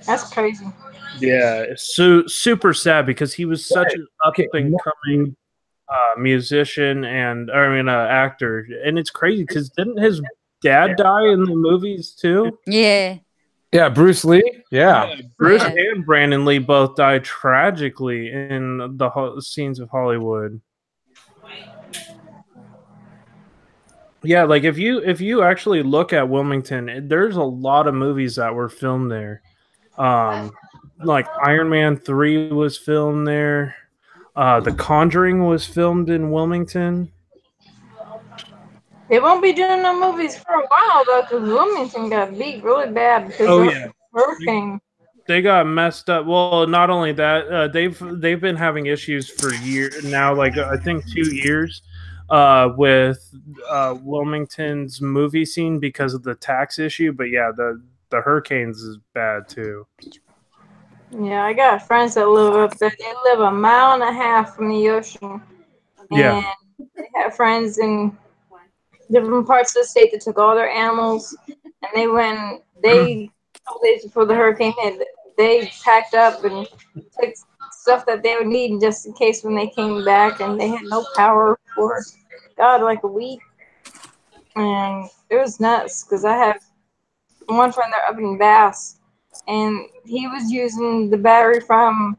That's crazy. Yeah, it's super sad because he was such an up-and-coming musician and actor, and it's crazy because didn't his dad die in the movies too? Yeah. Yeah, Bruce Lee. Yeah. Bruce Yeah. and Brandon Lee both died tragically in the scenes of Hollywood. Yeah, like if you actually look at Wilmington, there's a lot of movies that were filmed there. Like Iron Man 3 was filmed there. The Conjuring was filmed in Wilmington. They won't be doing no movies for a while though, because Wilmington got beat really bad because Oh of yeah, hurricane. they got messed up. Well, not only that, they've been having issues for years now. Like I think 2 years with Wilmington's movie scene because of the tax issue. But yeah, the hurricanes is bad too. Yeah, I got friends that live up there. They live 1.5 miles from the ocean. Yeah. And they have friends in different parts of the state that took all their animals, and they went. They a couple days before the hurricane hit, they packed up and took stuff that they would need just in case when they came back, and they had no power for like a week, and it was nuts because I have one friend there up in Bass, and he was using the battery from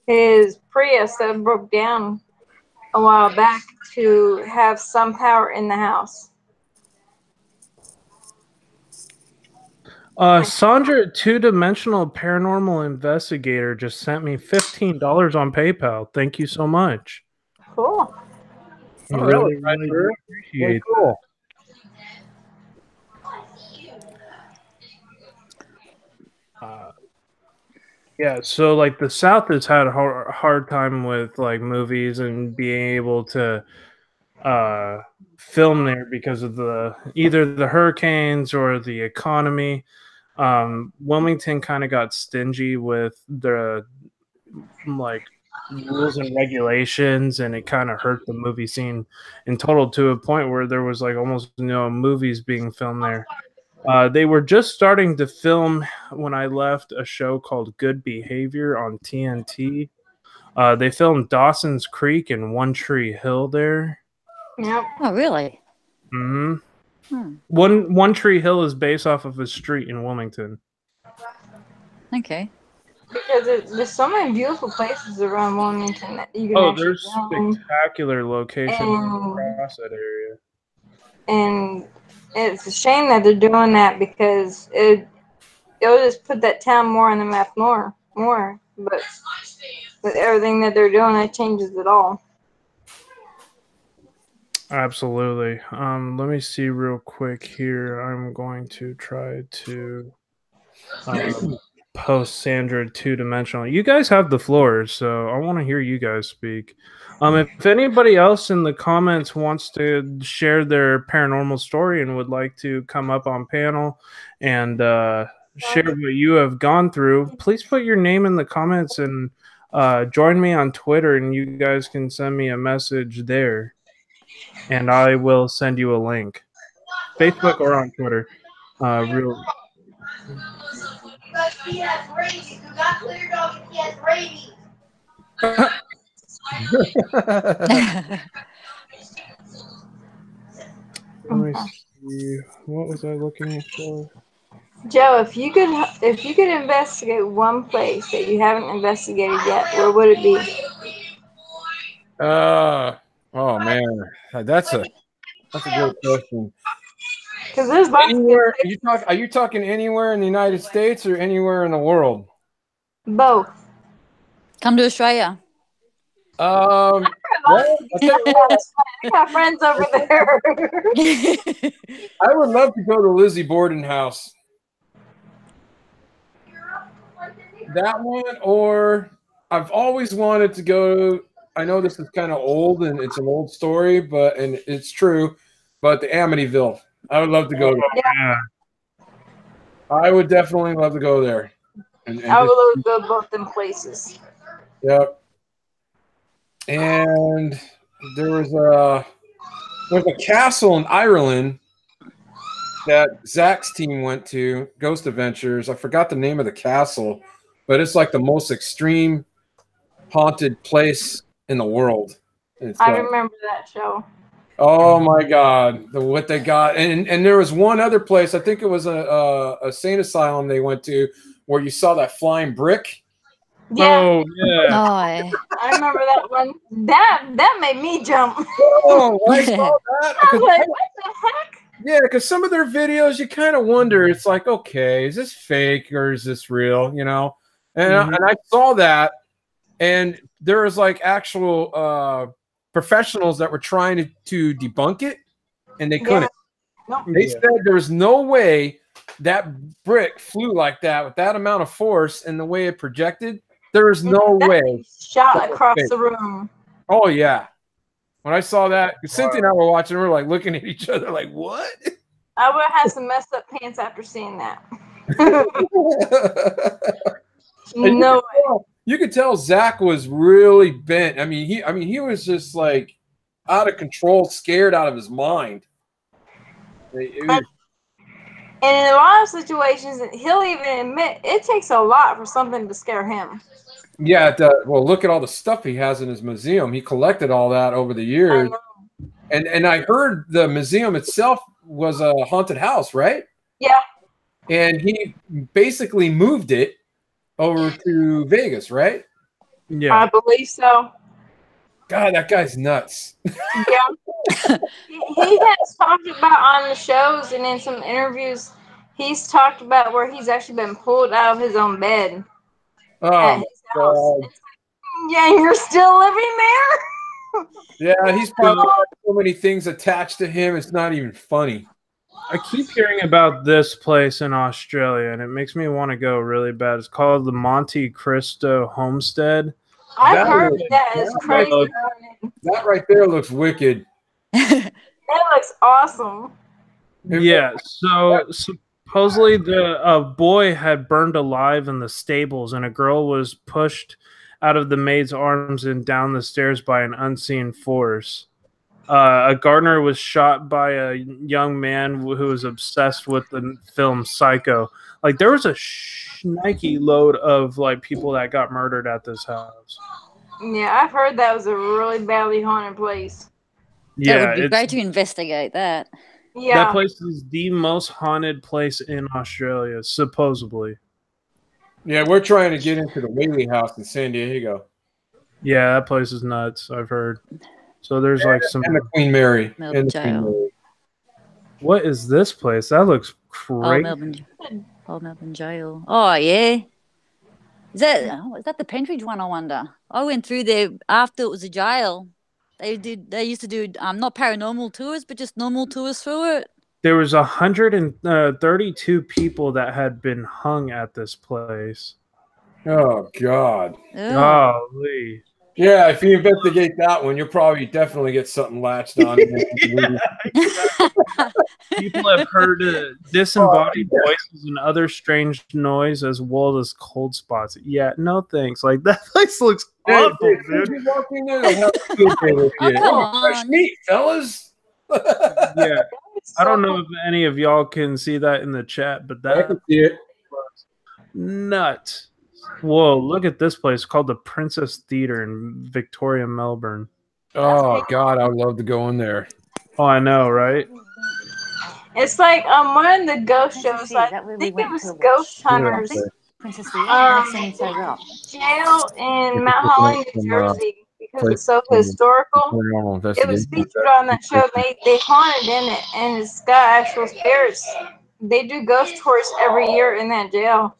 his Prius that broke down a while back to have some power in the house. Sandra, two-dimensional paranormal investigator, just sent me $15 on PayPal. Thank you so much. Cool. I Oh, that really, was nice, really Drew. Very appreciate cool. that. Yeah, so like the South has had a hard time with like movies and being able to uh, film there because of either the hurricanes or the economy. Wilmington kind of got stingy with the like rules and regulations, and it kind of hurt the movie scene in total to a point where there was like almost no movies being filmed there. They were just starting to film when I left a show called Good Behavior on TNT. They filmed Dawson's Creek and One Tree Hill there. Yep. Oh, really? Hmm. One Tree Hill is based off of a street in Wilmington. Okay. Because there's so many beautiful places around Wilmington that you can Oh, actually there's spectacular locations and across that area. and it's a shame that they're doing that because it'll just put that town more on the map more. But with everything that they're doing, that changes it all. Absolutely. Let me see real quick here. I'm going to try to post Sandra two-dimensional. You guys have the floor, so I want to hear you guys speak. If anybody else in the comments wants to share their paranormal story and would like to come up on panel and share what you have gone through, please put your name in the comments and join me on Twitter, and you guys can send me a message there, and I will send you a link. Facebook or on Twitter. Real. Because he has rabies. You got cleared up and he has rabies. Let me see. What was I looking for? Joe, if you could investigate one place that you haven't investigated yet, where would it be? Oh man, that's a great question. Because there's lots of good Anywhere places. are you talking anywhere in the United States or anywhere in the world? Both. Come to Australia. Well, I'll tell you what, I got friends over there. I would love to go to Lizzie Borden house. That one, or I've always wanted to go. I know this is kind of old and it's an old story, and it's true. But the Amityville, I would love to go there. Yeah. I would definitely love to go there. And I would love to go to both them places. Yep. And there's a castle in Ireland that Zach's team went to, Ghost Adventures. I forgot the name of the castle, but it's like the most extreme haunted place in the world. I remember that show. Oh my God, what they got, and there was one other place. I think it was a sane asylum they went to, where you saw that flying brick. Yeah. Oh yeah. Oh, I remember that one. That made me jump. Oh, when I saw that, I was like, what the heck? yeah, because some of their videos, you kind of wonder. It's like, okay, is this fake or is this real? You know, and I saw that, and there was like actual professionals that were trying to debunk it, and they couldn't. Yeah. Nope. They said there was no way that brick flew like that with that amount of force and the way it projected. There is no way. Shot across the room. Oh yeah. When I saw that, Cynthia and I were watching, we were like looking at each other like, what? I would have had some messed up pants after seeing that. No way. You could tell Zach was really bent. I mean, he was just like out of control, scared out of his mind. And in a lot of situations, he'll even admit it takes a lot for something to scare him. Yeah, well, look at all the stuff he has in his museum. He collected all that over the years. And I heard the museum itself was a haunted house, right? Yeah. And he basically moved it over to Vegas, right? Yeah. I believe so. God, that guy's nuts. Yeah. He has talked about on the shows and in some interviews He's talked about where he's actually been pulled out of his own bed at Oh, his house. God. It's like, yeah, you're still living there? Yeah, he's probably got so many things attached to him. It's not even funny. I keep hearing about this place in Australia, and it makes me want to go really bad. It's called the Monte Cristo Homestead. I've That heard looks- that is that crazy. looks- That right there looks wicked. That looks awesome. Yeah, so supposedly a boy had burned alive in the stables, and a girl was pushed out of the maid's arms and down the stairs by an unseen force. A gardener was shot by a young man who was obsessed with the film Psycho. Like, there was a shnikey load of like people that got murdered at this house. Yeah, I've heard that was a really badly haunted place. That Yeah, would be great to investigate that. Yeah. that place is the most haunted place in Australia, supposedly. Yeah, we're trying to get into the Whaley House in San Diego. Yeah, that place is nuts, I've heard. So there's like some. And the Queen Mary. Melbourne And the Queen Jail. Mary. What is this place? That looks Oh, crazy. Melbourne Jail. Oh, yeah. Is that the Pentridge one? I wonder. I went through there after it was a jail. They used to do not paranormal tours, but just normal tours through it. There was 132 people that had been hung at this place. Oh, God. Oh. Golly. Yeah, if you investigate that one, you'll probably definitely get something latched on. People have heard disembodied voices and other strange noise as well as cold spots. Yeah, no thanks. Like, that place looks awful, dude. You walk in there, they'll have food there with you. Come Oh, fresh on. meat, fellas. Yeah. I don't know if any of y'all can see that in the chat, but I that can see it. was nuts. Whoa, look at this place called the Princess Theater in Victoria, Melbourne. Oh, God, I'd love to go in there. Oh, I know, right? It's like one of the ghost shows. Is I that where we think it went was to watch? Ghost Hunters. Princess Theatre. Jail in Mount Holly, New Jersey, because it's so historical. Paranormal It was investigation. featured on that show. They haunted in it, and it's got actual spirits. They do ghost tours every year in that jail,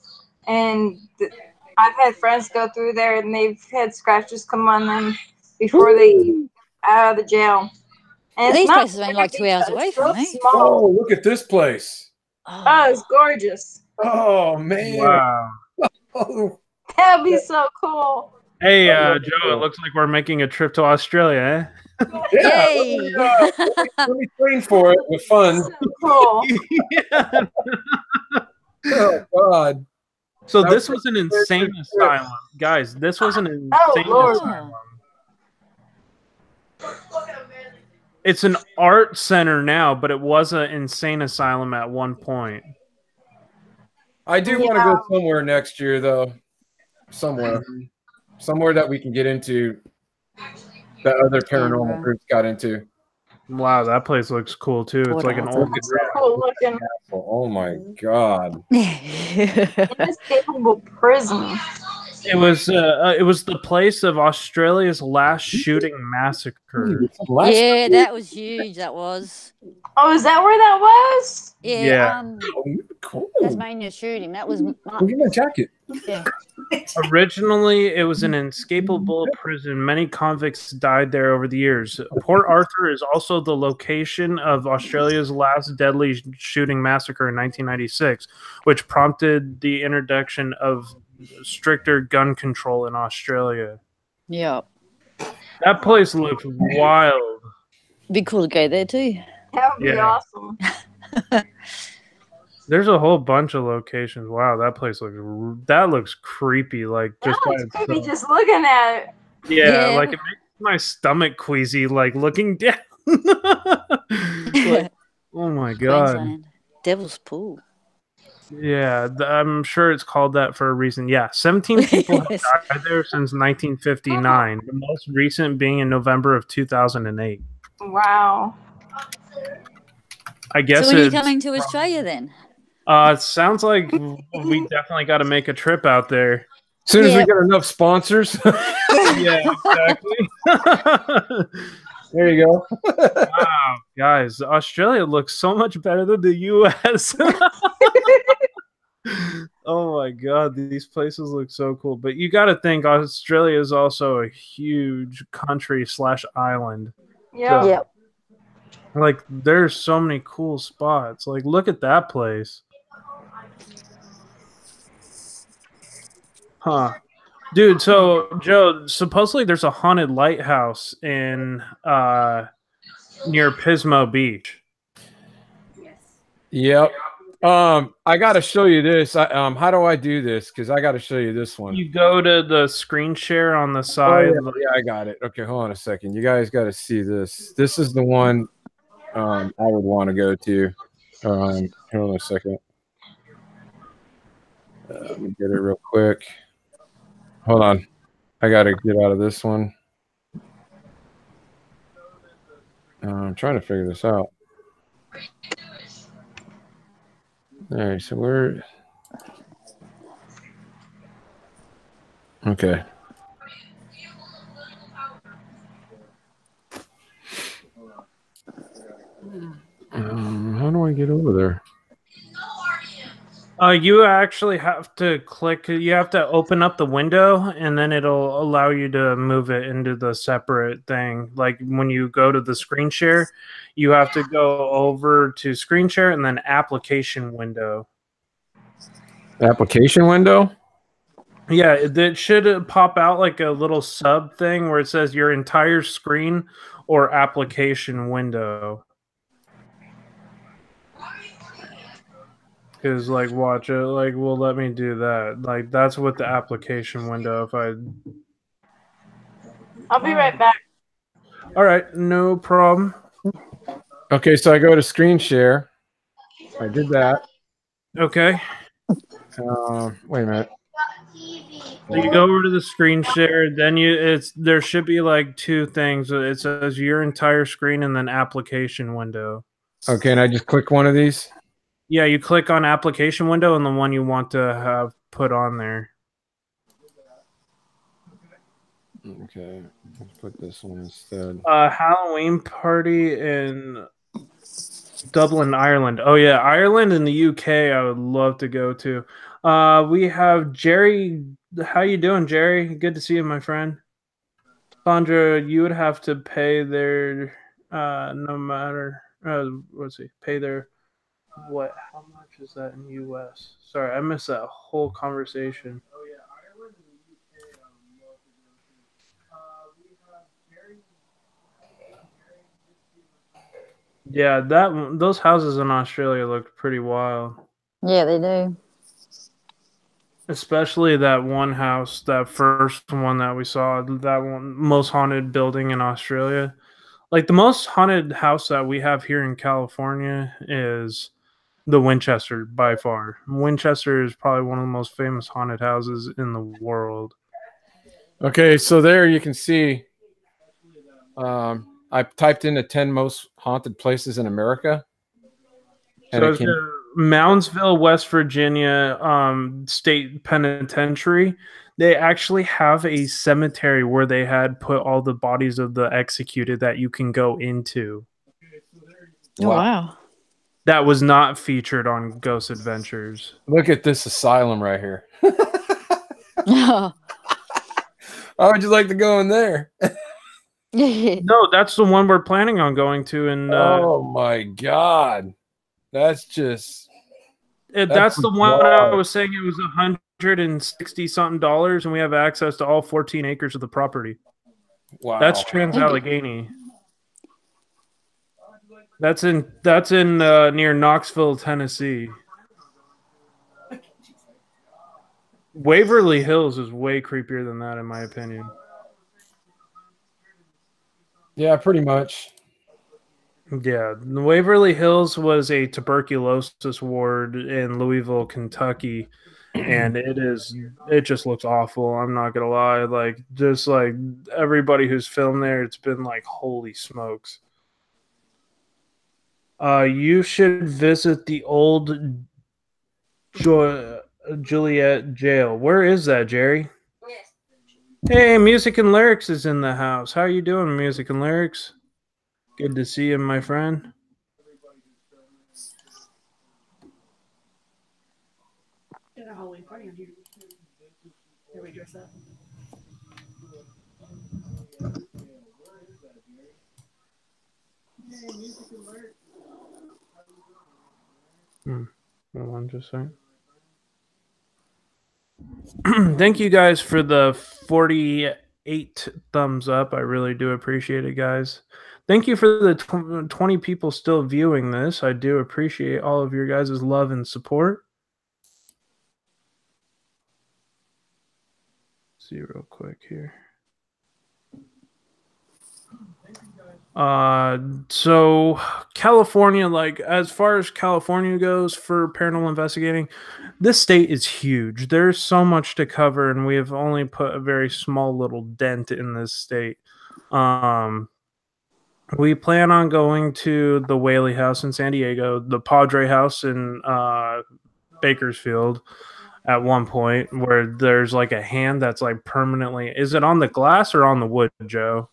and I've had friends go through there, and they've had scratches come on them before they get out of the jail. And These it's not places are only like 2 hours away it's from real me. small. Oh, look at this place. Oh, it's gorgeous. Oh, man. Wow. Oh, That'd be so cool. Hey, Joe, it looks like we're making a trip to Australia, yeah. Yay! Let me train for it with fun. So cool. eh? Yeah. Oh, God. So this was an insane asylum. Guys, this was an insane Lord. asylum. It's an art center now, but it was an insane asylum at one point. I do want to go somewhere next year, though. Somewhere that we can get into that other paranormal groups got into. Wow, that place looks cool too. It's like an old. Cool looking. Oh my God! Inescapable prison. It was the place of Australia's last shooting massacre. Yeah, that was huge. That was. Oh, is that where that was? Yeah. Cool. Tasmania shooting. That was. Look at my jacket. Yeah. Originally, it was an inescapable prison. Many convicts died there over the years. Port Arthur is also the location of Australia's last deadly shooting massacre in 1996, which prompted the introduction of stricter gun control in Australia. Yeah. That place looks wild. Be cool to go there too. That would be Yeah. awesome. There's a whole bunch of locations. Wow, that place looks creepy. Like just That by looks creepy itself. just looking at it. Yeah, Yeah. like it makes my stomach queasy. Like looking down. Like, oh my god. Queensland. Devil's Pool. Yeah, I'm sure it's called that for a reason. Yeah, 17 people have Yes. died there since 1959. The most recent being in November of 2008. Wow. I guess So when are you it's- coming to Australia then? It sounds like we definitely got to make a trip out there. As soon as we Yeah. get enough sponsors. Yeah, exactly. There you go. Wow, guys, Australia looks so much better than the U.S. Oh my god, these places look so cool. But you got to think Australia is also a huge country / island. Yeah. So, Yep. like, there's so many cool spots. Like, look at that place. Huh. Dude, so Joe, supposedly there's a haunted lighthouse in near Pismo Beach. Yes. Yep. I got to show you this. How do I do this? Because I got to show you this one. You go to the screen share on the Oh, side. yeah, I got it. Okay, hold on a second. You guys got to see this. This is the one I would want to go to. Hold on a second. Let me get it real quick. Hold on. I got to get out of this one. I'm trying to figure this out. All right, so we're okay. How do I get over there? You actually have to click. You have to open up the window, and then it'll allow you to move it into the separate thing. Like when you go to the screen share, you have to go over to screen share and then application window. Application window? Yeah, it should pop out like a little sub thing where it says your entire screen or application window. Because, like, watch it, like, will let me do that. Like, that's what the application window, if I... I'll be right back. All right, no problem. Okay, so I go to screen share. I did that. Okay. Wait a minute. So you go over to the screen share, then there should be like two things. It says your entire screen and then application window. Okay, and I just click one of these? Yeah, you click on application window and the one you want to have put on there. Okay, let's put this one instead. Halloween party in Dublin, Ireland. Oh yeah, Ireland and the UK I would love to go to. We have Jerry. How you doing, Jerry? Good to see you, my friend. Sandra, you would have to pay their no matter let's see, pay their what? How much is that in US? Sorry, I missed that whole conversation. Oh yeah, Ireland and the UK I would love to go to. We have Jerry. Yeah, those houses in Australia look pretty wild. Yeah, they do. Especially that one house, that first one that we saw, that one most haunted building in Australia. Like the most haunted house that we have here in California is the Winchester by far. Winchester is probably one of the most famous haunted houses in the world. Okay, so there you can see I typed in the 10 most haunted places in America. So it's Moundsville, West Virginia State Penitentiary. They actually have a cemetery where they had put all the bodies of the executed that you can go into. Oh, wow. That was not featured on Ghost Adventures. Look at this asylum right here. Oh. I would just like to go in there. No, that's the one we're planning on going to. And oh my God. That's just... That's the one I was saying it was $160 something, and we have access to all 14 acres of the property. Wow. That's Trans-Allegheny. That's in near Knoxville, Tennessee. Waverly Hills is way creepier than that, in my opinion. Yeah, pretty much. Yeah, Waverly Hills was a tuberculosis ward in Louisville, Kentucky, and it just looks awful. I'm not gonna lie, like just like everybody who's filmed there, it's been like holy smokes. You should visit the old Juliet jail. Where is that, Jerry? Hey, Music and Lyrics is in the house. How are you doing, Music and Lyrics? Good to see you, my friend. Got a Halloween party on here. Everybody dress up. Hold on just a second. Thank you guys for the 48 thumbs up. I really do appreciate it, guys. Thank you for the 20 people still viewing this. I do appreciate all of your guys' love and support. See real quick here. So California, like as far as California goes for paranormal investigating, this state is huge. There's so much to cover, and we have only put a very small little dent in this state. We plan on going to the Whaley House in San Diego, the Padre House in Bakersfield at one point, where there's like a hand that's like permanently. Is it on the glass or on the wood, Joe?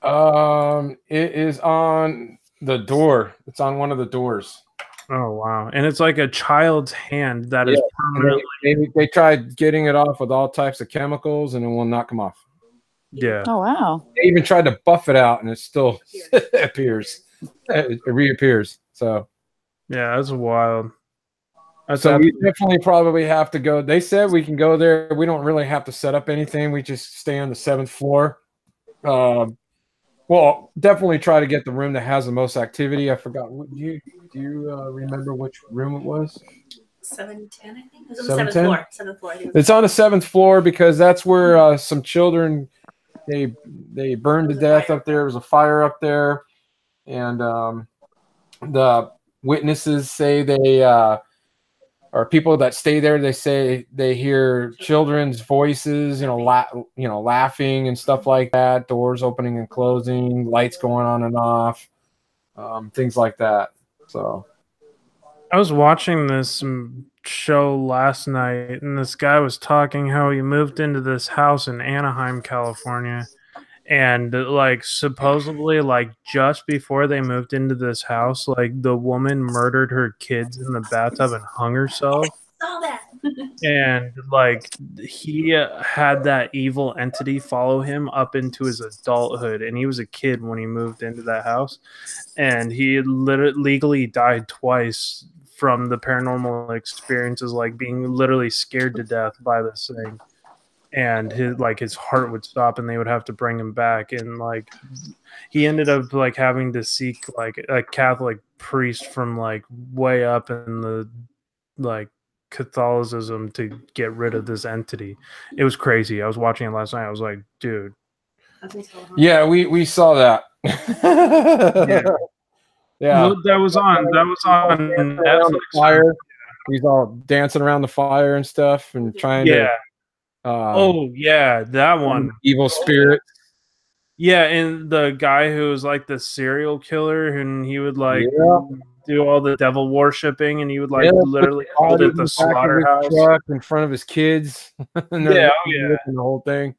It is on the door. It's on one of the doors. Oh wow! And it's like a child's hand that is permanently. They tried getting it off with all types of chemicals, and it will not come off. Yeah. Oh wow! They even tried to buff it out, and it still appears. It reappears. So yeah, that's wild. So we definitely probably have to go. They said we can go there. We don't really have to set up anything. We just stay on the 7th floor. Well, definitely try to get the room that has the most activity. I forgot. Do you remember which room it was? 710, I think. It was on the 7th floor. 7th floor. It's on the 7th floor because that's where some children they burned to death up there. There was a fire up there, and the witnesses say they or people that stay there. They say they hear children's voices, laughing and stuff like that. Doors opening and closing, lights going on and off, things like that. So, I was watching this show last night, and this guy was talking how he moved into this house in Anaheim, California, and like supposedly, like just before they moved into this house, like the woman murdered her kids in the bathtub and hung herself. Saw that. And like he had that evil entity follow him up into his adulthood, and he was a kid when he moved into that house, and he legally died twice from the paranormal experiences, like being literally scared to death by this thing, and his heart would stop and they would have to bring him back, and like he ended up like having to seek like a Catholic priest from like way up in the like Catholicism to get rid of this entity. It was crazy. I was watching it last night. I was like, dude. Yeah, we saw that. Yeah. That was on Netflix. Fire. He's all dancing around the fire and stuff and trying to that one. Evil spirit. Yeah, and the guy who was like the serial killer, and he would like do all the devil worshipping, and he would like literally hold it the slaughterhouse in front of his kids. And the whole thing.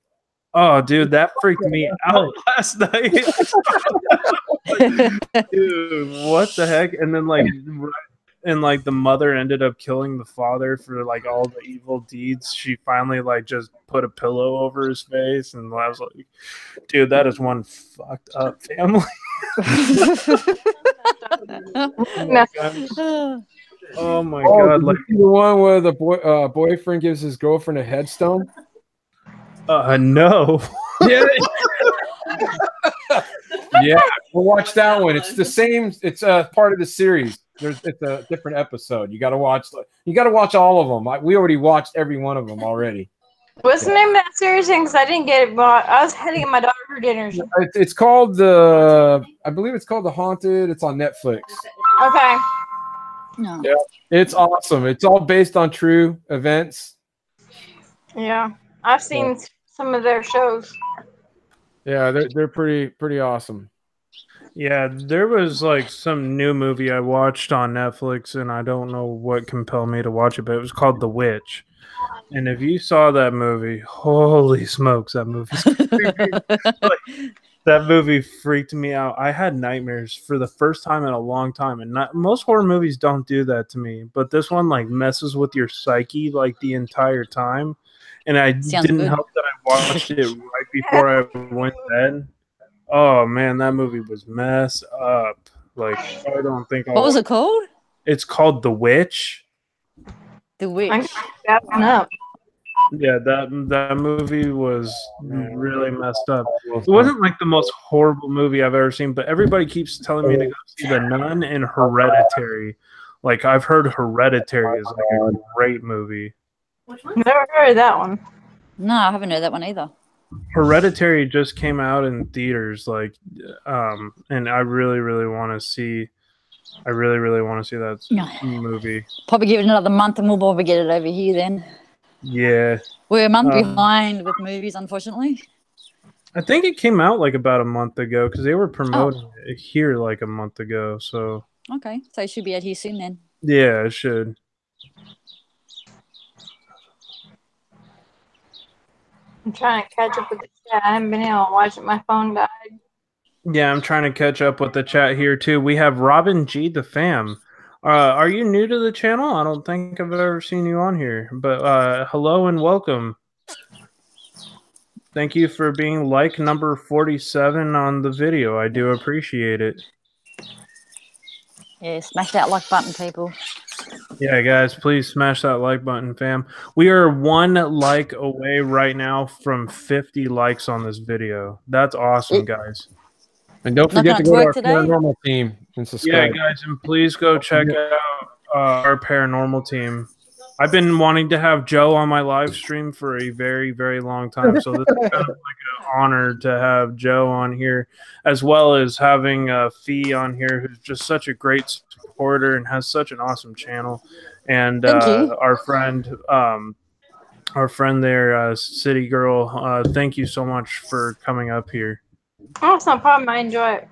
Oh, dude, that freaked me out last night. Dude, what the heck? And then like the mother ended up killing the father for like all the evil deeds. She finally like just put a pillow over his face, and I was like, dude, that is one fucked up family. Oh my god! Like the one where the boyfriend gives his girlfriend a headstone. No. Yeah. Yeah, we'll watch that one. It's the same. It's part of the series. It's a different episode. You got to watch. You got to watch all of them. We already watched every one of them already. What's the name of that series? Because I didn't get it, but I was heading to my daughter for dinner. It's called I believe it's called The Haunted. It's on Netflix. Okay. No. Yeah, it's awesome. It's all based on true events. Yeah, I've seen some of their shows. Yeah, they're pretty awesome. Yeah, there was like some new movie I watched on Netflix, and I don't know what compelled me to watch it, but it was called The Witch. And if you saw that movie, holy smokes, that movie's creepy. That movie freaked me out. I had nightmares for the first time in a long time, and most horror movies don't do that to me. But this one like messes with your psyche like the entire time, and I Sounds didn't good. help that I watched it right before I went to bed. Oh man, that movie was messed up. Like I don't think What was I'll. it called? It's called The Witch. The I'm Witch. gonna look that one up. Yeah, that movie was really messed up. Well, It wasn't like the most horrible movie I've ever seen, but everybody keeps telling me to go see The Nun and Hereditary. Like I've heard Hereditary is like a great movie. Which one? Never heard of that one. No, I haven't heard that one either. Hereditary just came out in theaters, like, and I really, really want to see. I really, really want to see that movie. Probably give it another month and we'll probably get it over here then. Yeah, We're a month behind with movies, unfortunately. I think it came out like about a month ago because they were promoting it here like a month ago. So Okay, so it should be out here soon then. yeah, it should. I'm trying to catch up with the chat. I haven't been able to watch it. My phone died. Yeah, I'm trying to catch up with the chat here too. We have Robin G the fam. Are you new to the channel? I don't think I've ever seen you on here, but hello and welcome. Thank you for being like number 47 on the video. I do appreciate it. Yeah, smash that like button, people. Yeah, guys, please smash that like button, fam. We are 1 like away right now from 50 likes on this video. That's awesome, guys. And don't Not forget to gonna go to our twerk today? paranormal team and Yeah, subscribe. guys, and please go check out our paranormal team. I've been wanting to have Joe on my live stream for a very, very long time, so this is kind of like an honor to have Joe on here, as well as having Fee on here, who's just such a great supporter and has such an awesome channel, and Thank you. our friend there, City Girl. Thank you so much for coming up here. Oh, it's no problem. I enjoy it.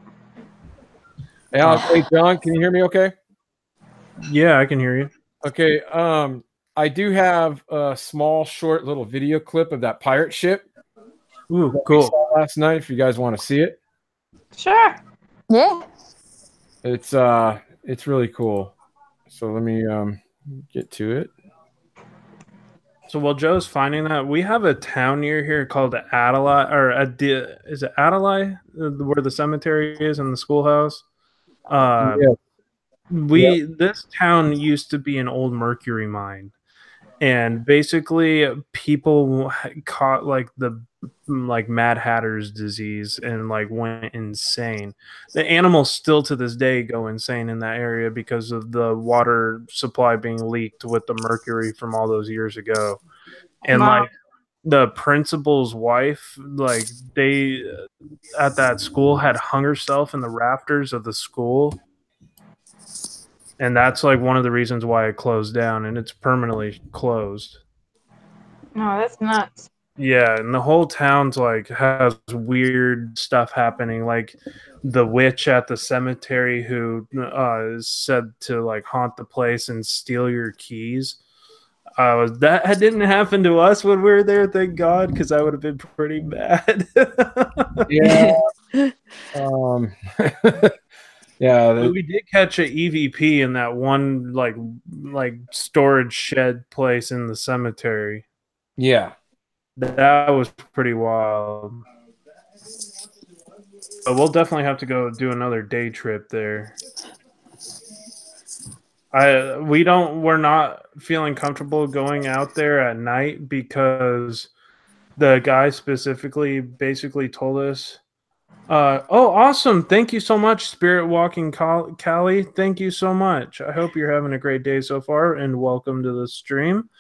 Hey, John, can you hear me okay? Yeah, I can hear you. Okay. I do have a small, short little video clip of that pirate ship Ooh, that we cool. saw last night. If you guys want to see it, Sure. Yeah. it's really cool. So let me get to it. So while Joe's finding that, we have a town near here called Adelaide, or is it Adelaide, where the cemetery is and the schoolhouse? Yeah. This town used to be an old mercury mine, and basically people caught like the Mad Hatter's disease and like went insane. The animals still to this day go insane in that area because of the water supply being leaked with the mercury from all those years ago. And Wow. like the principal's wife, like they at that school had hung herself in the rafters of the school. And that's like one of the reasons why it closed down, and it's permanently closed. No, that's nuts. Yeah, and the whole town's like has weird stuff happening, like the witch at the cemetery who is said to like haunt the place and steal your keys. That didn't happen to us when we were there, thank God, because I would have been pretty bad. Yeah. Yeah. But we did catch an EVP in that one like storage shed place in the cemetery. Yeah. That was pretty wild. But we'll definitely have to go do another day trip there. We're not feeling comfortable going out there at night because the guy specifically basically told us, oh, awesome. Thank you so much, Spirit Walking Callie. Thank you so much. I hope you're having a great day so far, and welcome to the stream.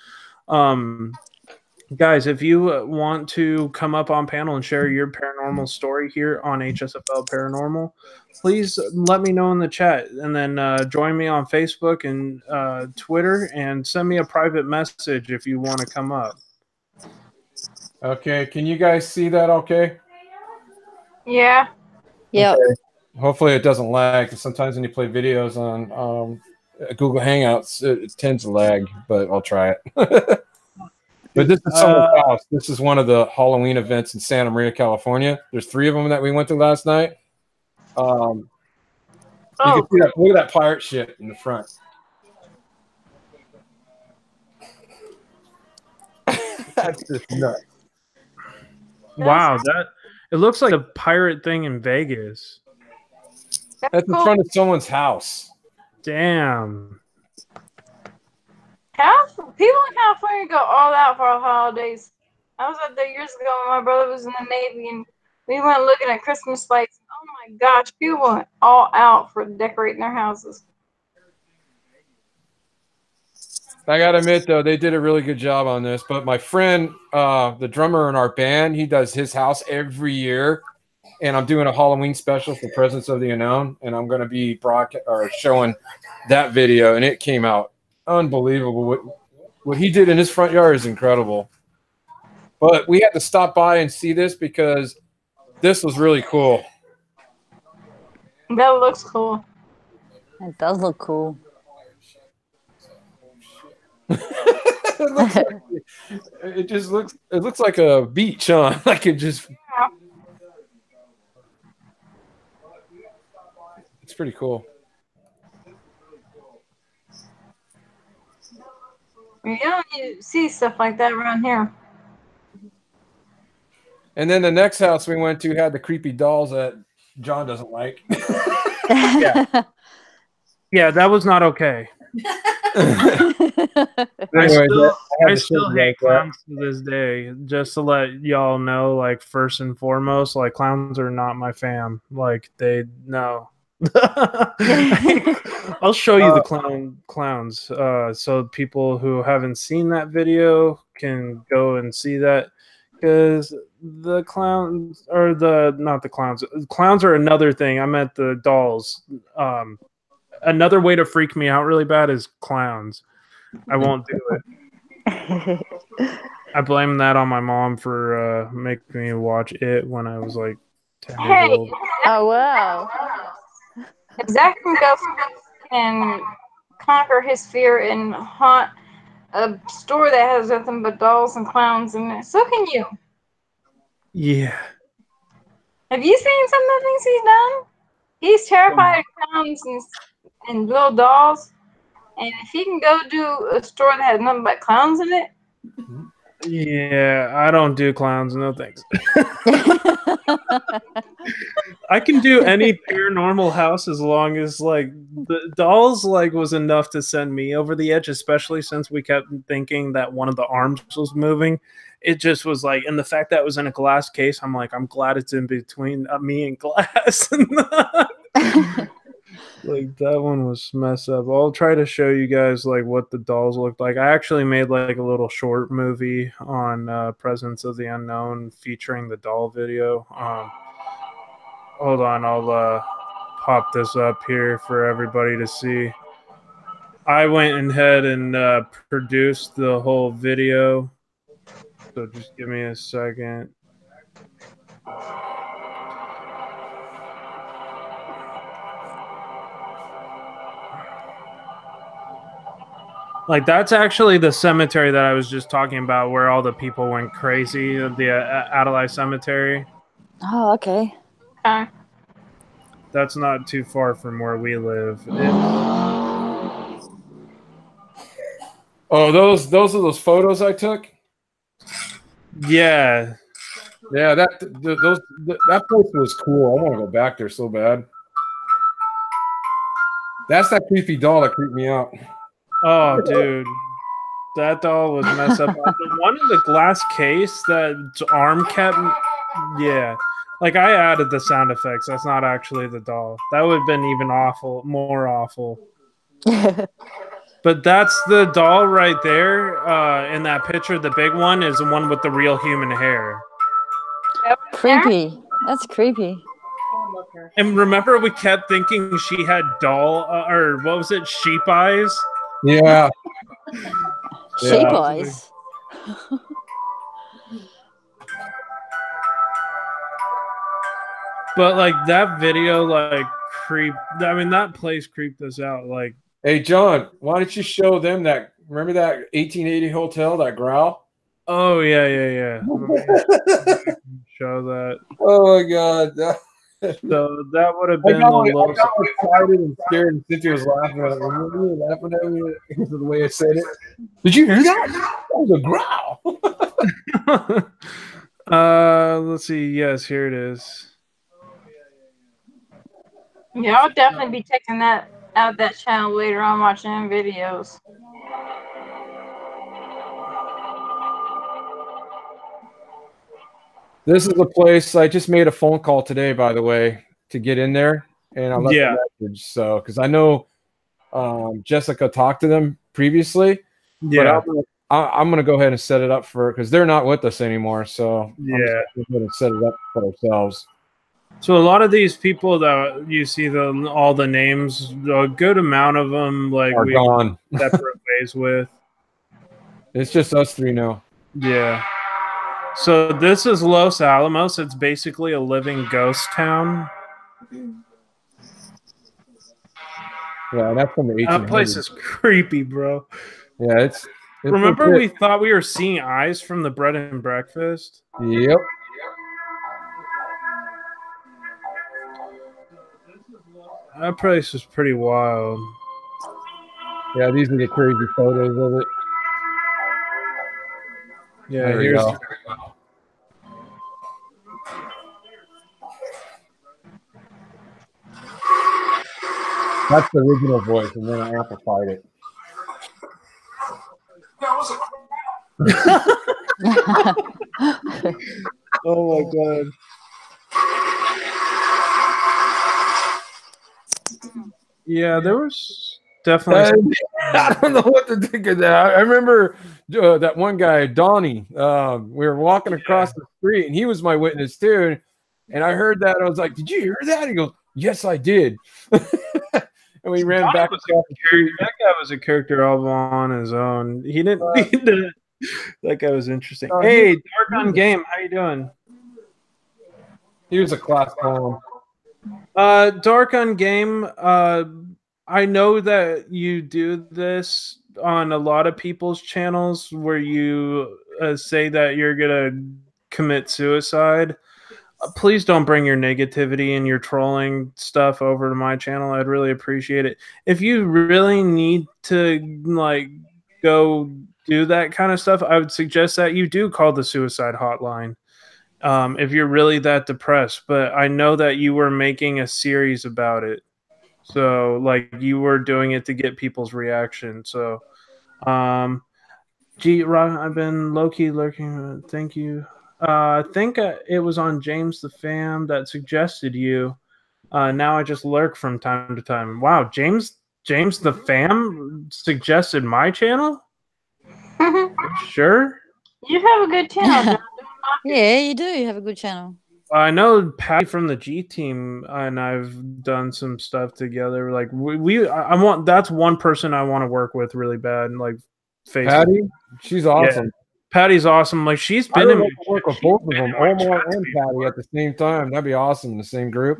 Guys, if you want to come up on panel and share your paranormal story here on HSFL Paranormal, please let me know in the chat, and then join me on Facebook and Twitter, and send me a private message if you want to come up. Okay. Can you guys see that okay? Yeah. Yeah. Okay. Hopefully it doesn't lag, because sometimes when you play videos on Google Hangouts, it tends to lag, but I'll try it. But this is someone's house. This is one of the Halloween events in Santa Maria, California. There's 3 of them that we went to last night. You can see that. Look at that pirate ship in the front. That's just nuts. Wow, it looks like a pirate thing in Vegas. That's in front of someone's house. Damn. People in California go all out for holidays. I was out there years ago when my brother was in the Navy, and we went looking at Christmas lights. Oh my gosh, people went all out for decorating their houses. I gotta admit, though, they did a really good job on this. But my friend, the drummer in our band, he does his house every year, and I'm doing a Halloween special for Presence of the Unknown, and I'm going to be showing that video, and it came out unbelievable. What he did in his front yard is incredible. But we had to stop by and see this because this was really cool. That looks cool. It does look cool. It looks like a beach, huh? Like it just. Yeah. It's pretty cool. You don't need to see stuff like that around here. And then the next house we went to had the creepy dolls that John doesn't like. Yeah, that was not okay. I still hate clowns to this day. Just to let y'all know, like, first and foremost, like, clowns are not my fam. Like, no. I'll show you the clowns, so people who haven't seen that video can go and see that, because the clowns are not the clowns. Clowns are another thing. I meant the dolls. Another way to freak me out really bad is clowns. I won't do it. I blame that on my mom for making me watch it when I was like 10 years old. Oh, wow. If Zach can conquer his fear and haunt a store that has nothing but dolls and clowns in it, so can you. Yeah. Have you seen some of the things he's done? He's terrified of clowns and little dolls. And if he can go do a store that has nothing but clowns in it. Yeah, I don't do clowns, no thanks. I can do any paranormal house as long as, like, the dolls, like, was enough to send me over the edge, especially since we kept thinking that one of the arms was moving. It just was like, and the fact that it was in a glass case, I'm like, I'm glad it's in between me and glass. Like, that one was messed up. I'll try to show you guys, like, what the dolls looked like. I actually made, like, a little short movie on Presence of the Unknown featuring the doll video. Hold on, I'll pop this up here for everybody to see. I went ahead and produced the whole video. So just give me a second. Like, that's actually the cemetery that I was just talking about, where all the people went crazy. The Adelaide Cemetery. Oh, okay. That's not too far from where we live. Oh, those are those photos I took. Yeah. Yeah, that place was cool. I want to go back there so bad. That's that creepy doll that creeped me out. Oh, dude. That doll was messed up. The one in the glass case, that arm kept... Yeah. Like, I added the sound effects. That's not actually the doll. That would have been even more awful. But that's the doll right there. In that picture, the big one is the one with the real human hair. Creepy. That's creepy. And remember, we kept thinking she had doll, or what was it, sheep eyes? Yeah. Sheep eyes. But, like, that video, like, that place creeped us out. Like, hey, John, why don't you show them that? Remember that 1880 hotel, that growl? Oh yeah, yeah, yeah. Let me show that. Oh my god. So that would have I been got, the like, I Los. got excited and scared, and Cynthia was laughing at me. You were laughing at me because of the way I said it. Did you hear that? That was a growl. Let's see. Yes, here it is. Yeah, I'll definitely be checking that out that channel later on, watching them videos. This is a place I just made a phone call today, by the way, to get in there, and I left Yeah. a message. So, because I know Jessica talked to them previously, but Yeah. I'm gonna go ahead and set it up for because they're not with us anymore. So I'm just Yeah. gonna go ahead and set it up for ourselves. So a lot of these people that you see all the names, a good amount of them, like Are we gone. separate ways with. It's just us three now. Yeah. So this is Los Alamos. It's basically a living ghost town. Yeah, that's from the 1800s. That place is creepy, bro. Yeah, it's Remember legit. we thought we were seeing eyes from the bread and breakfast? Yep. That place is pretty wild. Yeah, these are the crazy photos of it. Yeah, There we here's go. That's the original voice, and then I amplified it. Oh my god. Yeah, there was definitely. I don't know what to think of that. I remember that one guy, Donnie. We were walking across the street, and he was my witness too. And I heard that. I was like, "Did you hear that?" He goes, "Yes, I did." And we ran Donnie back was across the street. That guy was a character all on his own. He didn't need to. That guy was interesting. Hey, Dark on Game, how you doing? He was a class clown. Dark on Game. I know that you do this on a lot of people's channels where you say that you're gonna commit suicide. Please don't bring your negativity and your trolling stuff over to my channel. I'd really appreciate it. If you really need to like go do that kind of stuff, I would suggest that you do call the suicide hotline. If you're really that depressed, but I know that you were making a series about it. So like you were doing it to get people's reaction. So Rock, I've been low key lurking. Thank you. I think it was on James the Fam that suggested you. Now I just lurk from time to time. Wow, James the Fam suggested my channel. Sure. You have a good channel, John. Yeah, you do have a good channel. I know Patty from the G team, and I've done some stuff together. Like I want that's one person I want to work with really bad. Like Patty, she's awesome. Yeah. Patty's awesome. Like she's I been would in like to work with both of them, Omar and Patty, at the same time. That'd be awesome in the same group.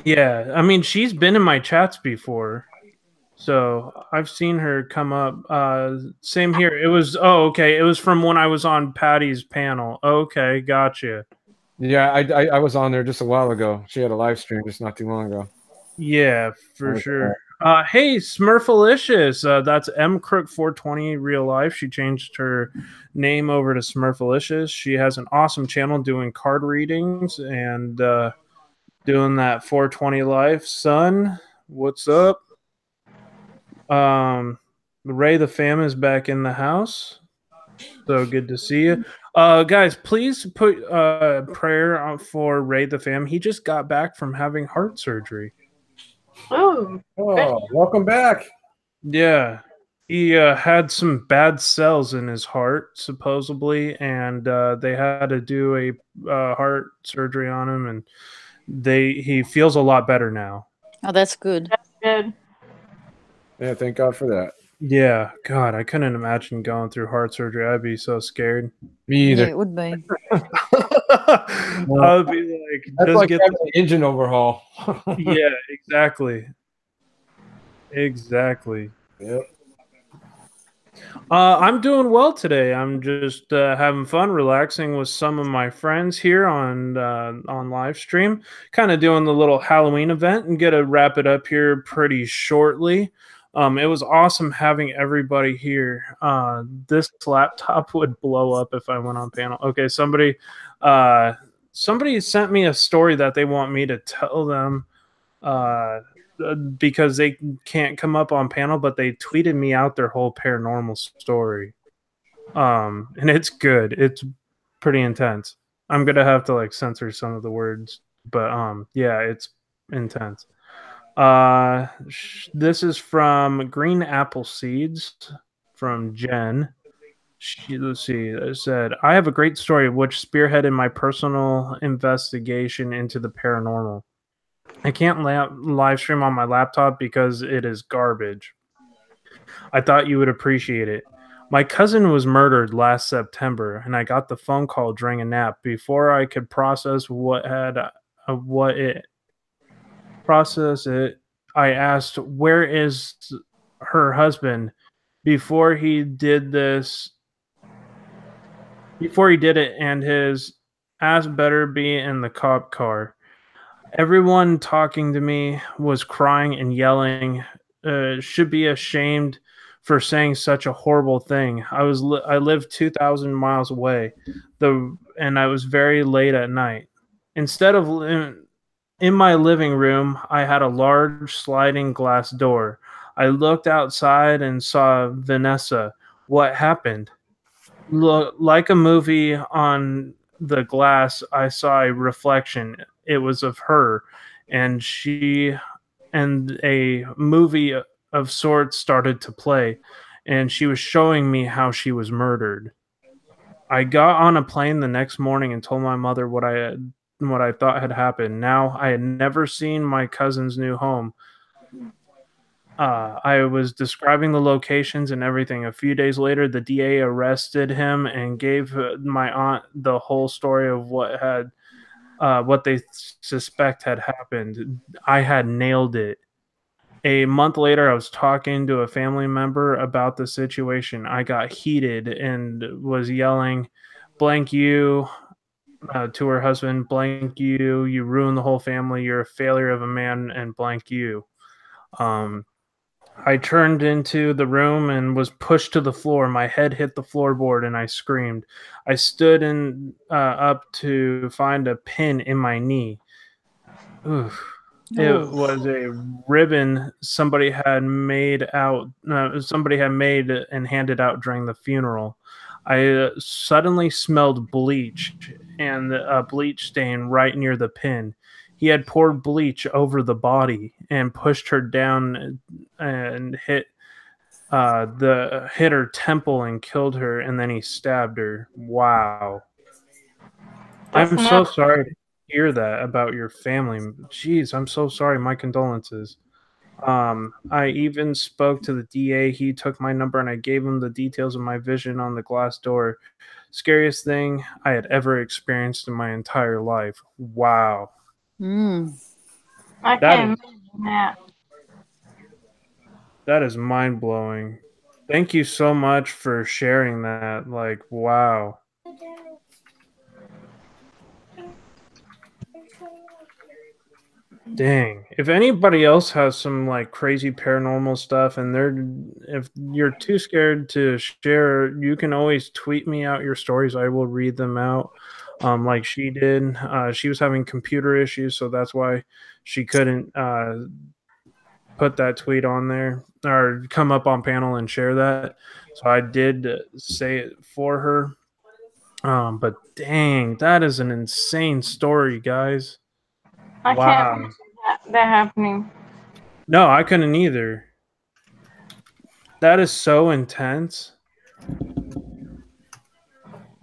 Yeah, I mean she's been in my chats before, so I've seen her come up. Same here. It was okay. It was from when I was on Patty's panel. Okay, gotcha. Yeah, I was on there just a while ago. She had a live stream just not too long ago. Yeah, for sure. Hey, Smurfalicious. That's mcrook420 real life. She changed her name over to Smurfalicious. She has an awesome channel doing card readings and doing that 420 life. Son, what's up? Ray the Fam is back in the house. So good to see you. Guys, please put prayer for Ray the Fam. He just got back from having heart surgery. Oh, welcome back. Yeah. He had some bad cells in his heart, supposedly, and they had to do a heart surgery on him, and he feels a lot better now. Oh, that's good. That's good. Yeah, thank God for that. Yeah, God, I couldn't imagine going through heart surgery. I'd be so scared. Me either. Yeah, it would be. I would be like, that's just like get having an engine overhaul. Yeah, exactly. Exactly. Yep. I'm doing well today. I'm just having fun, relaxing with some of my friends here on live stream. Kind of doing the little Halloween event and gonna wrap it up here pretty shortly. It was awesome having everybody here. This laptop would blow up if I went on panel. Okay, uh, somebody sent me a story that they want me to tell them. Because they can't come up on panel, but they tweeted me out their whole paranormal story. And it's good. It's pretty intense. I'm gonna have to like censor some of the words, but yeah, it's intense. This is from Green Apple Seeds from Jen. Let's see. It said, "I have a great story which spearheaded my personal investigation into the paranormal. I can't live stream on my laptop because it is garbage. I thought you would appreciate it. My cousin was murdered last September, and I got the phone call during a nap. Before I could what it process it, I asked, "Where is her husband?" Before he did this, before he did it, and his ass better be in the cop car. Everyone talking to me was crying and yelling, should be ashamed for saying such a horrible thing. I lived 2,000 miles away, and I was very late at night. Instead of in my living room, I had a large sliding glass door. I looked outside and saw Vanessa. What happened? Look, like a movie on the glass, I saw a reflection. It was of her, and a movie of sorts started to play, and she was showing me how she was murdered. I got on a plane the next morning and told my mother what I thought had happened. Now I had never seen my cousin's new home. I was describing the locations and everything. A few days later, the DA arrested him and gave my aunt the whole story of what they suspect had happened. I had nailed it. A month later, I was talking to a family member about the situation. I got heated and was yelling, "Blank you," to her husband, "Blank you, you ruined the whole family. You're a failure of a man," and blank you. Um, I turned into the room and was pushed to the floor. My head hit the floorboard and I screamed. I stood up to find a pin in my knee. Oof. It was a ribbon somebody had made and handed out during the funeral. I suddenly smelled bleach and a bleach stain right near the pin. He had poured bleach over the body and pushed her down and hit her temple and killed her, and then he stabbed her. Wow. That's I'm so nuts. sorry to hear that about your family. Jeez, I'm so sorry. My condolences. I even spoke to the DA. He took my number and I gave him the details of my vision on the glass door. Scariest thing I had ever experienced in my entire life. Wow. Mm. I That can't is imagine that. that is mind blowing. Thank you so much for sharing that. Like, wow. Dang. If anybody else has some like crazy paranormal stuff and if you're too scared to share, you can always tweet me out your stories. I will read them out. Like she did. She was having computer issues, so that's why she couldn't put that tweet on there or come up on panel and share that. So I did say it for her. But dang, that is an insane story, guys. I can't Wow. imagine that happening. No, I couldn't either. That is so intense.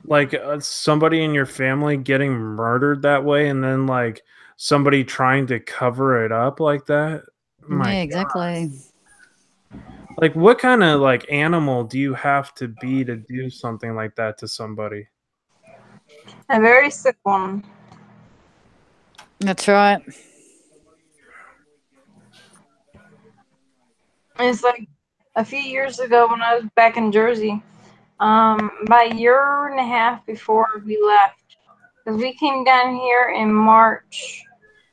Like somebody in your family getting murdered that way, and then like somebody trying to cover it up like that. My Yeah, God. exactly. Like, what kind of like animal do you have to be to do something like that to somebody? A very sick one. That's right. It's like a few years ago when I was back in Jersey. About a year and a half before we left, because we came down here in March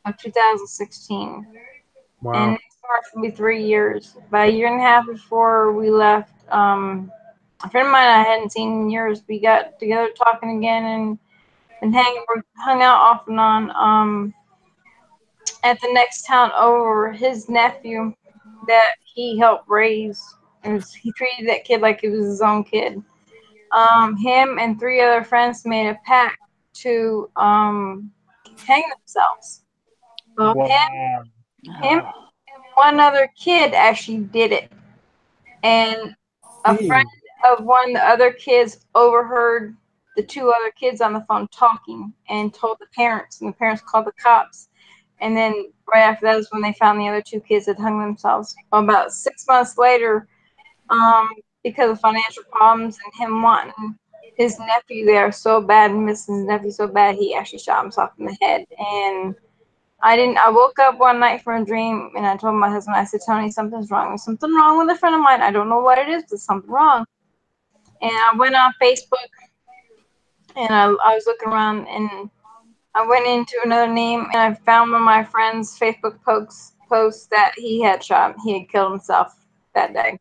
of 2016, Wow. and next March will be 3 years. About a year and a half before we left, a friend of mine I hadn't seen in years, we got together talking again and hung out off and on. At the next town over, his nephew that he helped raise, he treated that kid like it was his own kid. Him and 3 other friends made a pact to hang themselves. Well, Wow. him and one other kid actually did it, and a friend of one of the other kids overheard the 2 other kids on the phone talking and told the parents, and the parents called the cops. And then right after that is when they found the other 2 kids that hung themselves. Well, about 6 months later, because of financial problems and him wanting his nephew there so bad and missing his nephew so bad, he actually shot himself in the head. And I woke up one night from a dream and I told my husband, I said, Tony, something's wrong. There's something wrong with a friend of mine. I don't know what it is, but something wrong. And I went on Facebook and I was looking around and I went into another name and I found one of my friend's Facebook posts that he had killed himself that day.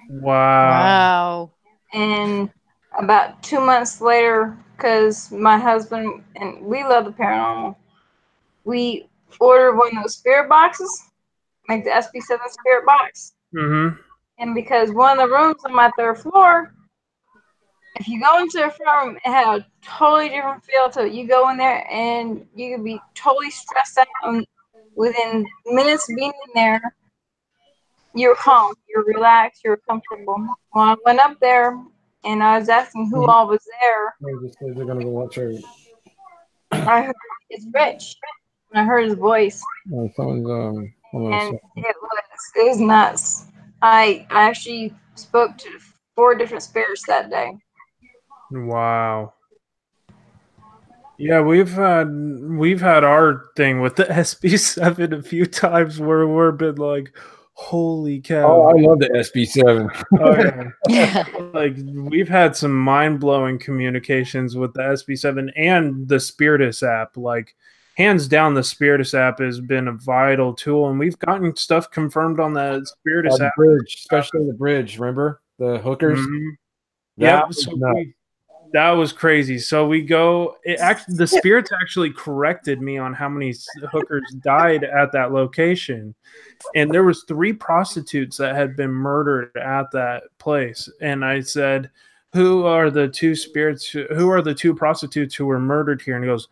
Wow. And about 2 months later, because my husband and we love the paranormal, we ordered one of those spirit boxes, like the SB7 spirit box. Mm-hmm. And because one of the rooms on my 3rd floor, if you go into the front room, it had a totally different feel to it. You go in there and you can be totally stressed out, and within minutes of being in there, you're calm, you're relaxed, you're comfortable. Well, I went up there and I was asking who all was there. They're gonna go watch our. I heard it's Rich, and I heard his voice, Someone's and it was nuts. I actually spoke to 4 different spirits that day. Wow. Yeah, we've had our thing with the SB7 a few times where we've been like, holy cow. Oh, I love the SB7. Oh, yeah. Like we've had some mind-blowing communications with the SB7 and the Spiritus app. Like hands down, the Spiritus app has been a vital tool, and we've gotten stuff confirmed on the Spiritus app. Bridge, especially the bridge. Remember the hookers? Mm-hmm. Yep. That was crazy. So we go. The spirits actually corrected me on how many hookers died at that location, and there was 3 prostitutes that had been murdered at that place. And I said, "Who are the 2 spirits? Who are the 2 prostitutes who were murdered here?" And he goes,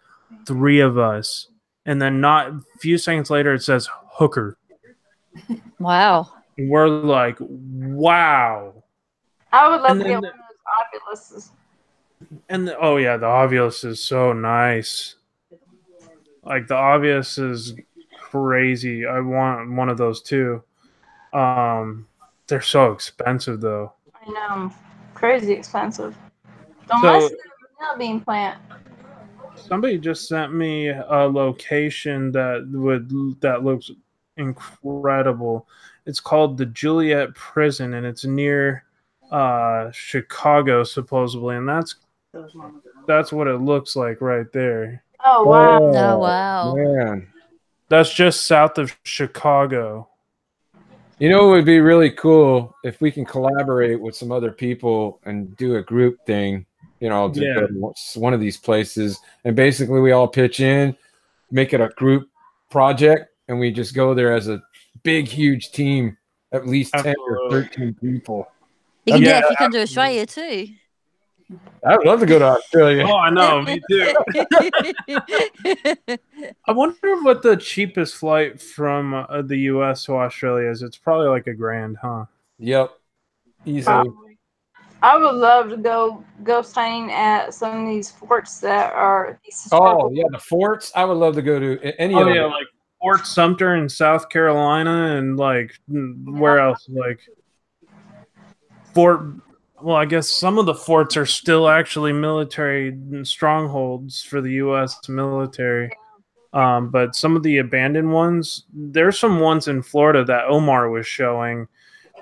3 of us. And then not a few seconds later, it says hooker. Wow. And we're like, wow. I would love to get one of those Ovuluses. And the Ovulus is so nice. Like the Ovulus is crazy. I want one of those too. They're so expensive though. I know, crazy expensive. Don't mess with the vanilla bean plant. Somebody just sent me a location that looks incredible. It's called the Juliet Prison, and it's near Chicago supposedly, and that's what it looks like right there. Oh wow! Oh wow! Man, that's just south of Chicago. You know, it would be really cool if we can collaborate with some other people and do a group thing. You know, to go to one of these places, and basically we all pitch in, make it a group project, and we just go there as a big, huge team, at least 10 or 13 people. You can do that if you come to Australia too. I'd love to go to Australia. Oh, I know, me too. I wonder what the cheapest flight from the U.S. to Australia is. It's probably like $1,000, huh? Yep, easily. I would love to go signing at some of these forts that are. The forts. I would love to go to any of them. Yeah, like Fort Sumter in South Carolina, and like where else? Like Fort. Well, I guess some of the forts are still actually military strongholds for the U.S. military. But some of the abandoned ones, there's some ones in Florida that Omar was showing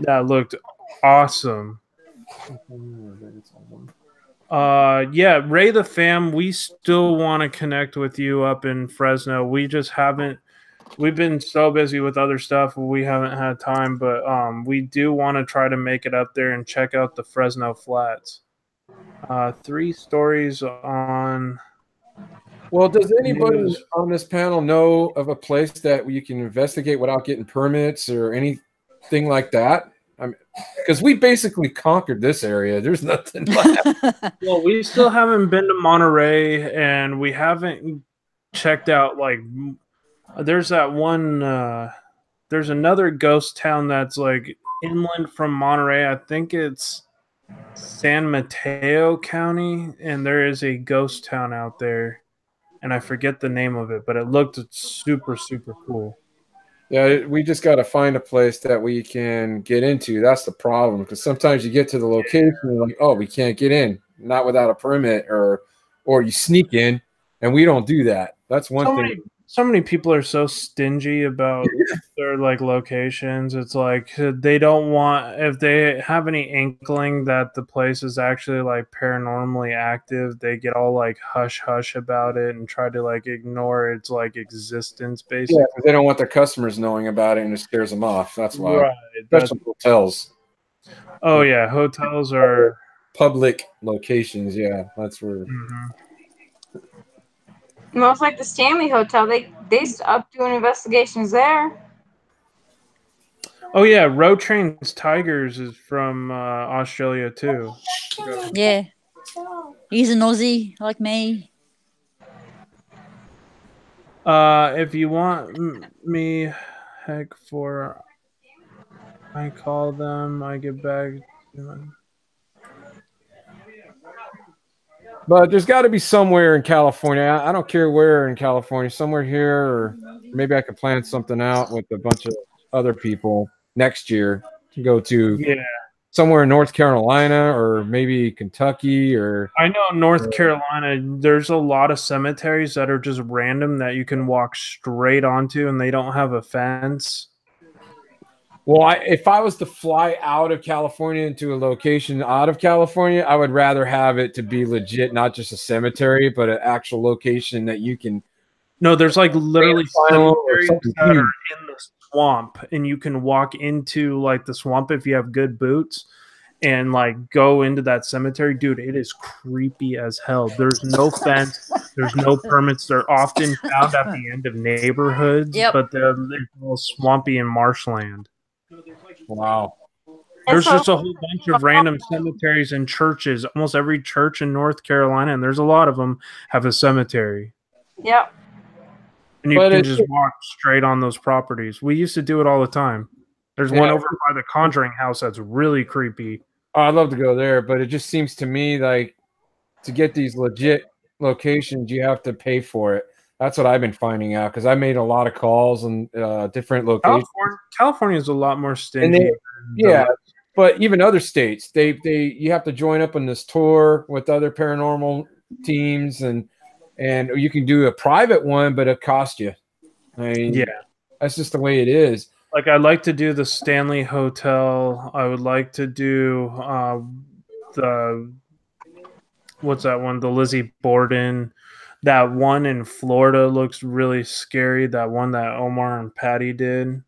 That looked awesome. Yeah, Ray the Fam, we still want to connect with you up in Fresno. We just haven't. We've been so busy with other stuff, we haven't had time. But we do want to try to make it up there and check out the Fresno Flats. 3 stories on Well, does anybody news. on this panel know of a place that you can investigate without getting permits or anything like that? I mean, because we basically conquered this area. There's nothing left. Well, we still haven't been to Monterey, and we haven't checked out like. There's that one. There's another ghost town that's like inland from Monterey. I think it's San Mateo County, and there is a ghost town out there, and I forget the name of it, but it looked super super cool. Yeah, we just got to find a place that we can get into. That's the problem, because sometimes you get to the location and like, oh, we can't get in, not without a permit, or you sneak in, and we don't do that. That's one thing. So many people are so stingy about their like locations. It's like they don't want, if they have any inkling that the place is actually like paranormally active, they get all like hush hush about it and try to like ignore its like existence basically. Yeah, because they don't want their customers knowing about it and it scares them off. That's why. Right. Especially hotels. Oh yeah, hotels are public locations. Yeah, that's where. Mhm. Most like the Stanley Hotel, they stopped doing investigations there. Oh yeah, Road Trains Tigers is from Australia too. Yeah. He's an Aussie like me. If you want me, heck for, I call them, I get back. But there's got to be somewhere in California. I don't care where in California, somewhere here, or maybe I could plan something out with a bunch of other people next year to go to. Yeah. Somewhere in North Carolina or maybe Kentucky or. I know North Carolina, there's a lot of cemeteries that are just random that you can walk straight onto and they don't have a fence. Well, if I was to fly out of California into a location out of California, I would rather have it to be legit, not just a cemetery, but an actual location that you can. No, there's like literally cemeteries that are huge. in the swamp, and you can walk into like the swamp if you have good boots and like go into that cemetery. Dude, it is creepy as hell. There's no fence, there's no permits. They're often found at the end of neighborhoods, but they're all swampy and marshland. Wow. There's just a whole bunch of random cemeteries and churches. Almost every church in North Carolina, and there's a lot of them, have a cemetery. Yep. And you can just walk straight on those properties. We used to do it all the time. There's one over by the Conjuring house that's really creepy. Oh, I'd love to go there, but it just seems to me like to get these legit locations, you have to pay for it. That's what I've been finding out because I made a lot of calls on different locations. California is a lot more stingy. Yeah, but even other states, you have to join up on this tour with other paranormal teams, and you can do a private one, but it costs you. I mean, yeah, that's just the way it is. Like I'd like to do the Stanley Hotel. I would like to do the what's that one? The Lizzie Borden. That one in Florida looks really scary. That one that Omar and Patty did.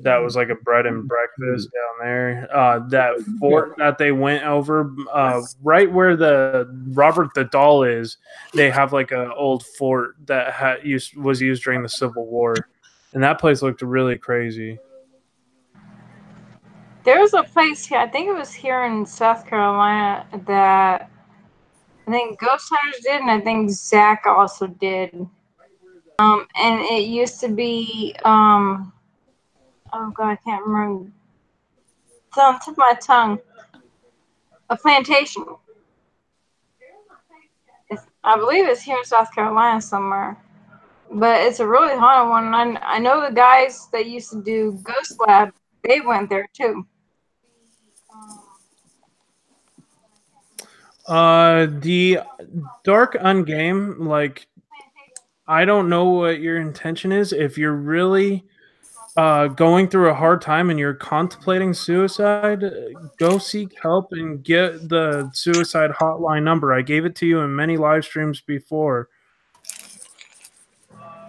That was like a bread and breakfast down there. That fort that they went over, right where the Robert the Doll is, they have like an old fort that was used during the Civil War. And that place looked really crazy. There was a place here, I think it was here in South Carolina, that I think Ghost Hunters did, and I think Zach also did. And it used to be, oh God, I can't remember. It's on the tip of my tongue. A plantation. I believe it's here in South Carolina somewhere. But it's a really haunted one. I know the guys that used to do Ghost Lab, they went there too. The Dark Ungame, like, I don't know what your intention is. If you're really going through a hard time and you're contemplating suicide, go seek help and get the suicide hotline number. I gave it to you in many live streams before.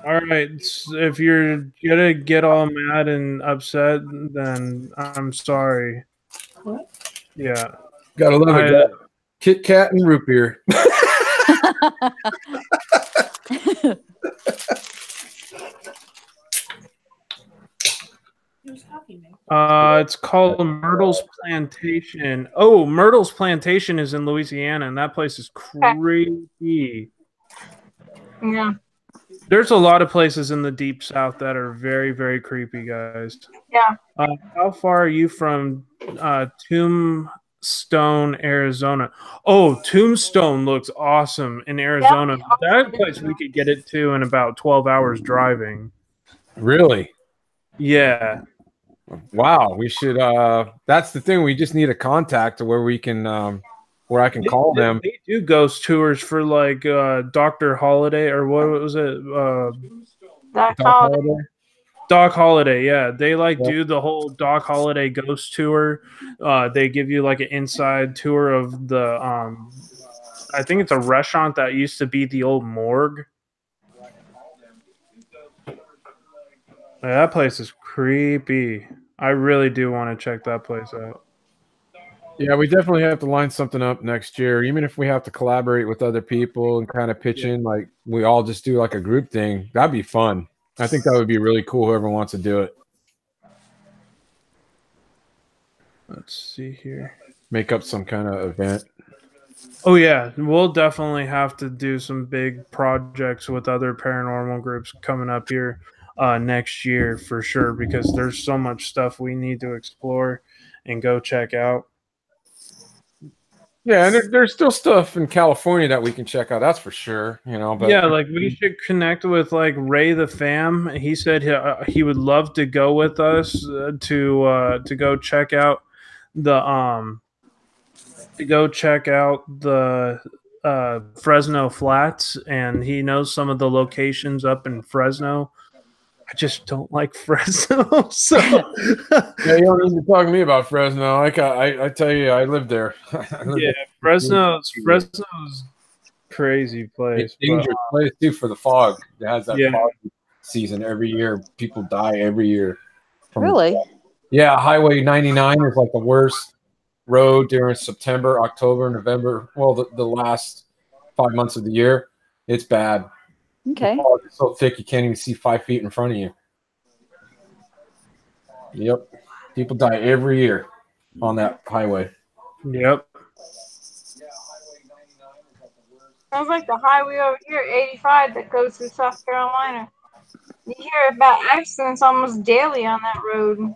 All right, if you're gonna get all mad and upset, then I'm sorry. Yeah, Gotta love it. I, Kit Kat and root beer. Who's talking, man? it's called Myrtle's Plantation. Oh, Myrtle's Plantation is in Louisiana, and that place is creepy. Yeah. There's a lot of places in the deep south that are very, very creepy, guys. Yeah. How far are you from Tombstone, Arizona? Oh, Tombstone looks awesome in Arizona. That place we could get it to in about 12 hours driving. Really? Yeah. Wow. We should. That's the thing. We just need a contact to where we can, where I can call them. They do ghost tours for like Dr. Holiday or what was it? Doc Holiday. Doc Holiday, yeah. They like do the whole Doc Holiday ghost tour. They give you like an inside tour of the I think it's a restaurant that used to be the old morgue. Yeah, that place is creepy. I really do want to check that place out. Yeah, we definitely have to line something up next year, even if we have to collaborate with other people and kind of pitch in, like we all just do like a group thing. That'd be fun. I think that would be really cool. Whoever wants to do it. Let's see here. Make up some kind of event. Oh yeah, we'll definitely have to do some big projects with other paranormal groups coming up here next year for sure, because there's so much stuff we need to explore and go check out. Yeah, and there's still stuff in California that we can check out. That's for sure. You know, but yeah, like we should connect with like Ray the Fam. He said he would love to go with us to go check out the Fresno Flats, and he knows some of the locations up in Fresno. I just don't like Fresno, so yeah, you don't need to talk to me about Fresno. I tell you, I lived there. Yeah, Fresno's crazy place. It's a dangerous place too for the fog. It has that Yeah. fog season every year. People die every year. Really? Yeah, Highway 99 is like the worst road during September, October, November. Well, the last 5 months of the year, it's bad. Okay. The fog is so thick you can't even see 5 feet in front of you. Yep, people die every year on that highway. Yep. Sounds like the highway over here, 85, that goes through South Carolina. You hear about accidents almost daily on that road.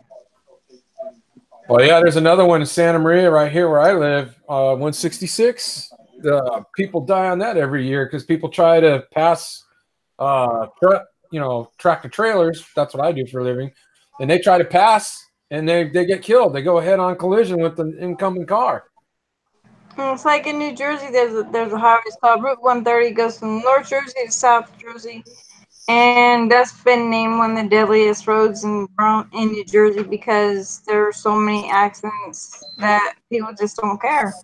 Well, yeah, there's another one in Santa Maria right here where I live, 166. The people die on that every year because people try to pass tractor trailers. That's what I do for a living. And they try to pass and they get killed. They go head on collision with the incoming car. It's like in New Jersey, there's a highway called Route 130, goes from North Jersey to South Jersey, and that's been named one of the deadliest roads in New Jersey because there are so many accidents that people just don't care.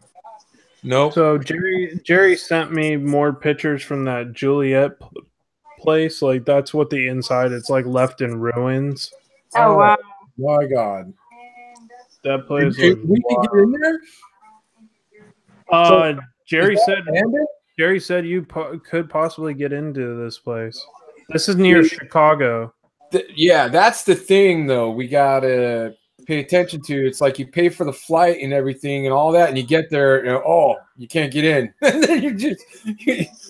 Nope. So Jerry sent me more pictures from that Juliet place. Like that's what the inside. It's like left in ruins. Oh wow! My God, that place. We can get in there. Jerry said you could possibly get into this place. This is near Chicago. Yeah, that's the thing, though. We gotta pay attention to. It's like you pay for the flight and everything and all that, and you get there, you can't get in, and then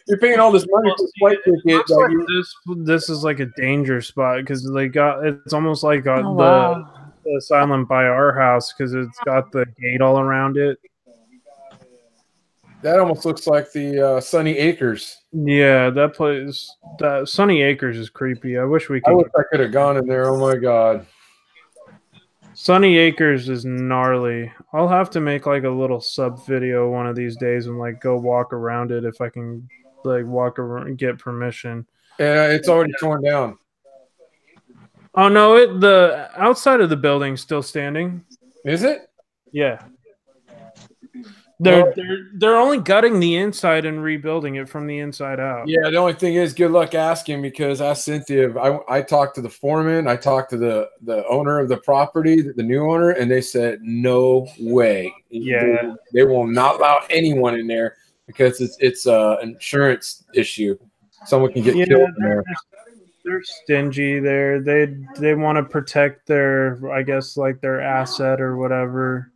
you're paying all this money for flight ticket. This is like a danger spot because it's almost like wow. the asylum by our house because it's got the gate all around it. That almost looks like the Sunny Acres. Yeah, that place, that Sunny Acres is creepy. I wish I could have gone in there. Oh my God. Sunny Acres is gnarly. I'll have to make like a little sub video one of these days and like go walk around it if I can like walk around and get permission. And it's already torn down. Oh no, the outside of the building's still standing. Is it? Yeah. Well, They're only gutting the inside and rebuilding it from the inside out. yeah, the only thing is, good luck asking, because I Cynthia, I talked to the foreman, I talked to the owner of the property, the new owner, and they said no way. Yeah. They will not allow anyone in there because it's an insurance issue. Someone can get killed in there. They're stingy there. They want to protect their, I guess, like their asset or whatever.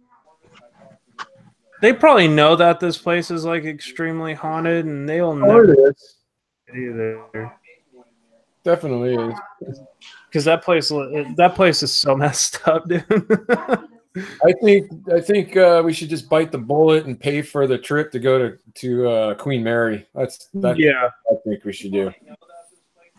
They probably know that this place is like extremely haunted, and they'll never it is. either. Definitely is. Because that place is so messed up, dude. I think we should just bite the bullet and pay for the trip to go to Queen Mary. That's Yeah. I think we should do.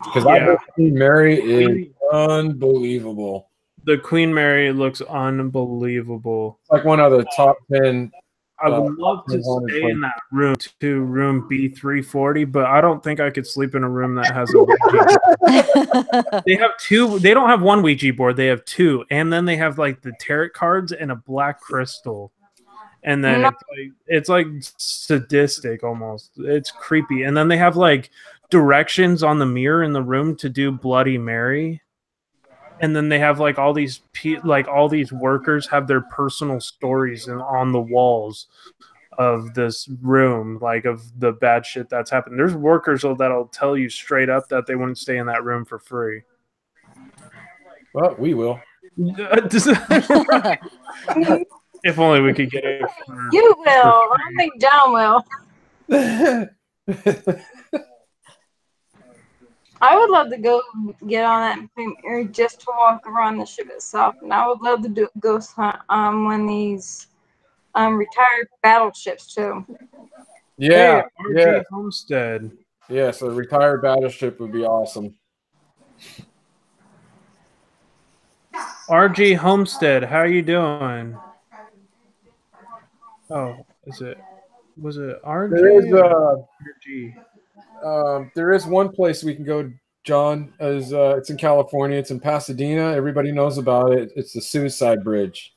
Because Yeah. I heard Queen Mary is unbelievable. The Queen Mary looks unbelievable. It's like one of the top 10. I would love to stay in that room too, room B340, but I don't think I could sleep in a room that has a Ouija board. They have two. They don't have one Ouija board. They have two, and then they have like the tarot cards and a black crystal, and then it's like sadistic almost. It's creepy, and then they have like directions on the mirror in the room to do Bloody Mary. And then they have like all these workers have their personal stories on the walls of this room, like of the bad shit that's happened. There's workers that'll tell you straight up that they wouldn't stay in that room for free. Well, we will. If only we could get it. You will. I think John will. I would love to go get on that premiere just to walk around the ship itself, and I would love to do a ghost hunt on one of these retired battleships too. Yeah, RG Homestead. Yeah, so the retired battleship would be awesome. RG Homestead, how you doing? Oh, was it RG? There is one place we can go, John. It's in California. It's in Pasadena. Everybody knows about it. It's the Suicide Bridge.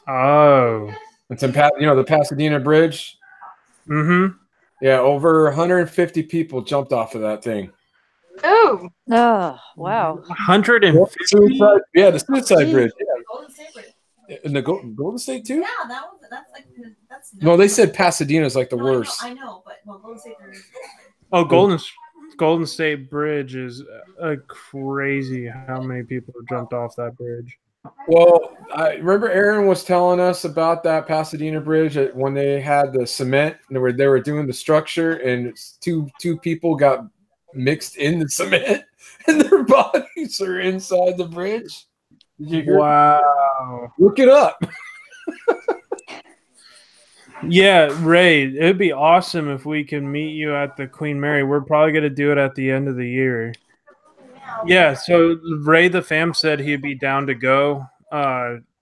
Oh, it's in the Pasadena Bridge. Mm-hmm. Yeah, over 150 people jumped off of that thing. Oh, wow! 150. Yeah, the Suicide Bridge. Yeah. And the Golden State too? Yeah, that's no, they said Pasadena's like the worst. I know, but Golden State Bridge. Oh, Golden State Bridge is crazy how many people have jumped off that bridge. Well, I remember Aaron was telling us about that Pasadena Bridge when they had the cement and they were doing the structure, and two people got mixed in the cement and their bodies are inside the bridge. Did you hear? Wow. Look it up. Yeah, Ray, it'd be awesome if we can meet you at the Queen Mary. We're probably going to do it at the end of the year. Yeah, so Ray the fam said he'd be down to go.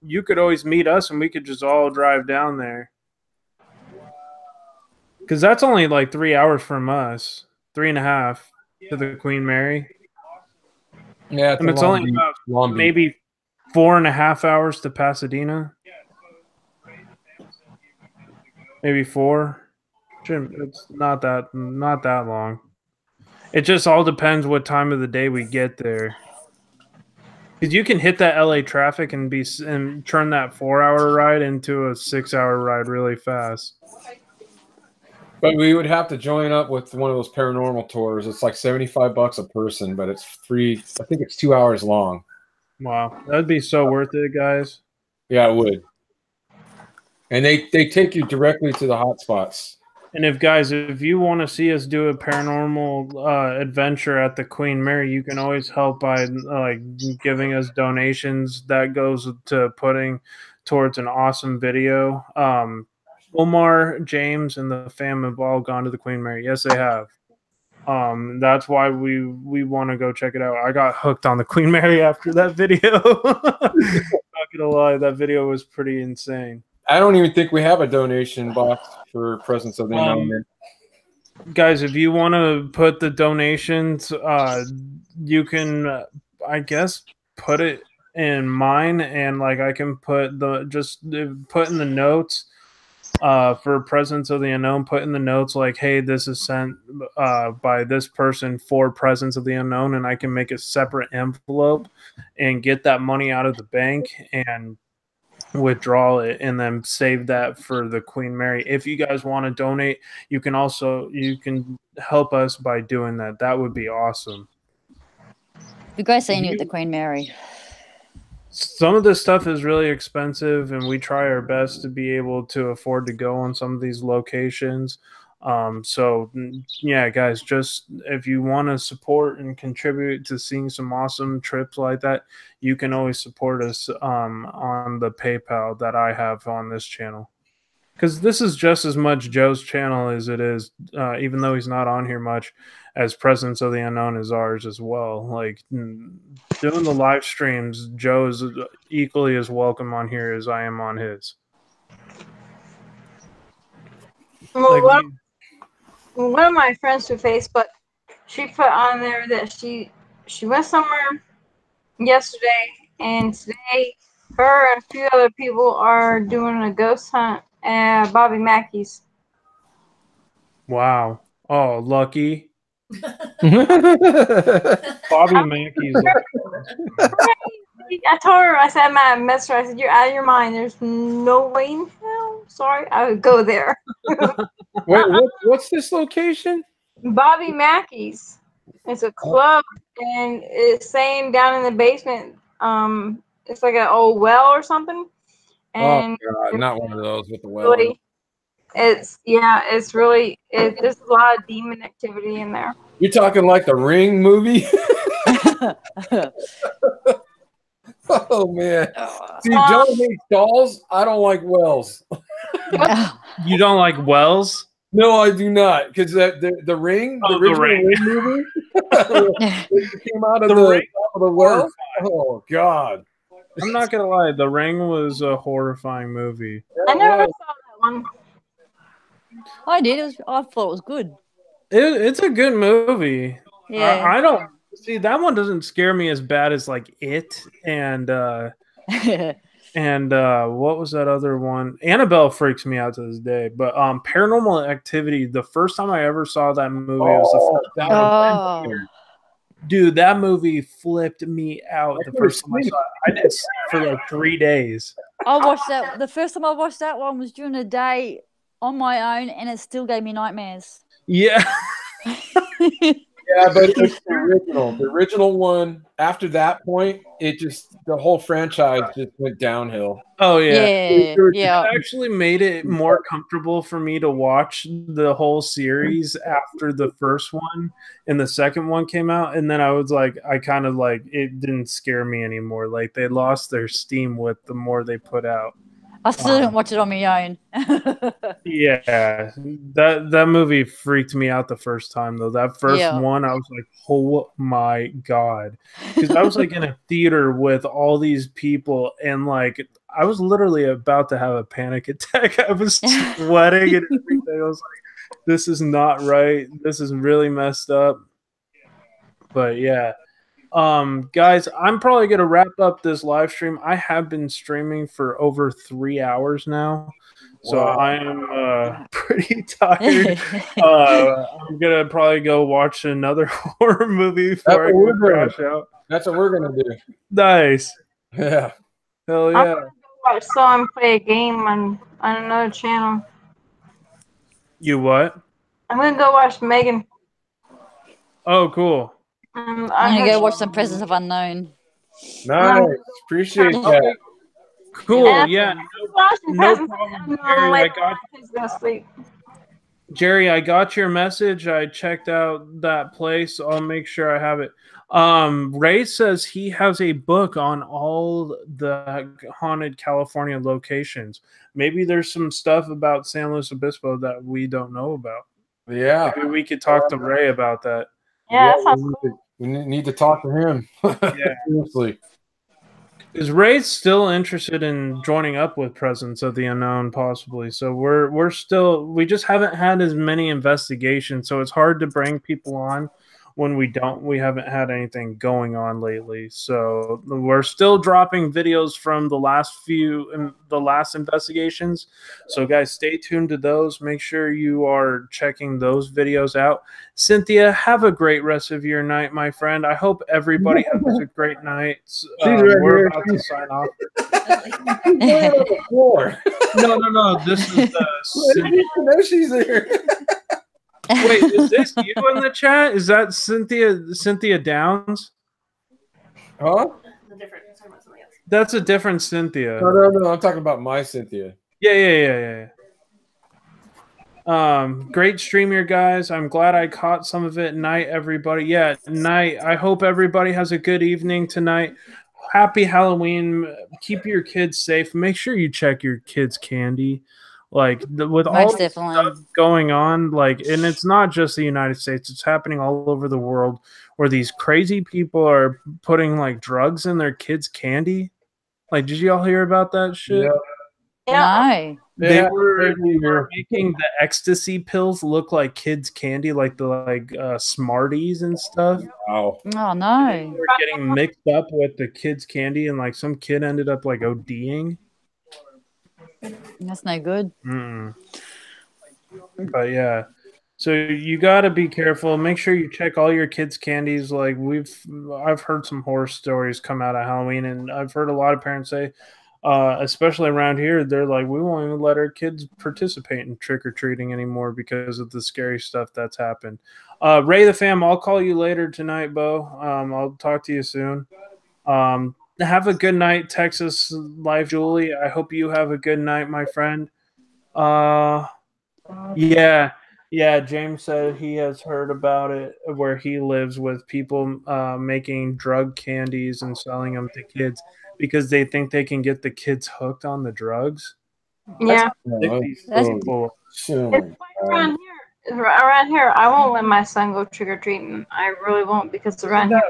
You could always meet us and we could just all drive down there. Because that's only like 3 hours from us. 3.5 to the Queen Mary. Yeah, and it's only about maybe 4.5 hours to Pasadena. Maybe 4. It's not that long. It just all depends what time of the day we get there. Because you can hit that LA traffic and turn that 4-hour ride into a 6-hour ride really fast. But we would have to join up with one of those paranormal tours. It's like $75 a person, but it's free. I think it's 2 hours long. Wow, that'd be so worth it, guys. Yeah, it would. And they take you directly to the hot spots. And if you want to see us do a paranormal adventure at the Queen Mary, you can always help by giving us donations. That goes to putting towards an awesome video. Omar, James, and the fam have all gone to the Queen Mary. Yes, they have. That's why we want to go check it out. I got hooked on the Queen Mary after that video. Not gonna lie, that video was pretty insane. I don't even think we have a donation box for Presence of the Unknown. Guys, if you want to put the donations, you can. I guess, put it in mine, and like I can put put in the notes for Presence of the Unknown. Put in the notes like, hey, this is sent by this person for Presence of the Unknown, and I can make a separate envelope and get that money out of the bank and withdraw it and then save that for the Queen Mary. If you guys want to donate, you can help us by doing that. That would be awesome. It'd be great seeing you at the Queen Mary. Some of this stuff is really expensive, and we try our best to be able to afford to go on some of these locations. So yeah, guys, just if you want to support and contribute to seeing some awesome trips like that, you can always support us on the PayPal that I have on this channel. Because this is just as much Joe's channel as it is, even though he's not on here much, as Presence of the Unknown is ours as well. Like doing the live streams, Joe is equally as welcome on here as I am on his. Well, Like, one of my friends through Facebook, she put on there that she went somewhere yesterday, and today her and a few other people are doing a ghost hunt at Bobby Mackey's. wow. Oh, lucky. Bobby Mackey's. I told her, I said, I messed her. I said, you're out of your mind. There's no way in hell. Sorry, I would go there. Wait, what's this location? Bobby Mackey's. It's a club, and it's saying down in the basement, it's like an old well or something. And oh God, not one of those with the well. really, there's a lot of demon activity in there. You're talking like the Ring movie? Oh man. See, John hates dolls. I don't like wells. You don't like wells? No, I do not. Because the Ring, the original Ring movie, it came out of the top of the well. Oh God. I'm not gonna lie, The Ring was a horrifying movie. I never saw that one. I did. I thought it was good. It's a good movie. Yeah. I don't see that one doesn't scare me as bad as like It and what was that other one? Annabelle freaks me out to this day. But Paranormal Activity, the first time I ever saw that movie was the first time. Dude, that movie flipped me out the first time I saw it. I did sleep for like 3 days. I watched that. The first time I watched that one was during the day on my own, and it still gave me nightmares. Yeah. Yeah, but it's the original. The original one, after that point, the whole franchise just went downhill. Oh, yeah. It actually made it more comfortable for me to watch the whole series after the first one and the second one came out. And then I was like, it didn't scare me anymore. Like, they lost their steam with the more they put out. I still didn't watch it on my own. Yeah, that movie freaked me out the first time though. That first one, I was like, "Oh my god!" Because I was like in a theater with all these people, and like I was literally about to have a panic attack. I was sweating and everything. I was like, "This is not right. This is really messed up." But yeah. Guys, I'm probably gonna wrap up this live stream. I have been streaming for over 3 hours now, so I am pretty tired. I'm gonna probably go watch another horror movie before I crash out. That's what we're gonna do. Nice. Yeah. Hell yeah. I'm gonna go watch someone play a game on another channel. You what? I'm gonna go watch Megan. Oh, cool. I'm gonna go watch some Presence of Unknown. Nice. Appreciate that. Cool. Yeah. No problem. Jerry, I got your message. I checked out that place. I'll make sure I have it. Ray says he has a book on all the haunted California locations. Maybe there's some stuff about San Luis Obispo that we don't know about. Yeah. Maybe we could talk to Ray about that. Yeah, we need to talk to him. Yeah. Seriously. Is Ray still interested in joining up with Presence of the Unknown, possibly? So we just haven't had as many investigations, so it's hard to bring people on when we haven't had anything going on lately. So we're still dropping videos from the last investigations. So guys, stay tuned to those. Make sure you are checking those videos out. Cynthia, have a great rest of your night, my friend. I hope everybody has a great night. We're about to sign off. No. This is No, she's there. Wait, is this you in the chat? Is that Cynthia Downs? Huh? That's a different Cynthia. No. I'm talking about my Cynthia. Yeah. Great stream here, guys. I'm glad I caught some of it. Night, everybody. Yeah, night. I hope everybody has a good evening tonight. Happy Halloween. Keep your kids safe. Make sure you check your kids' candy. With all Most this definitely. stuff going on, and it's not just the United States, it's happening all over the world where these crazy people are putting like drugs in their kids' candy. Like, did you all hear about that shit? No. They were making the ecstasy pills look like kids' candy, like the Smarties and stuff. Wow. Oh no. They were getting mixed up with the kids' candy, and like some kid ended up like ODing. That's no good. But yeah, so you got to be careful. Make sure you check all your kids' candies. Like I've heard some horror stories come out of Halloween, and I've heard a lot of parents say, especially around here, they're like, we won't even let our kids participate in trick or treating anymore because of the scary stuff that's happened. Ray the fam, I'll call you later tonight, Bo. I'll talk to you soon. Have a good night, Texas Life, Julie. I hope you have a good night, my friend. Yeah, James said he has heard about it where he lives with people making drug candies and selling them to kids because they think they can get the kids hooked on the drugs. Yeah. That's people. Around here, I won't let my son go trick or treating. I really won't, because around here,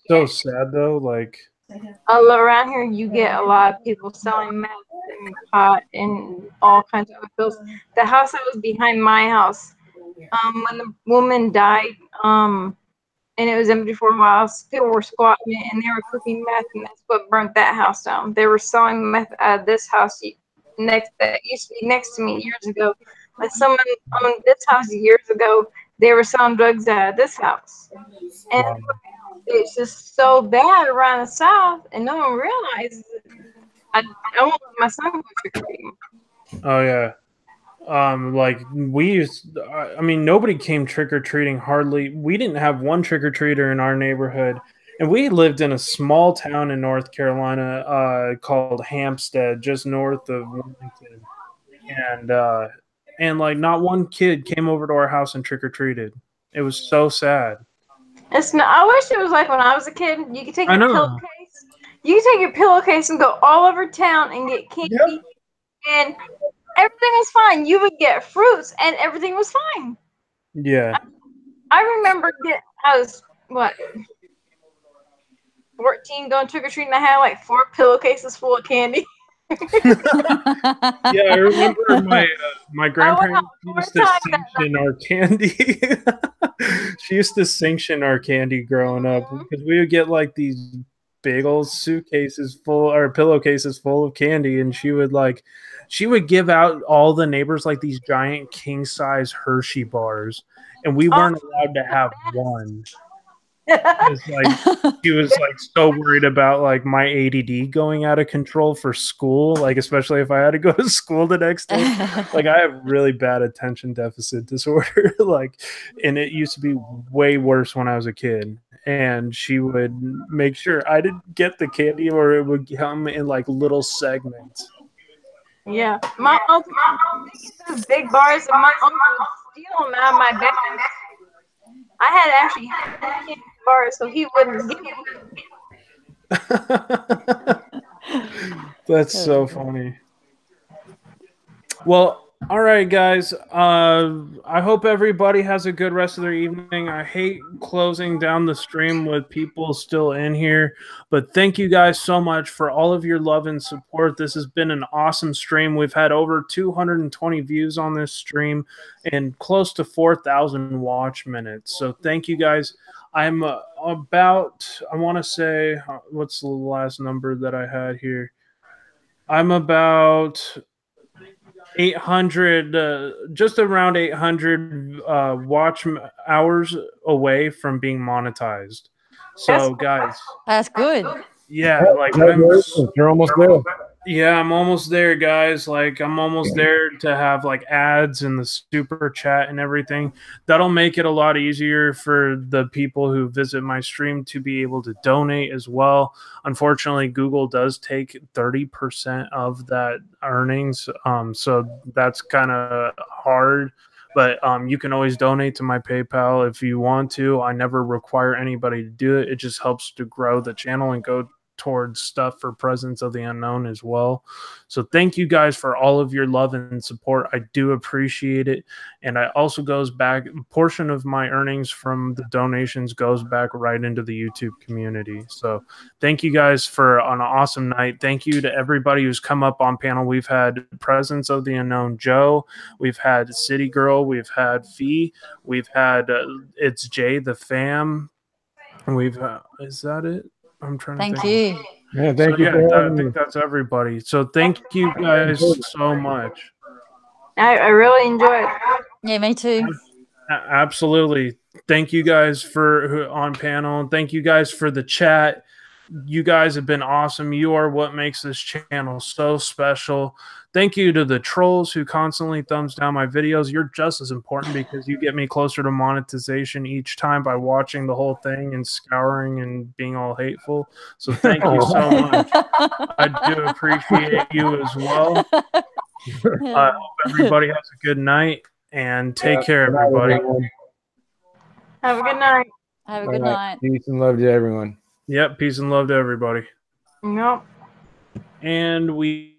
So sad though. Like, around here, you get a lot of people selling meth and pot and all kinds of pills. The house that was behind my house, when the woman died, and it was empty for a while, people were squatting it and they were cooking meth, and that's what burnt that house down. They were selling meth out of this house that used to be next to me years ago. Like someone owned this house years ago, they were selling drugs out of this house. And it's just so bad around the South, and no one realizes it. I won't let my son go trick-or-treating. oh yeah. Like nobody came trick-or-treating hardly. We didn't have one trick-or-treater in our neighborhood. And we lived in a small town in North Carolina called Hampstead, just north of Wilmington. And like not one kid came over to our house and trick-or-treated. It was so sad. I wish it was like when I was a kid. You could take I your know. pillowcase. You could take your pillowcase and go all over town and get candy, and everything was fine. You would get fruits, and everything was fine. Yeah. I remember I was 14 going trick or treating. I had like 4 pillowcases full of candy. Yeah, I remember my grandparents used to sanction our candy. She used to sanction our candy growing up because we would get like these big old suitcases full or pillowcases full of candy, and she would give out all the neighbors like these giant king size Hershey bars, and we weren't allowed to have one. She was like so worried about like my ADD going out of control for school, like especially if I had to go to school the next day. Like I have really bad attention deficit disorder, and it used to be way worse when I was a kid. And she would make sure I didn't get the candy, or it would come in like little segments. Yeah, my uncle those big bars, and my uncle would steal them out of my bag. I had actually candy bars, so he wouldn't give me. That's so funny. Well, All right, guys. I hope everybody has a good rest of their evening. I hate closing down the stream with people still in here, but thank you guys so much for all of your love and support. This has been an awesome stream. We've had over 220 views on this stream and close to 4,000 watch minutes. So thank you guys. I'm I want to say, what's the last number that I had here? I'm about 800, just around 800 hours away from being monetized. So, guys, That's good. yeah, like You're almost there. yeah, I'm almost there, guys. Like, I'm almost there to have like ads and the super chat and everything. That'll make it a lot easier for the people who visit my stream to be able to donate as well. Unfortunately, Google does take 30% of that earnings. So that's kind of hard. But you can always donate to my PayPal if you want to. I never require anybody to do it. It just helps to grow the channel and go towards stuff for Presence of the Unknown as well. So thank you guys for all of your love and support. I do appreciate it. And I also goes back, a portion of my earnings from the donations goes back right into the YouTube community. So thank you guys for an awesome night. Thank you to everybody who's come up on panel. We've had Presence of the Unknown Joe, we've had City Girl, we've had Fee, we've had It's Jay the Fam, and we've is that it? I'm trying to Thank think. you. Yeah, thank you. I think that's everybody. So thank you guys so much. I really enjoy it. Yeah, me too. Absolutely. Thank you guys for on panel, and thank you guys for the chat. You guys have been awesome. You are what makes this channel so special. Thank you to the trolls who constantly thumbs down my videos. You're just as important because you get me closer to monetization each time by watching the whole thing and scouring and being all hateful. So thank you so much. I do appreciate you as well. I hope everybody has a good night and take care, everybody. Have a good night. Have a good night. Peace and love to everyone. Yep, peace and love to everybody. Yep. And we